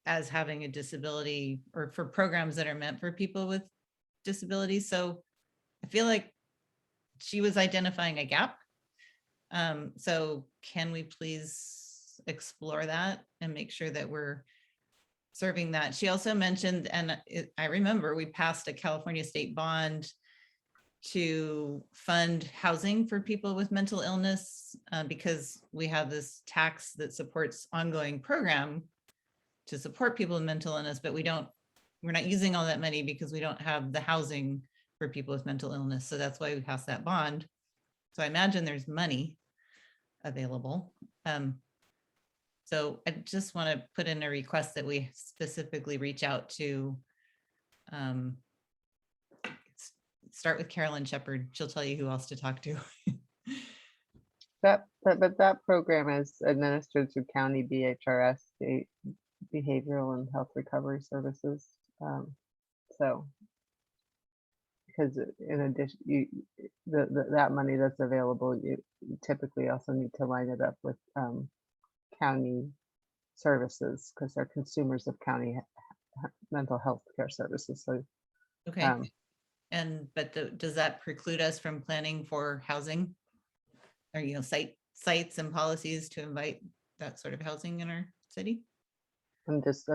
as having a disability, or for programs that are meant for people with disabilities. So I feel like she was identifying a gap. So can we please explore that and make sure that we're serving that? She also mentioned, and I remember we passed a California state bond to fund housing for people with mental illness, because we have this tax that supports ongoing program to support people with mental illness, but we're not using all that money because we don't have the housing for people with mental illness. So that's why we passed that bond. So I imagine there's money available. So I just want to put in a request that we specifically reach out to start with Carolyn Shepard. She'll tell you who else to talk to. But that program is administered through county BHRS, the Behavioral and Health Recovery Services. So, because in addition, that money that's available, you typically also need to line it up with county services, because they're consumers of county mental health care services. So, okay. But does that preclude us from planning for housing, or sites and policies to invite that sort of housing in our city? I'm just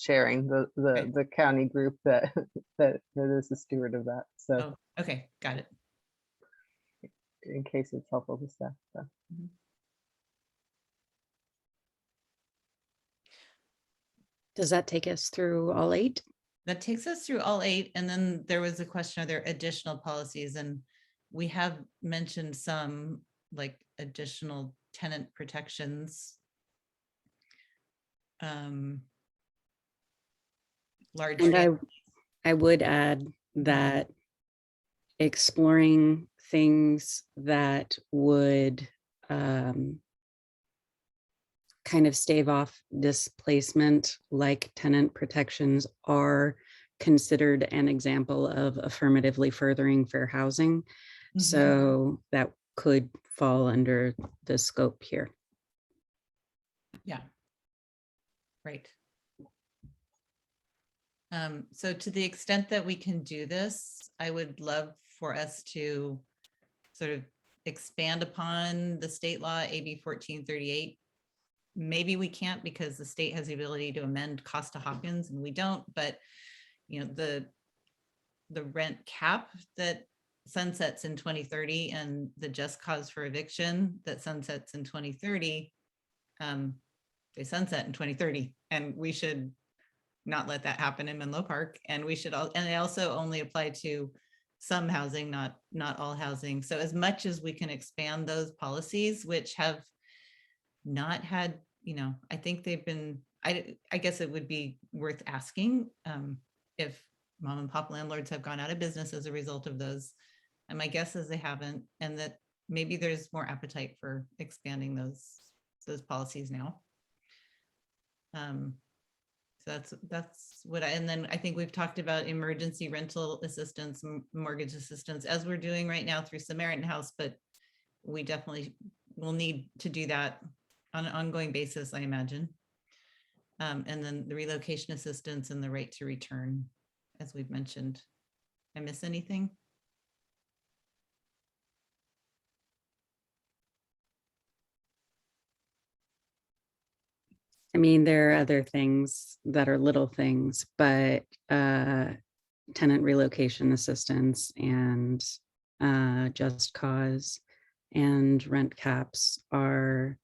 sharing the county group that is the steward of that. So okay, got it. In case it's helpful to staff. So. Mm-hmm. Does that take us through all 8? That takes us through all 8. And then there was a question, are there additional policies? And we have mentioned some, like additional tenant protections. Large. And I would add that exploring things that would kind of stave off displacement, like tenant protections, are considered an example of affirmatively furthering fair housing. Mm-hmm. So that could fall under the scope here. Yeah. Right. So to the extent that we can do this, I would love for us to sort of expand upon the state law, AB 1438. Maybe we can't because the state has the ability to amend Costa-Hawkins and we don't, but the rent cap that sunsets in 2030 and the just cause for eviction that sunsets in 2030, they sunset in 2030, and we should not let that happen in Menlo Park. And we should and they also only apply to some housing, not all housing. So as much as we can expand those policies, which have not had, I think they've been, I guess it would be worth asking if mom and pop landlords have gone out of business as a result of those. And my guess is they haven't, and that maybe there's more appetite for expanding those policies now. So that's what and then I think we've talked about emergency rental assistance, mortgage assistance, as we're doing right now through Samaritan House, but we definitely will need to do that on an ongoing basis, I imagine. And then the relocation assistance and the right to return, as we've mentioned. I miss anything? I mean, there are other things that are little things, but tenant relocation assistance and just cause and rent caps are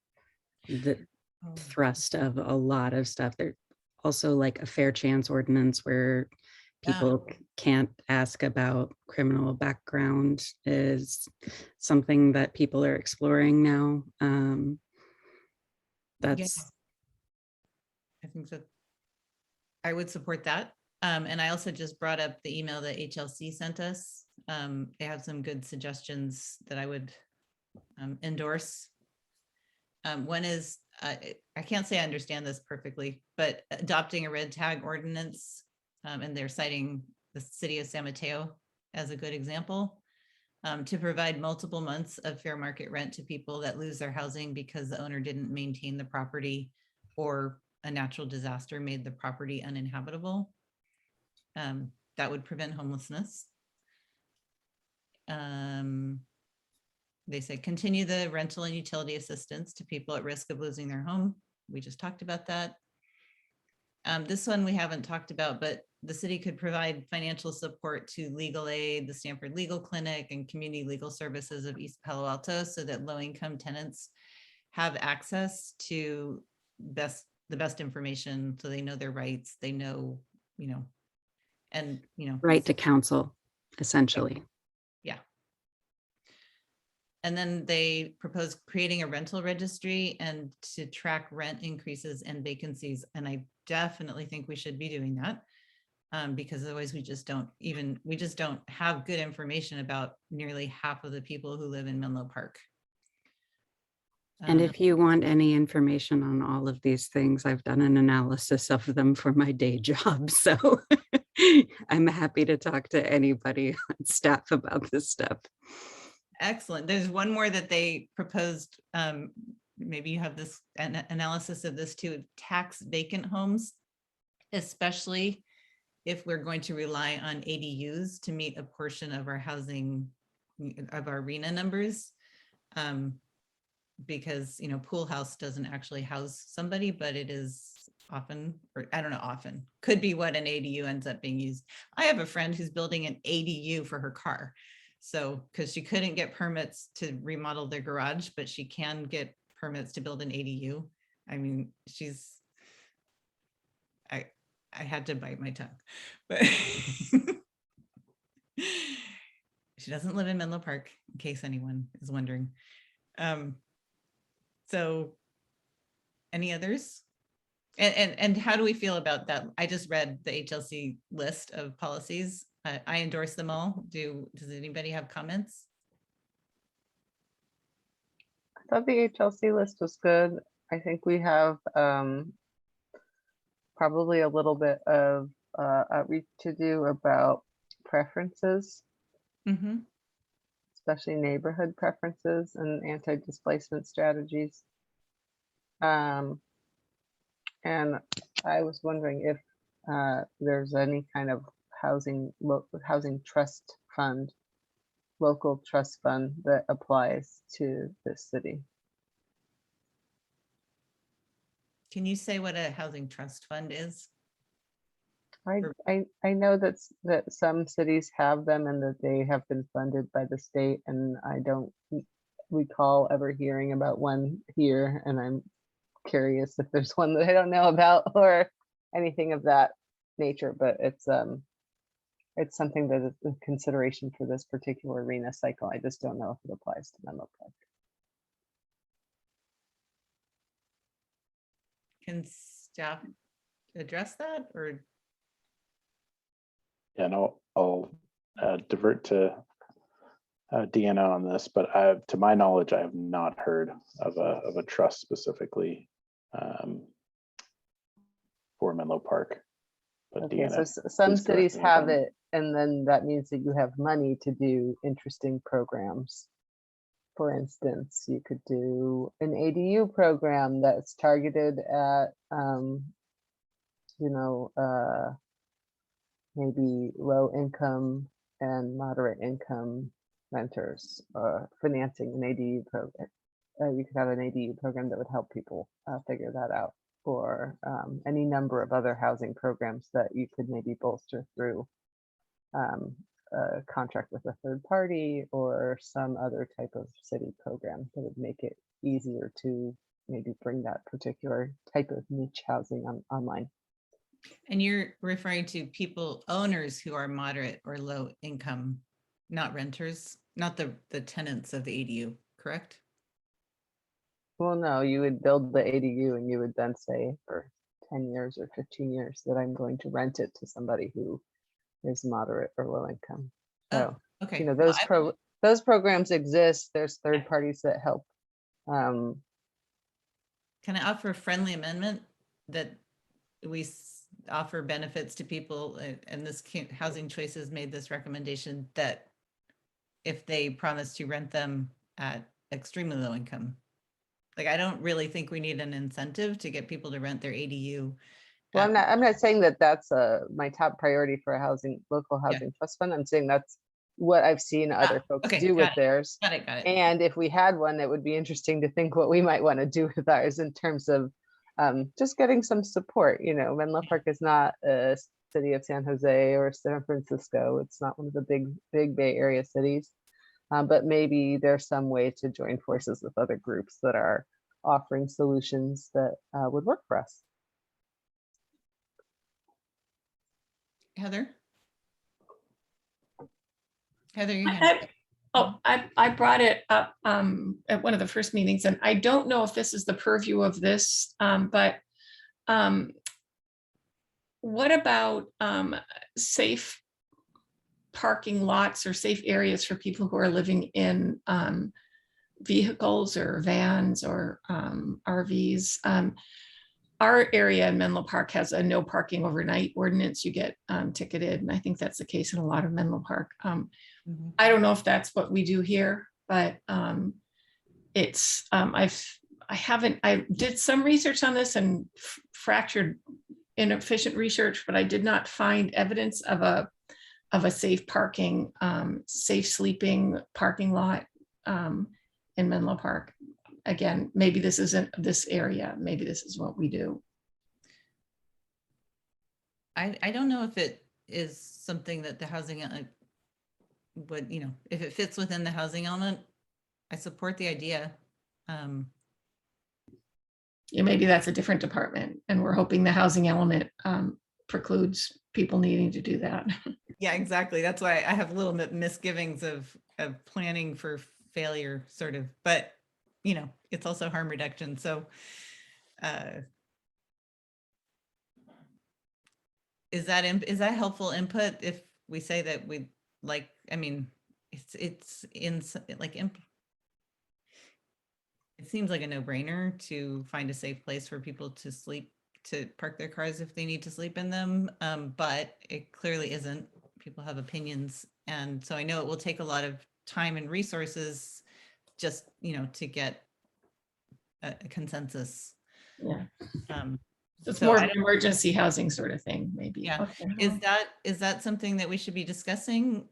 the thrust of a lot of stuff. There's also like a fair chance ordinance where people can't ask about criminal background is something that people are exploring now. That's I think that I would support that. And I also just brought up the email that HLC sent us. They have some good suggestions that I would endorse. One is, I can't say I understand this perfectly, but adopting a red tag ordinance, and they're citing the city of San Mateo as a good example, to provide multiple months of fair market rent to people that lose their housing because the owner didn't maintain the property or a natural disaster made the property uninhabitable. That would prevent homelessness. They said continue the rental and utility assistance to people at risk of losing their home. We just talked about that. This one we haven't talked about, but the city could provide financial support to Legal Aid, the Stanford Legal Clinic, and Community Legal Services of East Palo Alto so that low-income tenants have access to the best information, so they know their rights, they know, and right to counsel, essentially. Yeah. And then they proposed creating a rental registry and to track rent increases and vacancies. And I definitely think we should be doing that because otherwise we just don't have good information about nearly half of the people who live in Menlo Park. And if you want any information on all of these things, I've done an analysis of them for my day job. So I'm happy to talk to anybody on staff about this stuff. Excellent. There's one more that they proposed. Maybe you have this analysis of this too, tax vacant homes, especially if we're going to rely on ADUs to meet a portion of our housing, of our RENA numbers. Because pool house doesn't actually house somebody, but it is often, or I don't know, often could be what an ADU ends up being used. I have a friend who's building an ADU for her car. So, because she couldn't get permits to remodel their garage, but she can get permits to build an ADU. I mean, I had to bite my tongue, but she doesn't live in Menlo Park, in case anyone is wondering. So any others? And how do we feel about that? I just read the HLC list of policies. I endorse them all. Does anybody have comments? I thought the HLC list was good. I think we have probably a little bit of outreach to do about preferences, especially neighborhood preferences and anti-displacement strategies. And I was wondering if there's any kind of housing trust fund, local trust fund that applies to this city. Can you say what a housing trust fund is? I know that some cities have them and that they have been funded by the state, and I don't recall ever hearing about one here, and I'm curious if there's one that I don't know about or anything of that nature, but it's it's something that is a consideration for this particular arena cycle. I just don't know if it applies to Menlo Park. Can staff address that, or? Yeah, no, I'll divert to Deanna on this, but to my knowledge, I have not heard of a trust specifically for Menlo Park. But Okay, Deanna, so some please correct cities me if have I'm- it, and then that means that you have money to do interesting programs. For instance, you could do an ADU program that's targeted at, maybe low income and moderate income renters, financing an ADU program. You could have an ADU program that would help people figure that out, or any number of other housing programs that you could maybe bolster through a contract with a third party or some other type of city program that would make it easier to maybe bring that particular type of niche housing online. And you're referring to people, owners who are moderate or low income, not renters, not the tenants of the ADU, correct? Well, no, you would build the ADU and you would then say for 10 years or 15 years that I'm going to rent it to somebody who is moderate or low income. So, Okay. those programs exist. There's third parties that help. Can I offer a friendly amendment that we offer benefits to people, and this Housing Choices made this recommendation that if they promise to rent them at extremely low income? Like, I don't really think we need an incentive to get people to rent their ADU. Well, I'm not saying that that's my top priority for a local housing trust fund. I'm saying that's what I've seen other folks do with theirs. Got it. And if we had one, it would be interesting to think what we might want to do with ours in terms of just getting some support. Menlo Park is not a city of San Jose or San Francisco. It's not one of the big Bay Area cities. But maybe there's some way to join forces with other groups that are offering solutions that would work for us. Heather, you had. I brought it up at one of the first meetings, and I don't know if this is the purview of this, but what about safe parking lots or safe areas for people who are living in vehicles or vans or RVs? Our area in Menlo Park has a no parking overnight ordinance. You get ticketed, and I think that's the case in a lot of Menlo Park. I don't know if that's what we do here, but it's I did some research on this and fractured inefficient research, but I did not find evidence of a safe parking, safe sleeping parking lot in Menlo Park. Again, maybe this isn't this area. Maybe this is what we do. I don't know if it is something that the housing would, if it fits within the housing element. I support the idea. Yeah, maybe that's a different department, and we're hoping the housing element precludes people needing to do that. Yeah, exactly. That's why I have little misgivings of planning for failure, sort of. But it's also harm reduction. So is that helpful input if we say that we like, it's in like, it seems like a no-brainer to find a safe place for people to sleep, to park their cars if they need to sleep in them. But it clearly isn't. People have opinions. And so I know it will take a lot of time and resources just, to get a consensus. Yeah. It's more of an emergency housing sort of thing, maybe. Yeah. Okay. Is that something that we should be discussing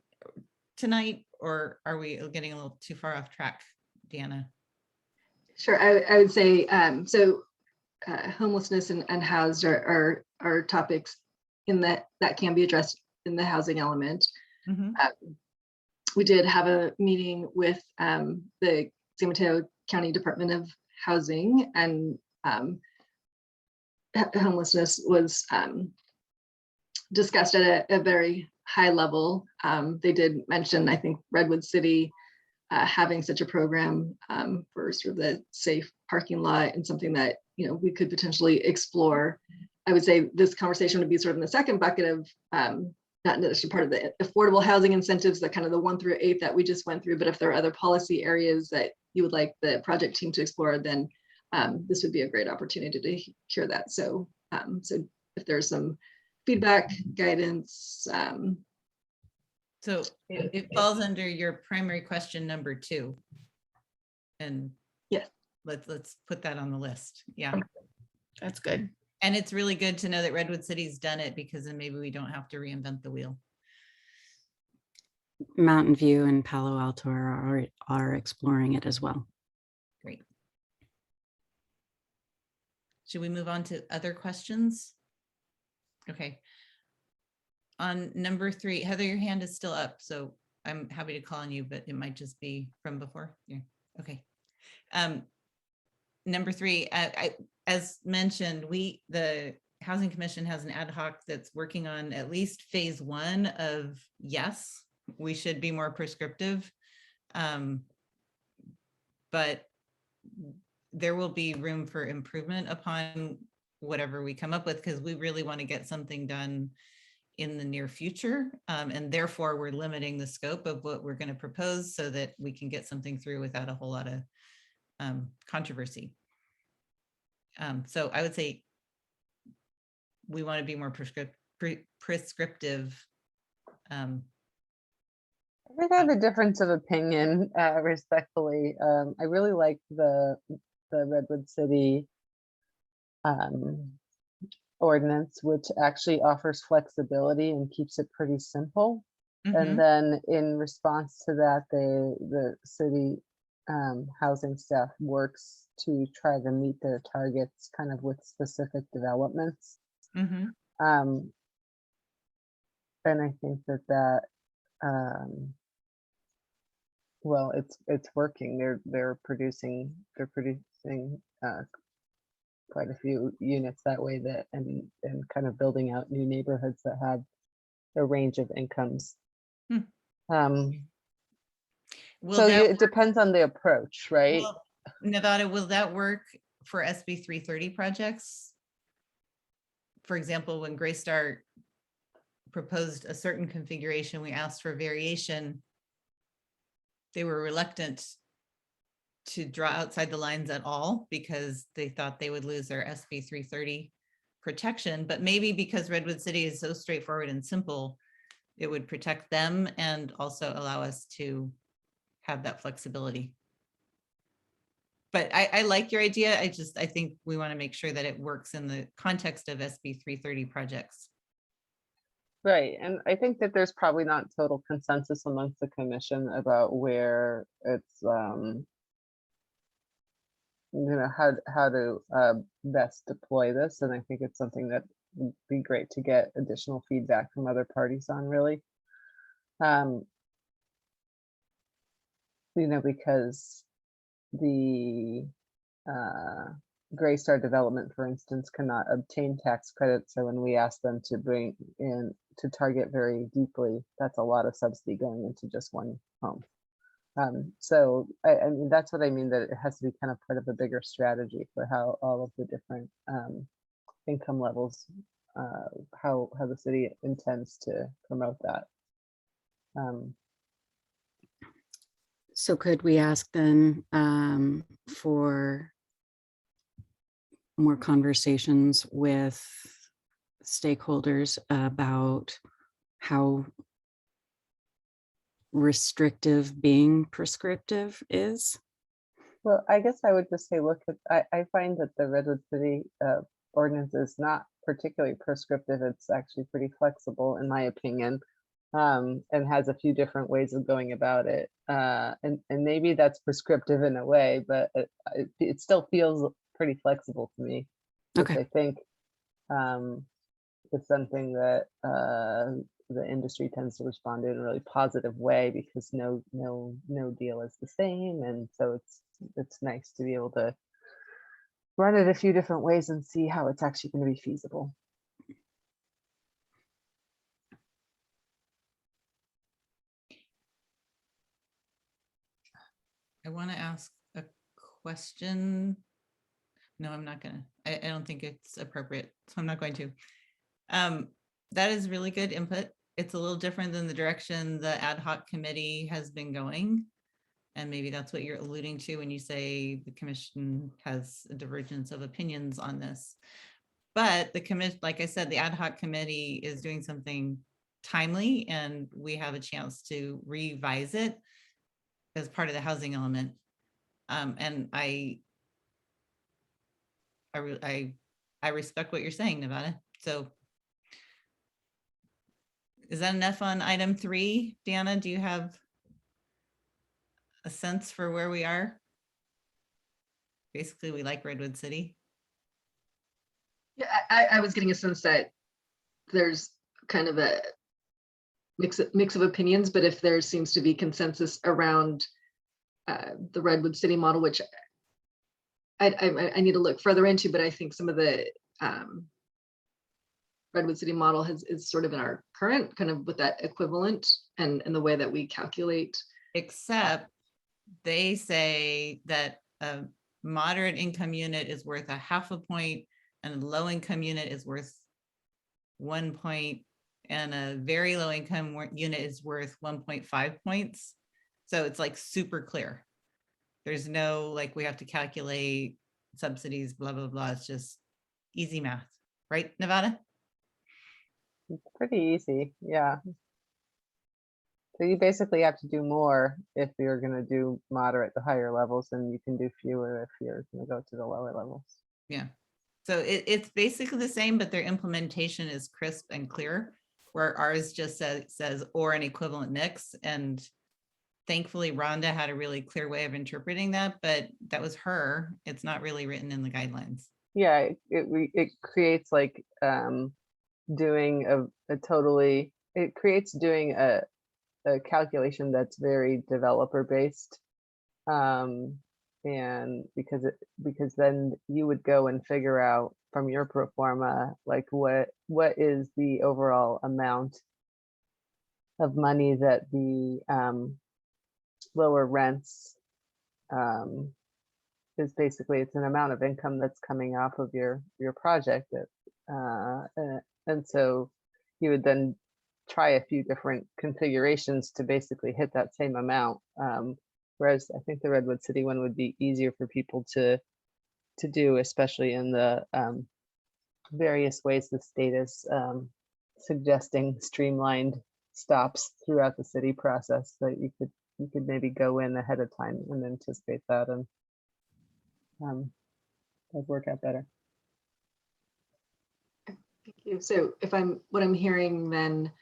tonight, or are we getting a little too far off track, Deanna? Sure, I would say homelessness and housed are topics that can be addressed in the housing element. Mm-hmm. We did have a meeting with the San Mateo County Department of Housing, and homelessness was discussed at a very high level. They did mention, I think, Redwood City having such a program for sort of the safe parking lot, and something that, you know, we could potentially explore. I would say this conversation would be sort of in the second bucket of not necessarily part of the affordable housing incentives, that kind of the 1 through 8 that we just went through. But if there are other policy areas that you would like the project team to explore, then this would be a great opportunity to hear that. So, so if there's some feedback, guidance. So it falls under your primary question number 2. And yes, let's put that on the list. Yeah, That's good. and it's really good to know that Redwood City's done it, because then maybe we don't have to reinvent the wheel. Mountain View and Palo Alto are exploring it as well. Great. Should we move on to other questions? Okay. On number 3, Heather, your hand is still up, so I'm happy to call on you, but it might just be from before. Yeah. Okay. Number 3, as mentioned, the Housing Commission has an ad hoc that's working on at least phase 1 of, yes, we should be more prescriptive, but there will be room for improvement upon whatever we come up with, because we really want to get something done in the near future. And therefore we're limiting the scope of what we're going to propose so that we can get something through without a whole lot of controversy. So I would say we want to be more prescriptive. I think I have a difference of opinion, respectfully. I really like the Redwood City ordinance, which actually offers flexibility and keeps it pretty simple. And then in response to that, the city housing staff works to try to meet their targets kind of with specific developments. And I think that well, it's working. They're producing quite a few units that way, that and kind of building out new neighborhoods that have a range of incomes. So it depends on the approach, right? Well, Nevada, will that work for SB 330 projects? For example, when Greystar proposed a certain configuration, we asked for variation. They were reluctant to draw outside the lines at all because they thought they would lose their SB 330 protection. But maybe because Redwood City is so straightforward and simple, it would protect them and also allow us to have that flexibility. But I like your idea. I think we want to make sure that it works in the context of SB 330 projects. Right, and I think that there's probably not total consensus amongst the commission about where it's, you know, how to best deploy this, and I think it's something that would be great to get additional feedback from other parties on, really. You know, because the Greystar development, for instance, cannot obtain tax credits. So when we ask them to bring in to target very deeply, that's a lot of subsidy going into just one home. So I mean, that's what I mean, that it has to be kind of part of a bigger strategy for how all of the different income levels, how the city intends to promote that. So could we ask then for more conversations with stakeholders about how restrictive being prescriptive is? Well, I guess I would just say, look, I find that the Redwood City ordinance is not particularly prescriptive. It's actually pretty flexible, in my opinion, and has a few different ways of going about it. And maybe that's prescriptive in a way, but it still feels pretty flexible to me. Okay. Which I think is something that the industry tends to respond in a really positive way, because no deal is the same, and so it's nice to be able to run it a few different ways and see how it's actually going to be feasible. I want to ask a question. No, I'm not gonna. I don't think it's appropriate, so I'm not going to. That is really good input. It's a little different than the direction the ad hoc committee has been going. And maybe that's what you're alluding to when you say the commission has a divergence of opinions on this. But the commission, like I said, the ad hoc committee is doing something timely, and we have a chance to revise it as part of the housing element. And I respect what you're saying, Nevada. So is that enough on item 3? Deanna, do you have a sense for where we are? Basically, we like Redwood City. Yeah, I was getting a sense that there's kind of a mix of opinions, but if there seems to be consensus around the Redwood City model, which I need to look further into, but I think some of the Redwood City model is sort of in our current kind of with that equivalent and the way that we calculate. Except they say that a moderate income unit is worth 0.5 point and a low income unit is worth 1 point and a very low income unit is worth 1.5 points. So it's like super clear. There's no like we have to calculate subsidies, blah, blah, blah. It's just easy math, right, Nevada? It's pretty easy, yeah. So you basically have to do more if you're going to do moderate to higher levels, and you can do fewer if you're going to go to the lower levels. Yeah. So it's basically the same, but their implementation is crisp and clear, where ours just says or an equivalent mix. And thankfully, Rhonda had a really clear way of interpreting that, but that was her. It's not really written in the guidelines. Yeah, it creates like doing it creates doing a calculation that's very developer based. And because then you would go and figure out from your pro forma, like what is the overall amount of money that the lower rents is basically, it's an amount of income that's coming off of your project that, and so you would then try a few different configurations to basically hit that same amount. Whereas I think the Redwood City one would be easier for people to do, especially in the various ways the state is suggesting streamlined stops throughout the city process, that you could maybe go in ahead of time and anticipate that, and that'd work out better. Thank you. So what I'm hearing then,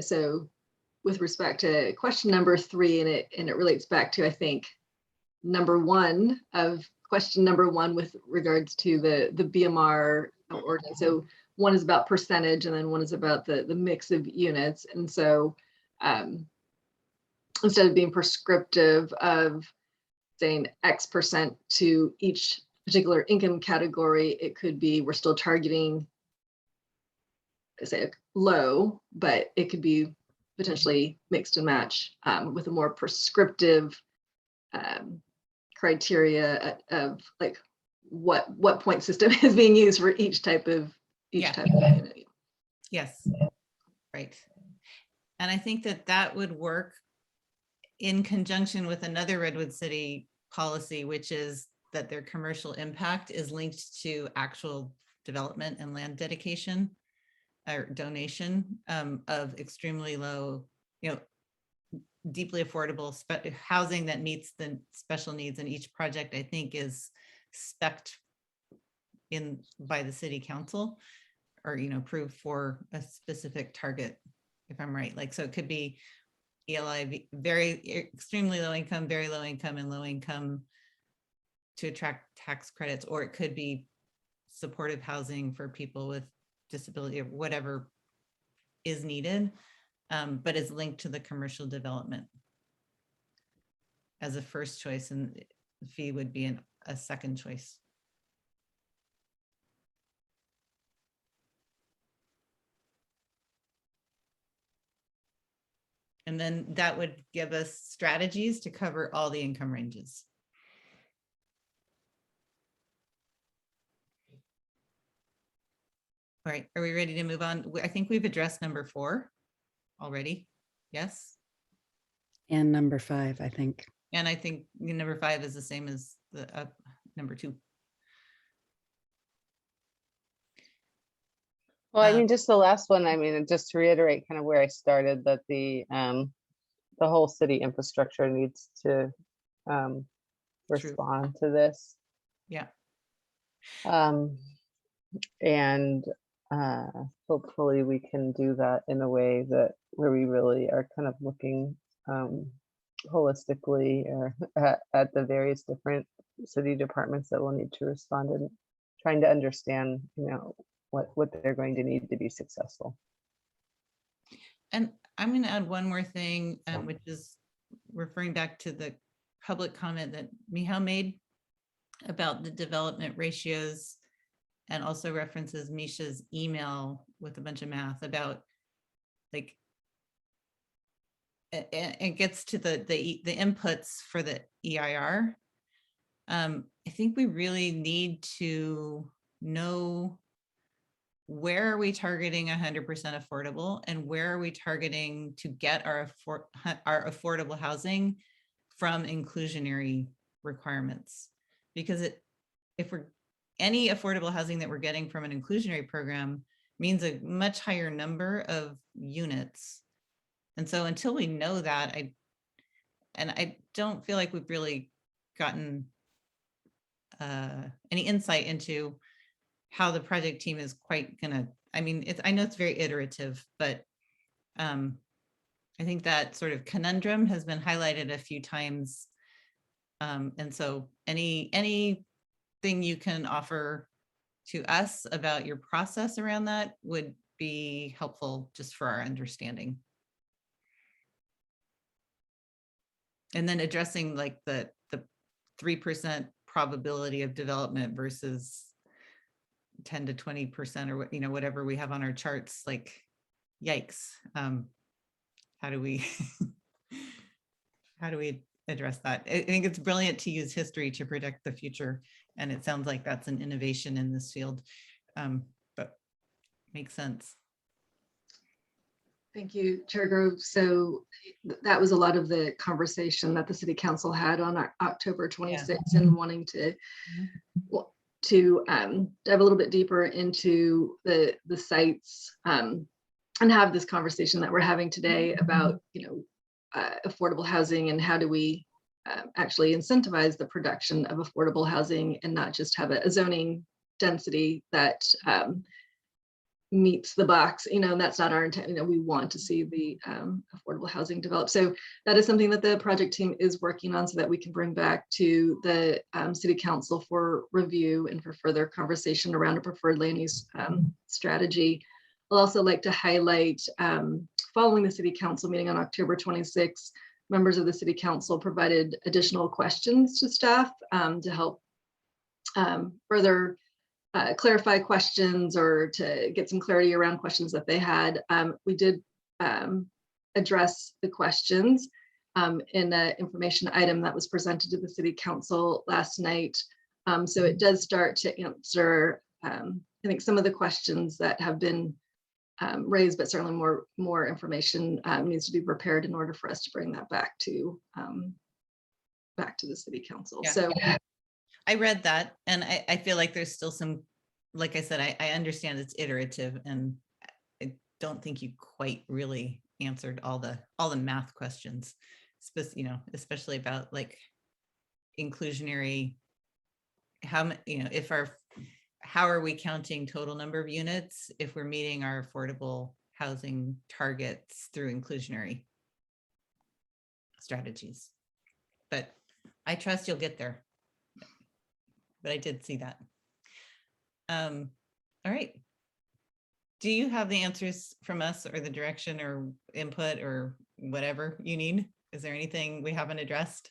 so with respect to question number 3, and it relates back to, I think, question number one with regards to the BMR ordinance. So one is about percentage, and then one is about the mix of units. And so instead of being prescriptive of saying X% to each particular income category, it could be we're still targeting, say, low, but it could be potentially mixed and match with a more prescriptive criteria of like what point system is being used for each type of type of unit. Yes, right. And I think that would work in conjunction with another Redwood City policy, which is that their commercial impact is linked to actual development and land dedication or donation of extremely low, deeply affordable housing that meets the special needs in each project. I think is spec'd in by the city council, or approved for a specific target, if I'm right. Like, so it could be ELI, very extremely low income, very low income, and low income to attract tax credits, or it could be supportive housing for people with disability or whatever is needed, but is linked to the commercial development as a first choice, and the fee would be a second choice. And then that would give us strategies to cover all the income ranges. All right, are we ready to move on? I think we've addressed number 4 already. Yes. And number 5, I think. And I think number 5 is the same as the number 2. Well, I mean, just the last one, I mean, just to reiterate kind of where I started, that the whole city infrastructure needs to respond to this. Yeah. And hopefully we can do that in a way that where we really are kind of looking holistically or at the various different city departments that will need to respond, and trying to understand, you know, what they're going to need to be successful. And I'm going to add one more thing, which is referring back to the public comment that Michal made about the development ratios, and also references Misha's email with a bunch of math about, like, it gets to the inputs for the EIR. I think we really need to know, where are we targeting 100% affordable, and where are we targeting to get our affordable housing from inclusionary requirements? Because if we're any affordable housing that we're getting from an inclusionary program means a much higher number of units. And so until we know that, I don't feel like we've really gotten any insight into how the project team is quite gonna, I mean, I know it's very iterative, but I think that sort of conundrum has been highlighted a few times. And so anything you can offer to us about your process around that would be helpful, just for our understanding. And then addressing like the 3% probability of development versus 10 to 20%, or, you know, whatever we have on our charts, like, yikes. How do we address that? I think it's brilliant to use history to predict the future, and it sounds like that's an innovation in this field, but makes sense. Thank you, Chair Grove. So that was a lot of the conversation that the City Council had on October 26th, and wanting to dive a little bit deeper into the sites and have this conversation that we're having today about, you know, affordable housing, and how do we actually incentivize the production of affordable housing, and not just have a zoning density that meets the box, you know, and that's not our intent. You know, we want to see the affordable housing develop. So that is something that the project team is working on, so that we can bring back to the City Council for review and for further conversation around a preferred land use strategy. I'll also like to highlight, following the City Council meeting on October 26th, members of the City Council provided additional questions to staff to help further clarify questions, or to get some clarity around questions that they had. We did address the questions in an information item that was presented to the City Council last night. So it does start to answer, I think, some of the questions that have been raised, but certainly more information needs to be prepared in order for us to bring that back to the City Council. Yeah. So I read that, and I feel like there's still some, like I said, I understand it's iterative, and I don't think you quite really answered all the math questions, you know, especially about like inclusionary, how, you know, how are we counting total number of units if we're meeting our affordable housing targets through inclusionary strategies? But I trust you'll get there. But I did see that. All right. Do you have the answers from us, or the direction or input or whatever you need? Is there anything we haven't addressed?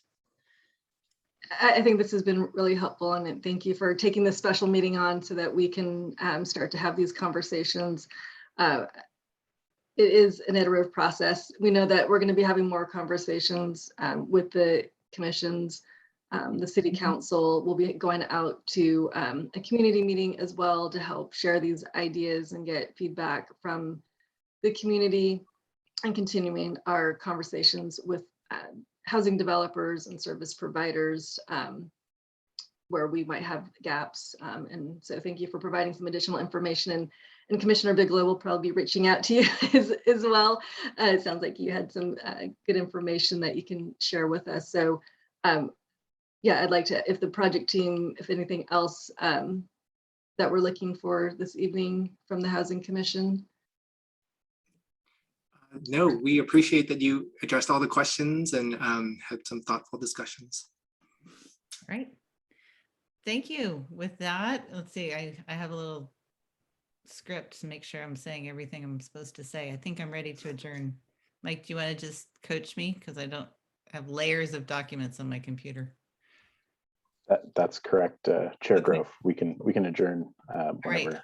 I think this has been really helpful, and thank you for taking this special meeting on so that we can start to have these conversations. You it is an iterative process. We know that we're going to be having more conversations with the commissions. The city council will be going out to a community meeting as well to help share these ideas and get feedback from the community, and continuing our conversations with housing developers and service providers where we might have gaps. And so thank you for providing some additional information. And Commissioner Bigelow will probably be reaching out to you as well. It sounds like you had some good information that you can share with us. So yeah, I'd like to, if the project team, if anything else that we're looking for this evening from the Housing Commission. No, we appreciate that you addressed all the questions and had some thoughtful discussions. All right. Thank you. With that, let's see, I have a little script to make sure I'm saying everything I'm supposed to say. I think I'm ready to adjourn. Mike, do you want to just coach me? Because I don't have layers of documents on my computer. That's correct, Chair Grove. We can adjourn whenever. Right.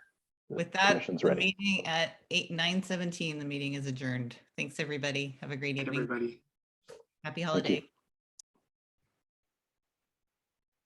With that, the meeting at 9:17, the meeting is adjourned. Thanks, everybody. Have a great evening. Everybody. Happy holiday.